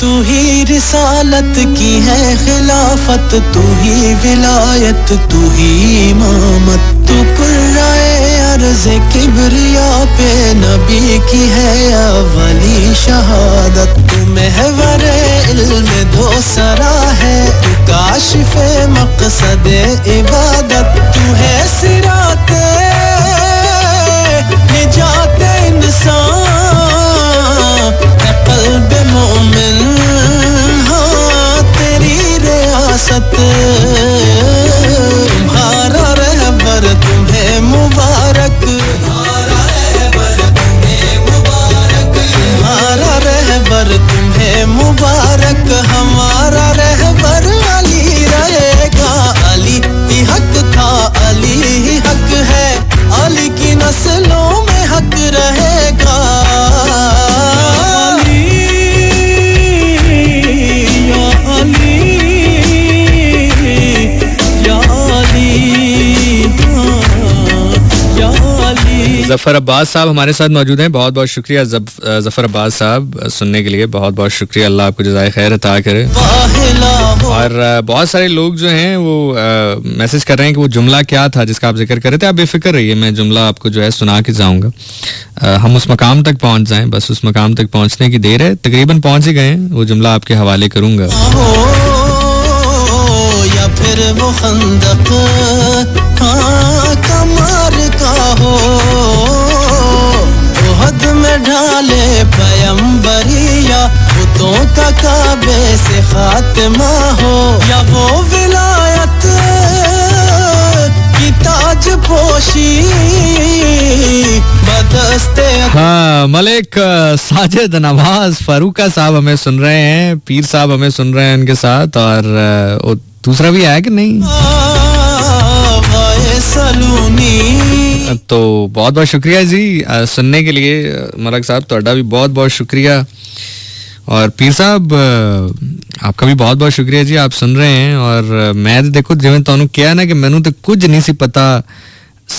तू ही रिसालत की है खिलाफत, तू ही विलायत, तू ही इमामत, तू कुर्राए अर्ज़ किबरिया पे नबी की है अवली शहादत, तू महवरे इल्म दो सरा है, तू काशिफे मक़सदे इबादत, तू है सिराते निजाते इंसान, क़ल्ब मोमिन हाँ तेरी रियासत, तुम्हारा रहबर तुम्हें मुबारक, तुम्हारा रहबर तुम्हें मुबारक, हमारा रहबर अली रहेगा, अली ही हक था, अली ही हक है, अली की नस्लों में हक रहेगा। जफर अब्बास साहब हमारे साथ मौजूद हैं. बहुत बहुत शुक्रिया जफर अब्बास साहब सुनने के लिए. बहुत बहुत शुक्रिया. अल्लाह आपको जज़ाए खैर अता करे. और बहुत सारे लोग जो हैं वो मैसेज कर रहे हैं कि वो जुमला क्या था जिसका आप जिक्र कर रहे थे. आप बेफिक्र रहिए, मैं जुमला आपको जो है सुना के जाऊंगा. हम उस मकाम तक पहुंच जाएं, बस उस मकाम तक पहुंचने की देर है. तकरीबन पहुंच ही गए हैं. वो जुमला आपके हवाले करूंगा. या फिर वो खंदक कमर का हो, उहद में ढाले पैगंबरिया बुतों का काबे से खात्मा हो, या वो विलायत की ताज पोशी बदस्ते. हाँ, मलिक साजिद नवाज फारूका साहब हमें सुन रहे हैं, पीर साहब हमें सुन रहे हैं उनके साथ. और दूसरा भी आया कि नहीं? तो बहुत बहुत शुक्रिया जी सुनने के लिए. मलिक साहब ਤੁਹਾਡਾ भी बहुत बहुत शुक्रिया. और पीर साहब आपका भी बहुत बहुत शुक्रिया जी, आप सुन रहे हैं. और मैं देखो जिवें ਤੁਹਾਨੂੰ ਕਿਹਾ ਨਾ ਕਿ ਮੈਨੂੰ ਤੇ ਕੁਝ ਨਹੀਂ ਸੀ ਪਤਾ,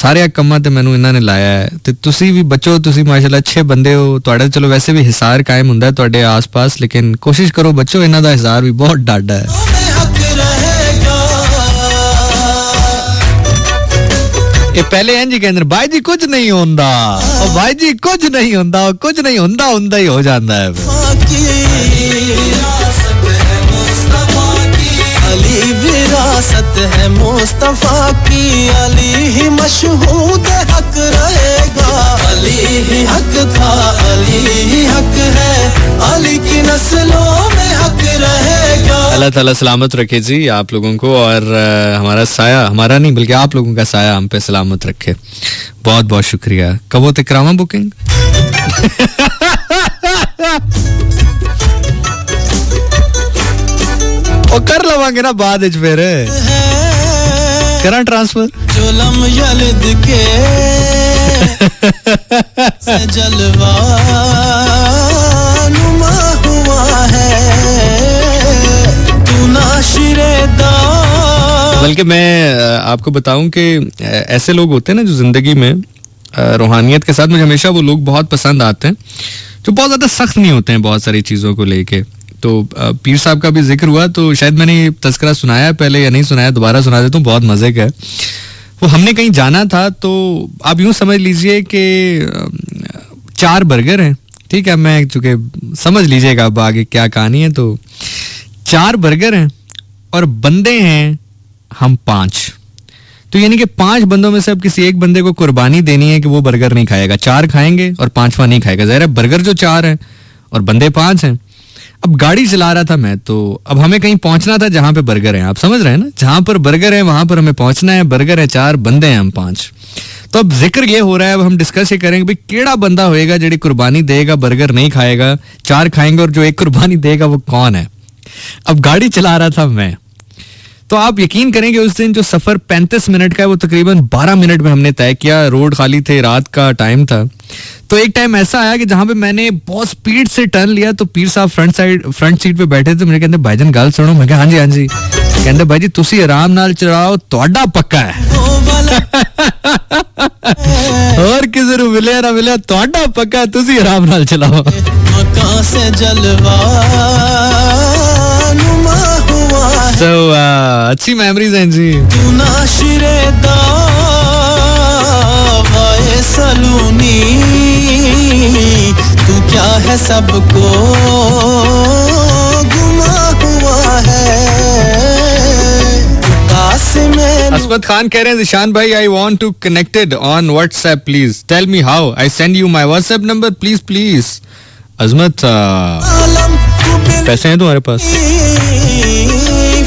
ਸਾਰੇ ਕੰਮਾਂ ਤੇ ਮੈਨੂੰ ਇਹਨਾਂ ਨੇ ਲਾਇਆ ਹੈ. ਤੇ ਤੁਸੀਂ ਵੀ ਬੱਚੋ, ਤੁਸੀਂ ਮਾਸ਼ਾਅੱਲਾ ਅੱਛੇ ਬੰਦੇ ਹੋ. ਤੁਹਾਡਾ ਚਲੋ ਵੈਸੇ ਵੀ ਹਿਸਾਰ ਕਾਇਮ ਹੁੰਦਾ ਹੈ ਤੁਹਾਡੇ ਆਸ-ਪਾਸ, ਲੇਕਿਨ ਕੋਸ਼ਿਸ਼ ਕਰੋ ਬੱਚੋ, ਇਹਨਾਂ ਦਾ ਹਿਸਾਰ ਵੀ ਬਹੁਤ ਡਾਢਾ ਹੈ. ਇਹ ਪਹਿਲੇ ਇੰਜ ਹੀ ਕਹਿੰਦੇ ਭਾਈ ਜੀ ਕੁਝ ਨਹੀਂ ਹੁੰਦਾ, ਉਹ ਭਾਈ ਜੀ ਕੁਝ ਨਹੀਂ ਹੁੰਦਾ, ਕੁਝ ਨਹੀਂ ਹੁੰਦਾ, ਹੁੰਦਾ ਹੀ ਹੋ ਜਾਂਦਾ ਹੈ. अली विरासत है मुस्तफा की, अली ही मशहूद हक रहेगा, अली ही हक था, अली ही हक है, अली की नस्लों में हक रहेगा. अल्लाह ताला सलामत रखे जी आप लोगों को, और हमारा साया, हमारा नहीं बल्कि आप लोगों का साया हम पे सलामत रखे. बहुत बहुत शुक्रिया. कब होते करामा बुकिंग ਉਹ ਕਰ ਲਵਾਂਗੇ ਨਾ ਬਾਅਦ ਵਿੱਚ ਫਿਰ ਕਰਾਂ ਟ੍ਰਾਂਸਫਰ. जुलम यलिद के जलवा नुमा हुआ है, तू नाशिरेदा. बल्कि मैं आपको बताऊं कि ऐसे लोग होते हैं ना जो जिंदगी में रूहानियत के साथ, मुझे हमेशा वो लोग बहुत पसंद आते हैं जो बहुत ज्यादा सख्त नहीं होते हैं बहुत सारी चीजों को लेके. तो पीर साहब का भी जिक्र हुआ, तो शायद मैंने तस्करा सुनाया पहले या नहीं सुनाया, दोबारा सुना देता हूँ, बहुत मजे का है. वो हमने कहीं जाना था, तो आप यूं समझ लीजिए कि 4 बर्गर हैं, ठीक है, मैं चूंकि समझ लीजिएगा अब आगे क्या कहानी है. तो 4 बर्गर हैं और बंदे हैं हम 5. तो यानी कि 5 बंदों में से अब किसी एक बंदे को कुर्बानी देनी है कि वो बर्गर नहीं खाएगा. 4 खाएंगे और 5वां नहीं खाएगा. ज़ाहिर है बर्गर जो 4 हैं और बंदे 5 हैं. अब गाड़ी चला रहा था मैं, तो अब हमें कहीं पहुंचना था जहां पे बर्गर हैं, आप समझ रहे हैं ना, जहां पर बर्गर है वहां पर हमें पहुंचना है. बर्गर है 4, बंदे हैं हम 5. तो अब जिक्र ये हो रहा है, अब हम डिस्कस ये करेंगे भाई केड़ा बंदा होएगा जेडी कुर्बानी देगा, बर्गर नहीं खाएगा, 4 खाएंगे, और जो एक कुर्बानी देगा वो कौन है. अब गाड़ी चला रहा था मैं, तो आप यकीन करेंगे उस दिन जो सफर 35 मिनट का है वो तकरीबन 12 मिनट में हमने तय किया. रोड खाली थे, रात का टाइम था. तो एक टाइम ऐसा आया कि जहां पे मैंने बहुत स्पीड से टर्न लिया, तो पीर साहब फ्रंट सीट पे बैठे थे. मुझे कहते भाईजान गल सुनो. मैं कहा हाँ जी हाँ जी. कहते भाई जी तुसी आराम नाल चलाओ, ਤੁਹਾਡਾ पक्का है. और किसी ਨੂੰ ਮਿਲਿਆ ਨਾ ਮਿਲਿਆ, ਤੁਹਾਡਾ पक्का है, तुसी आराम नाल चलाओ. मकां से जलवा नुमा हुआ है. तो अच्छी मेमोरीज हैं जी. तू नाशिरेदा वाए सलूनी, तू क्या है सबको गुमा हुआ है. असमत खान कह रहे हैं जिशान भाई I want to connected on WhatsApp, please tell me how. I send you my WhatsApp number please please. Azmat पैसे हैं तुम्हारे पास?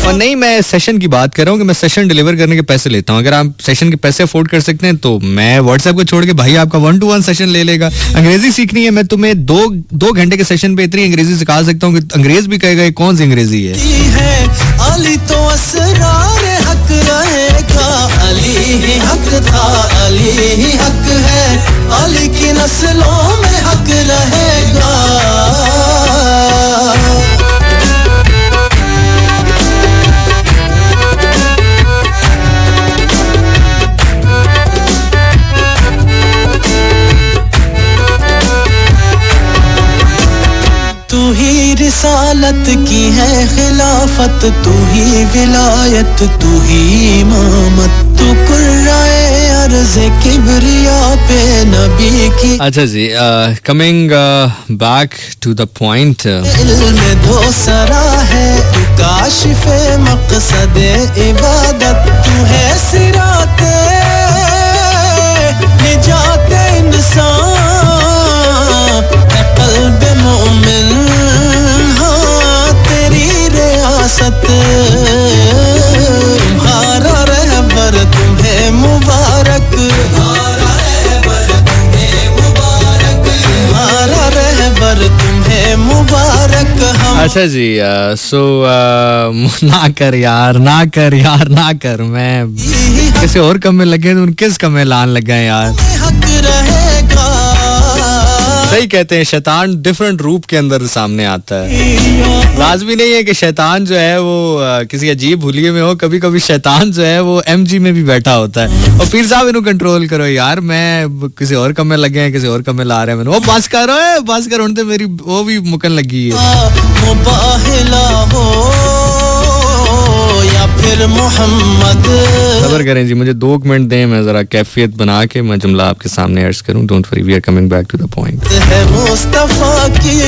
और नहीं, मैं सेशन की बात कर रहा हूँ कि मैं सेशन डिलीवर करने के पैसे लेता हूँ. अगर आप सेशन के पैसे अफोर्ड कर सकते हैं तो मैं व्हाट्सएप को छोड़ के भाई आपका 1-to-1 सेशन ले लेगा. अंग्रेजी सीखनी है, मैं तुम्हें 2 घंटे के सेशन पे इतनी अंग्रेजी सिखा सकता हूँ कि अंग्रेज भी कहेगा कौन सी अंग्रेजी है. अली तो असरार हक रहेगा, अली ही हक था, अली ही हक है, अली की नस्लों में हक रहेगा. रिसालत की है खिलाफत, तू ही विलायत, तू ही इमामत, तू कुर्राए अर्ज़ किबरिया पे नबी की। अच्छा जी, coming back to the point, इल्म दो सरा है, तू काशिफे मक़सदे इबादत, तू है सिराते निजाते इंसान, है क़ल्ब मोमिन हाँ तेरी रियासत, तुम्हारा रहबर तुम्हें मुबारक, तुम्हारा रहबर तुम्हें मुबारक, तुम्हारा रहबर तुम्हें मुबारक हम। अच्छा जी, सो ना कर यार, ना कर यार, ना कर, मैं किसी और कम में लगे तो किस कम में लान लग गए यार। हक रहेगा, सही कहते हैं, शैतान डिफरेंट रूप के अंदर सामने आता है। लाजमी नहीं है कि शैतान जो है वो किसी अजीब हुलिये में हो, कभी कभी शैतान जो है वो एमजी में भी बैठा होता है। और पीर साहब इन्हों कंट्रोल करो यार, मैं किसी और कम में लगे हैं, किसी और कम में ला रहे हैं मैंने। वो बस कर उनसे मेरी वो भी मुकन लगी है। मुबाहिला हो या फिर मोहम्मद। सबर करें जी, मुझे 2 मिनट दें, मैं जरा कैफियत बना के मैं जुमला आपके सामने अर्ज करूं। Don't worry, we are coming back to the point. है मुस्तफा की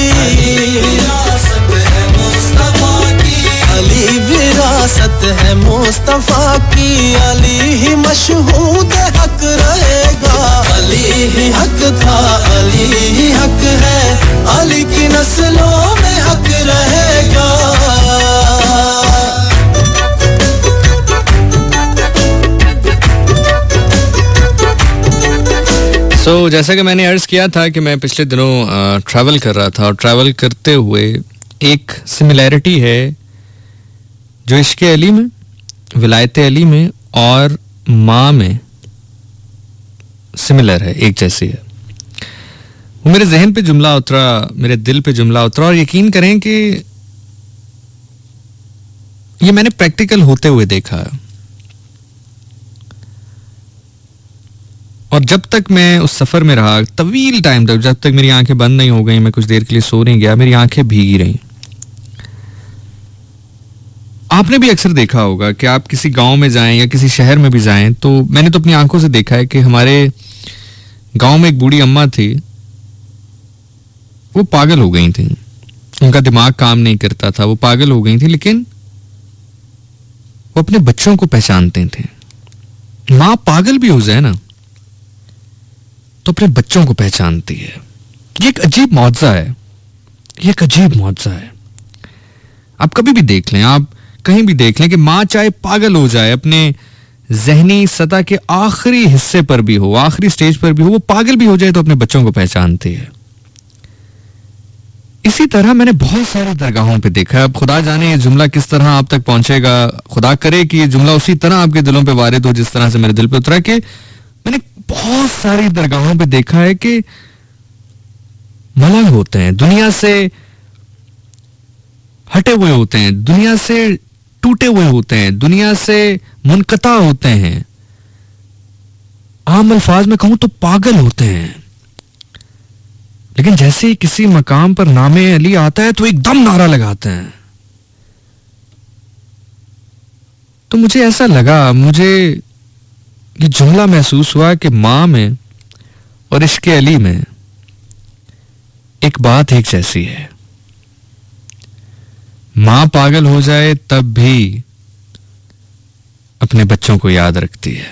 अली विरासत है मुस्तफा की, अली ही मशहूद हक रहेगा, अली ही हक था, अली ही हक है, अली की नस्लों में हक रहेगा। सो जैसा कि मैंने अर्ज किया था कि मैं पिछले दिनों ट्रैवल कर रहा था, और ट्रैवल करते हुए एक सिमिलैरिटी है जो इश्क़ अली में, विलायत अली में और माँ में सिमिलर है, एक जैसी है। वो मेरे जहन पे जुमला उतरा, मेरे दिल पे जुमला उतरा, और यकीन करें कि ये मैंने प्रैक्टिकल होते हुए देखा। और जब तक मैं उस सफर में रहा, तवील टाइम तक, जब तक मेरी आंखें बंद नहीं हो गई, मैं कुछ देर के लिए सो नहीं गया, मेरी आंखें भीगी रहीं। आपने भी अक्सर देखा होगा कि आप किसी गांव में जाएं या किसी शहर में भी जाएं, तो मैंने तो अपनी आंखों से देखा है कि हमारे गांव में एक बूढ़ी अम्मा थी, वो पागल हो गई थी, उनका दिमाग काम नहीं करता था, वो पागल हो गई थी, लेकिन वो अपने बच्चों को पहचानते थे। माँ पागल भी हो जाए ना तो अपने बच्चों को पहचानती है। ये एक अजीब मौजज़ा है, ये एक अजीब मौजज़ा है। आप कभी भी देख लें, आप कहीं भी देख लें कि माँ चाहे पागल हो जाए, अपने जहनी सतह के आखिरी हिस्से पर भी हो, आखिरी स्टेज पर भी हो, वो पागल भी हो जाए तो अपने बच्चों को पहचानती है। इसी तरह मैंने बहुत सारी दरगाहों पे देखा है। अब खुदा जाने ये जुमला किस तरह आप तक पहुंचेगा, खुदा करे कि ये जुमला उसी तरह आपके दिलों पे वारिद हो जिस तरह से मेरे दिल पे उतरा, कि मैंने बहुत सारी दरगाहों पे देखा है कि मलंग होते हैं, दुनिया से हटे हुए होते हैं, दुनिया से टूटे हुए होते हैं, दुनिया से मुनकता होते हैं, आम अल्फाज में कहूं तो पागल होते हैं। लेकिन जैसे ही किसी मकाम पर नामे अली आता है तो एकदम नारा लगाते हैं। तो मुझे ऐसा लगा, मुझे ये जुमला महसूस हुआ कि माँ में और इश्क़ अली में एक बात एक जैसी है। माँ पागल हो जाए तब भी अपने बच्चों को याद रखती है।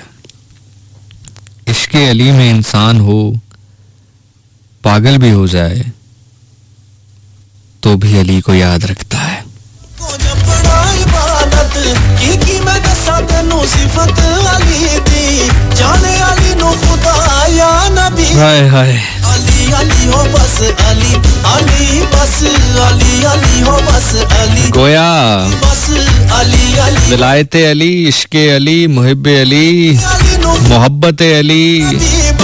इश्क़ अली में इंसान हो, पागल भी हो जाए तो भी अली को याद रखता है। हाय हाय, अली अली हो बस अली, अली बस अली, अली हो बस अली, गोया बस अली अली, विलायत अली, इश्क़ अली, मुहिब अली, मोहब्बत अली,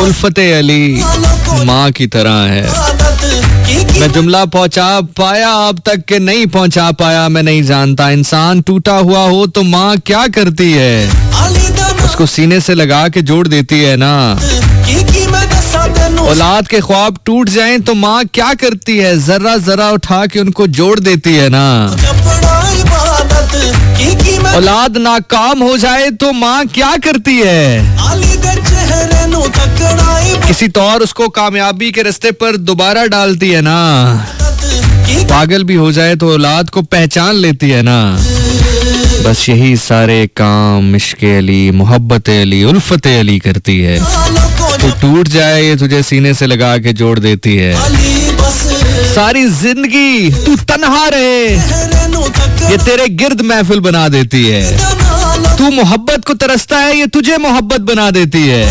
उल्फत अली माँ की तरह है। मैं जुमला पहुंचा पाया अब तक के नहीं पहुंचा पाया, मैं नहीं जानता। इंसान टूटा हुआ हो तो माँ क्या करती है, उसको सीने से लगा के जोड़ देती है ना। औलाद के ख्वाब टूट जाएं तो माँ क्या करती है, जरा जरा उठा के उनको जोड़ देती है ना। औलाद नाकाम हो जाए तो माँ क्या करती है, किसी तौर उसको कामयाबी के रास्ते पर दोबारा डालती है ना। पागल भी हो जाए तो औलाद को पहचान लेती है ना। बस यही सारे काम इश्क़े अली, मोहब्बत अली, उल्फत अली करती है। तो टूट जाए ये तुझे सीने से लगा के जोड़ देती है। सारी जिंदगी तू तन्हा रहे ये तेरे गिर्द महफिल बना देती है। तू मोहब्बत को तरसता है ये तुझे मोहब्बत बना देती है।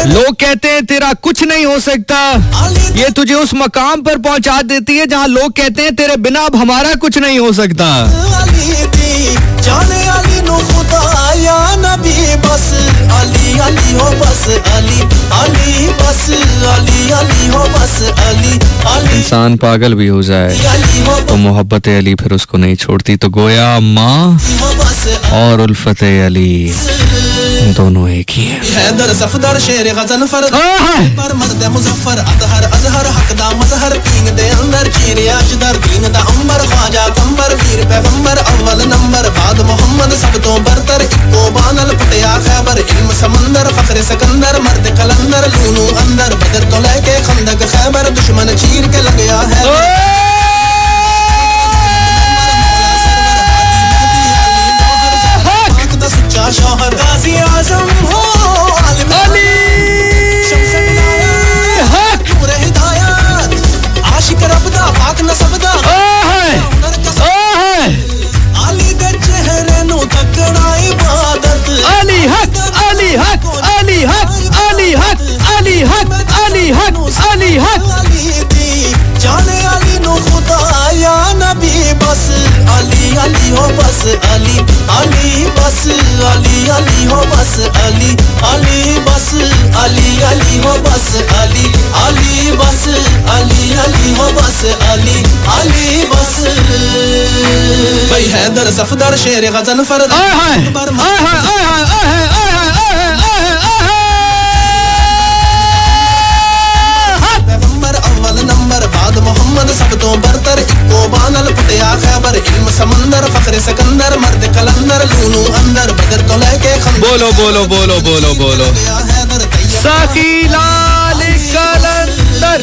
लोग कहते हैं तेरा कुछ नहीं हो सकता, ये तुझे उस मकाम पर पहुंचा देती है जहां लोग कहते हैं तेरे बिना अब हमारा कुछ नहीं हो सकता। इंसान पागल भी हो जाए तो मोहब्बत अली फिर उसको नहीं छोड़ती। तो गोया माँ और उल्फत अली दोनों एक ही है। हैदर सफदर शेर गजन फर मर्द मुजफ्फर अजहर अजहर हकदा मजहर तीन दे अंदर चीर अजदर दीन दा अंबर ख्वाजा कंबर वीर पैगंबर अव्वल नंबर बाद मोहम्मद सब तो बरतर इको बानल पटिया खैबर इल्म समंदर फखर सिकंदर मर्द कलंदर लूनू अंदर बदर तो लेके खंदक खैबर दुश्मन चीर के लग गया है। शौहर गाजी आजम हो अली हक नूर हिदायत आशिक रबदा पाक नसबदा अली दे चेहरे नु तकड़ा इबादत अली हक अली हक अली हक अली हक अली हक अली हक अली हक अली दी जाने अली नु खुदा या नबी बस अली अली हो बस अली अली बस अली अली हो बस अली अली बस अली अली हो बस अली अली बस अली अली हो बस अली अली बस भाई हैदर सफदर शेर गजन फरद मोहम्मद सब तो बरतर इको बानल पटिया खैबर इल्म समंदर फखर सिकंदर मर्द कलंदर लूनू अंदर बदर तो लेके बोलो बोलो बोलो बोलो बोलो साकी लाल कलंदर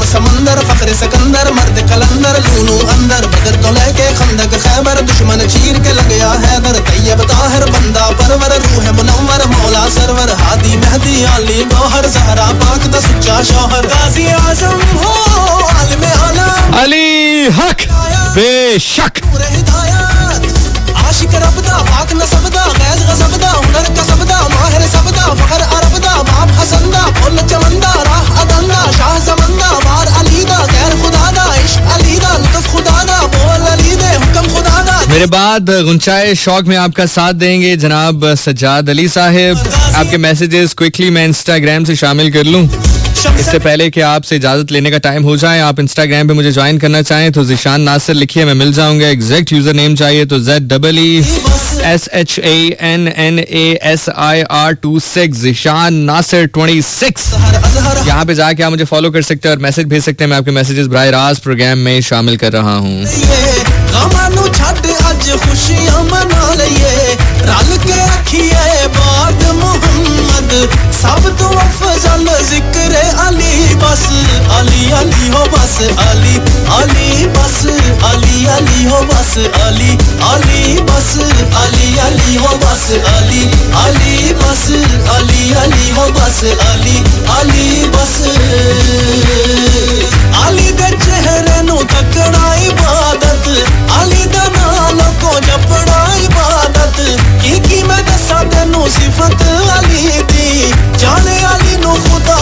समंदर फखर सिकंदर मर्द कलंदर लूनू अंदर बदर तो लेके खंदक खैबर दुश्मन चीर के लग गया हैदर तैयब ताहिर बंदा परवर रूह मुनव्वर मौला सरवर हादी मेहदी अली गौहर जहरा पाक दा सच्चा शौहर गाजी आजम हो आलिम आलम अली हक बेशक नूर हिदायत आशिक रबदा पाक नसबदा गैज गजबदा हुनर कसबदा माहिर सबदा फखर अरबदा बाप हसंदा फुल चमंदा राह अदंदा शाह जमंदा बार अलीदा गैर खुदादा इश्क अलीदा लुत्फ खुदादा बोल अली दे हुक्म खुदादा। मेरे बाद गुंचाए शौक में आपका साथ देंगे जनाब सज्जाद अली साहिब। आपके मैसेजेस क्विकली मैं इंस्टाग्राम से शामिल कर लूं इससे पहले कि आपसे इजाजत लेने का टाइम हो जाए। आप इंस्टाग्राम पे मुझे ज्वाइन करना चाहें तो ज़िशान नासिर लिखिए, मैं मिल जाऊंगा। एग्जैक्ट यूजर नेम चाहिए तो ZEESHANNASIR26 ज़िशान नासिर 26। यहाँ पे जाके आप मुझे फॉलो कर सकते हैं और मैसेज भेज सकते हैं। मैं आपके मैसेजेस बराह रास्त प्रोग्राम में शामिल कर रहा हूँ। सब सब तो अफजल जिक्र अली बस अली अली हो बस अली अली बस अली अली हो बस अली अली बस अली अली हो बस अली अली बस अली अली हो बस अली अली बस अली दे चेहरे नु तकड़ा इबादत अली दा नाम को जपड़ा इबादत की मैं दसा तेनू सिफत अली दी जाने अली नु खुदा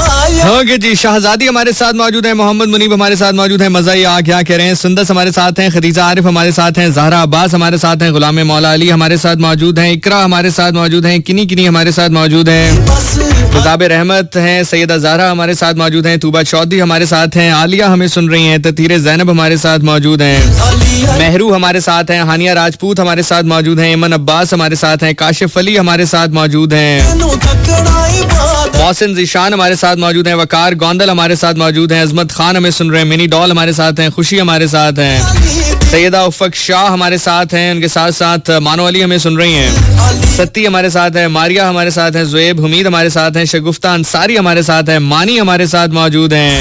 ओके जी, शाहजादी हमारे साथ मौजूद है, मोहम्मद मुनीब हमारे साथ मौजूद है, मजा ही आ क्या कह रहे हैं, सुंदस हमारे साथ हैं, खदीजा आरिफ हमारे साथ हैं, ज़हरा अब्बास हमारे साथ हैं, गुलाम मौला अली हमारे साथ मौजूद हैं, इकरा हमारे साथ मौजूद हैं, किनी किनी हमारे साथ मौजूद हैं, मुदाबिर रहमत हैं, सैयदा ज़हरा हमारे साथ मौजूद हैं, तूबा चौधरी हमारे साथ हैं, आलिया हमें सुन रही हैं, ततीरे ज़ैनब हमारे साथ मौजूद हैं, मेहरू हमारे साथ हैं, हानिया राजपूत हमारे साथ मौजूद हैं, इमन अब्बास हमारे साथ हैं, काशिफ अली हमारे साथ मौजूद हैं, मोहसिन ज़ीशान हमारे साथ मौजूद हैं, वकार गोंदल हमारे साथ मौजूद हैं, अजमत खान हमें सुन रहे हैं, मिनी डॉल हमारे साथ हैं, खुशी हमारे साथ हैं, सैयदा उफ़क शाह हमारे साथ हैं, उनके साथ साथ मानो अली हमें सुन रही हैं, सत्ती हमारे साथ है, मारिया हमारे साथ हैं, ज़ुएब हमीद हमारे साथ हैं, शगुफ्ता अंसारी हमारे साथ है, मानी हमारे साथ मौजूद हैं,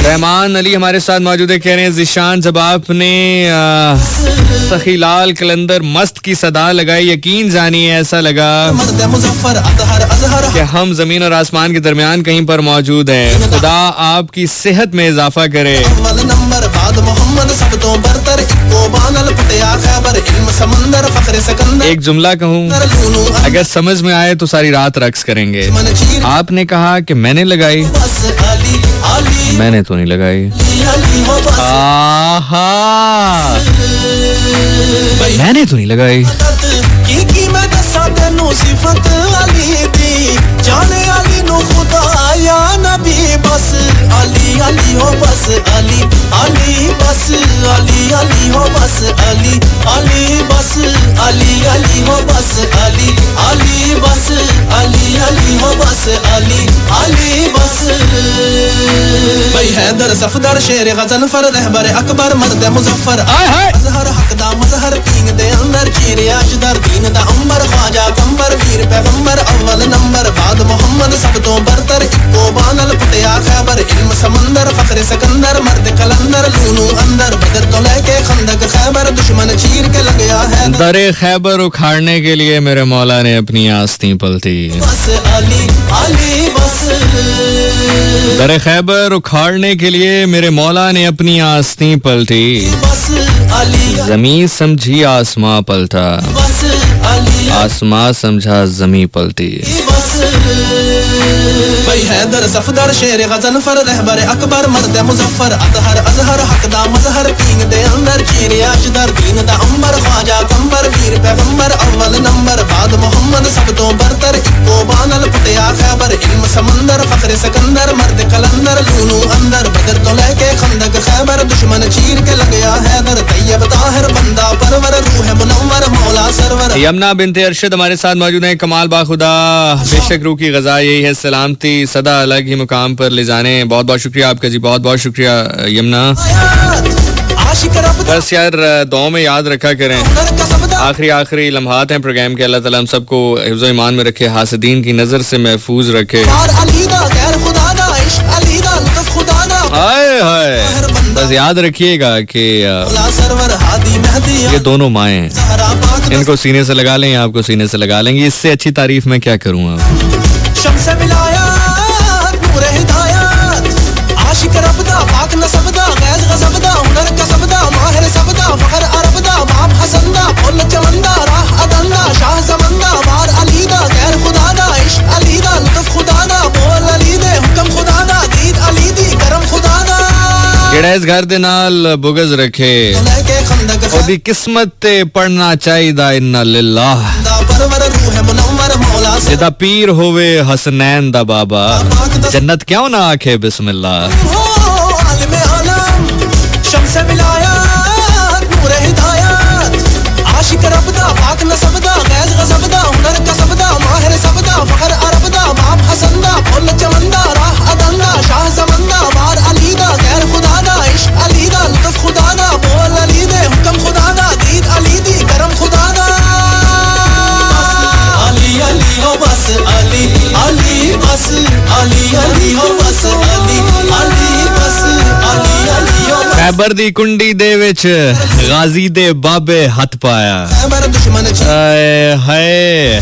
रहमान अली हमारे साथ मौजूद है, कह रहे हैं ज़िशान जब आपने सखीलाल कलंदर मस्त की सदा लगाई, यकीन जानिए ऐसा लगा कि हम जमीन और आसमान के दरमियान कहीं पर मौजूद हैं, खुदा आपकी सेहत में इजाफा करे। एक जुमला कहूँ, अगर समझ में आए तो सारी रात रक्स करेंगे। आपने कहा कि मैंने लगाई, मैंने तो नहीं लगाई। आहा, मैंने तो नहीं लगाई। जाने अली नो खुदा या नबी बस अली अली हो बस अली अली बस अली अली हो बस अली अली बस अली अली हो बस अली अली बस अली अली हो बस अली अली बस भाई हैदर सफदर शेर गजन फर रहबर अकबर मर्द मुजफ्फर अजहर हकदा मजहर तीन दे अंदर चीरे अजदर दीन दा अंबर ख्वाजा कंबर वीर पैगंबर अव्वल नंबर बाद मोहम्मद सब तो बरतर इको बानल फटिया खैबर इल्म समंदर फखरे सिकंदर मर्द कलंदर लूनू अंदर बदर तो लेके खंदक खैबर दुश्मन चीर के लग गया है दरे खैबर उखाड़ने के लिए मेरे मौला ने अपनी आस्तीं पलटी बस अली अली बस दरे खैबर उखाड़ने के लिए मेरे मौला ने अपनी आस्तीं पलटी बस अली ज़मीं समझी आसमां पलटा बस अली आसमां समझा ज़मीं पलटी भाई हैदर सफदर शेर गजन फर रहबर अकबर मर्द मुजफ्फर अतहर अजहर हकदा मजहर तीन दे अंदर चीरे अजदर दीन दा अंबर ख्वाजा कंबर वीर पैगंबर अव्वल नंबर बाद मोहम्मद सब तो बरतर इको बानल फटिया खैबर इल्म समंदर फखरे सिकंदर मर्द कलंदर लूनू अंदर बदर तो लेके खंदक खैबर दुश्मन चीर के लग गया हैदर तैयब ताहिर बंदा परवर रूह मुनव्वर मौला सरवर। यमुना बिनते अरशद हमारे साथ मौजूद हैं, कमाल बाखुदा बेशक रूह की ग़ज़ा यही है सलामती सदा अलग ही मुकाम पर ले जाने। बहुत बहुत शुक्रिया आपका जी, बहुत बहुत शुक्रिया यमुना। बस यार दुआ में याद रखा करें, आखिरी लम्हात हैं प्रोग्राम के, अल्लाह ताला हम सबको हिफ्ज़ ईमान में रखे, हासिदीन की नजर से महफूज रखे। हाय हाय, बस याद रखिएगा कि ये दोनों माएँ हैं, इनको सीने से लगा लें, आपको सीने से लगा लेंगे, इससे अच्छी तारीफ मैं क्या करूँ। ਜਿਹੜਾ ਇਸ ਘਰ ਦੇ ਨਾਲ ਬੁਗਜ਼ ਰੱਖੇ ਉਹਦੀ ਕਿਸਮਤ ਤੇ ਪੜਨਾ ਚਾਹੀਦਾ ਇੰਨਾ ਲਿਲਾਹ। ਜਿਹਦਾ ਪੀਰ ਹੋਵੇ ਹਸਨੈਨ ਦਾ ਬਾਬਾ, ਜन्नत ਕਿਉਂ ਨਾ ਆਖੇ ਬਿਸਮਿल्लाह। खैबर दी कुंडी दे विच गाजी दे बाबे हथ पाया आए हाय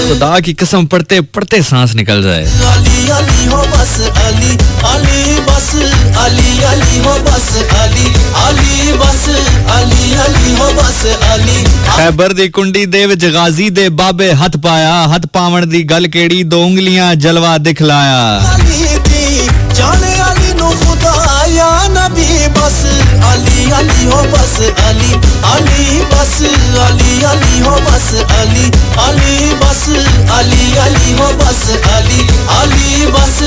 खुदा की कसम पढ़ते पढ़ते सांस निकल जाए अली अली हो बस अली अली बस अली अली हो बस अली अली बस अली अली हो बस अली खैबर दी कुंडी दे विच गाजी दे बाबे हथ पाया हथ पावण दी गल केड़ी दो उंगलियां जलवा दिखलाया अली दी जाने अली नु खुदा या नबी बस अली अली हो बस अली अली बस अली अली हो बस अली अली बस अली अली हो बस अली अली बस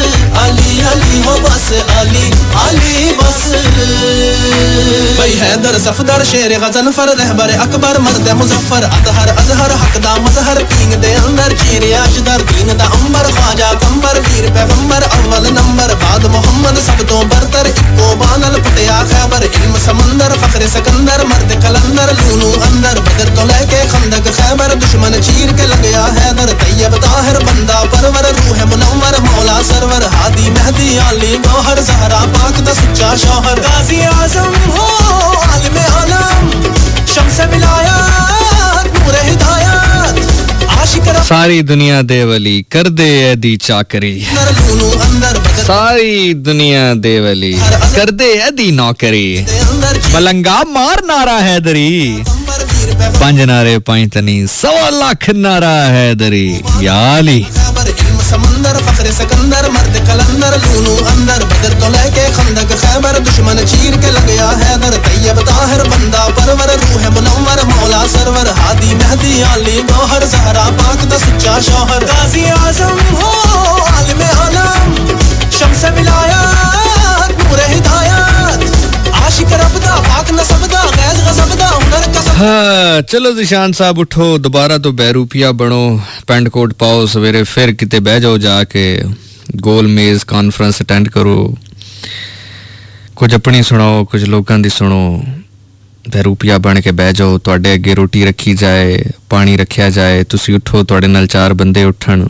अली अली हो बस अली अली बस भाई हैदर सफदर शेर गजन फर रहबर अकबर मर्द मुजफ्फर अजहर अजहर हक दा मजहर किंग दे अंदर चीर अशदर दीन दा अंबर ख्वाजा कंबर वीर पैगंबर अव्वल नंबर बाद मोहम्मद सब तो बरतर इको बानल पटिया खैबर इल्म समंदर फखर सिकंदर मर्द कलंदर लूनू अंदर बदर तो लेके खंदक खैबर दुश्मन चीर के लग गया हैदर तैयब ताहिर बंदा परवर रूह मुनव्वर मौला सरवर हादी मेहदी अली गौहर ज़हरा पाक दा सच्चा शौहर गाजी आज़म हो आलिम आलम शम्स विलायत नूर हिदायत आशिक सारी दुनिया दे वली कर दे ऐदी चाकरी लूनू अंदर बदर सारी दुनिया दे वली कर दे ऐदी नौकरी मलंगा मार नारा हैदरी पंज नारे पैंतनी 1.25 लाख नारा हैदरी या अली समंदर फखर सिकंदर मर्द कलंदर लूनू अंदर बदर तो लेके खंदक खैबर दुश्मन चीर के लग गया हैदर तैयब ताहिर बंदा परवर रूह मुनव्वर मौला सरवर हादी मेहदी अली गौहर ज़हरा पाक दा सच्चा शौहर गाजी आज़म हो आलिम आलम शम्स विलायत नूर हिदायत आशिक रब दा पाक नसब दा गैज़ गज़ब दा हुनर कसब हाँ चलो जिशान साहब उठो दोबारा तो बैरूपिया बनो पेंट कोट पाओ सवेरे फिर किते बह जाओ जाके गोल मेज कॉन्फ्रेंस अटेंड करो कुछ अपनी सुनाओ कुछ लोगों दी सुनो बैरूपिया बन के बह जाओ तुहाडे अगे रोटी रखी जाए पानी रखिया जाए तुसी उठो तुहाडे नाल 4 बंदे उठन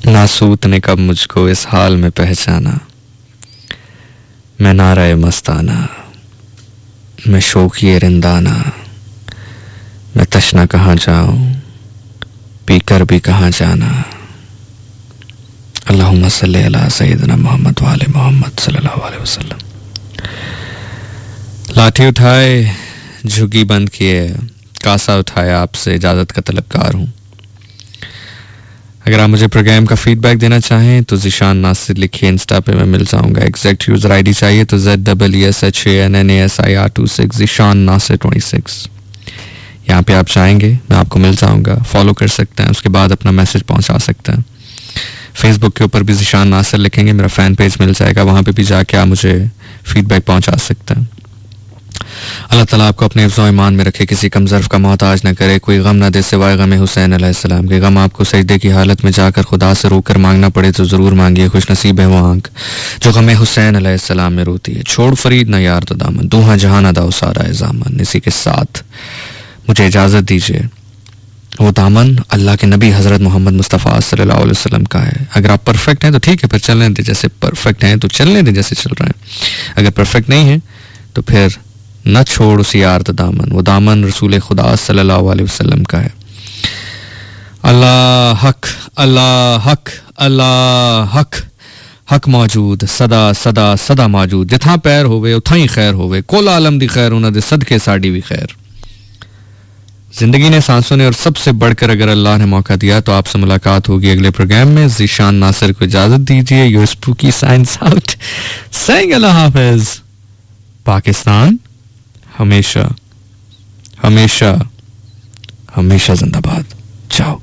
नासूत ने कब मुझको इस हाल में पहचाना मैं नाराए मस्ताना मैं शौकिए रिंदाना मैं तशना कहाँ जाऊं पीकर भी कहाँ जाना अल्लाहुम्मा सल्ली अला सय्यिदना मोहम्मद व आले मोहम्मद सल्लल्लाहु अलैहि वसल्लम लाठी उठाए झुग्गी बंद किए कासा उठाया आपसे इजाजत का तलबकार हूं अगर आप मुझे प्रोग्राम का फीडबैक देना चाहें तो ज़िशान नासिर लिखिए इंस्टा पे मैं मिल जाऊंगा एग्जैक्ट यूज़र आईडी चाहिए तो ZEESHANNASIR26 ज़िशान नासिर 26 यहाँ पे आप चाहेंगे मैं आपको मिल जाऊंगा फॉलो कर सकते हैं उसके बाद अपना मैसेज पहुंचा सकते हैं फेसबुक के ऊपर भी ज़िशान नासिर लिखेंगे मेरा फ़ैन पेज मिल जाएगा वहाँ पे भी जाके आप मुझे फीडबैक पहुँचा सकते हैं अल्लाह ताला आपको अपने हिफ्ज़-ओ ईमान में रखे किसी कमज़र्फ़ का मोहताज न करे कोई गम न दे सिवाय गम हुसैन अलैहिस्सलाम के गम आपको सजदे की हालत में जाकर खुदा से रोकर मांगना पड़े तो ज़रूर मांगिए खुश नसीब है वो आंख जो गम हुसैन अलैहिस्सलाम में रोती है छोड़ फरीद न यार तो दामन दूहा जहां न दाओ सारा ज़ामन इसी के साथ मुझे इजाज़त दीजिए वो दामन अल्लाह के नबी हज़रत मोहम्मद मुस्तफ़ा सल्लल्लाहु अलैहि वसल्लम का है अगर आप परफेक्ट हैं तो ठीक है फिर चलने दें जैसे परफेक्ट हैं तो चलने दें जैसे चल रहे हैं अगर परफेक्ट नहीं है तो फिर न छोड़ उसी यार दामन वो दामन रसूल खुदा सल्लल्लाहु अलैहि वसल्लम का है अल्लाह हक अल्लाह हक अल्लाह हक हक मौजूद सदा सदा सदा मौजूद जिथा पैर होवे उथा ही खैर होवे कुल आलम दी खैर उन्हां दे सदके साडी भी खैर जिंदगी ने सांसों ने और सबसे बढ़कर अगर अल्लाह ने मौका दिया तो आपसे मुलाकात होगी अगले प्रोग्राम में ज़िशान नासिर को इजाजत दीजिए your spooky science out saying अल्लाह हाफिज पाकिस्तान हमेशा हमेशा हमेशा जिंदाबाद जाओ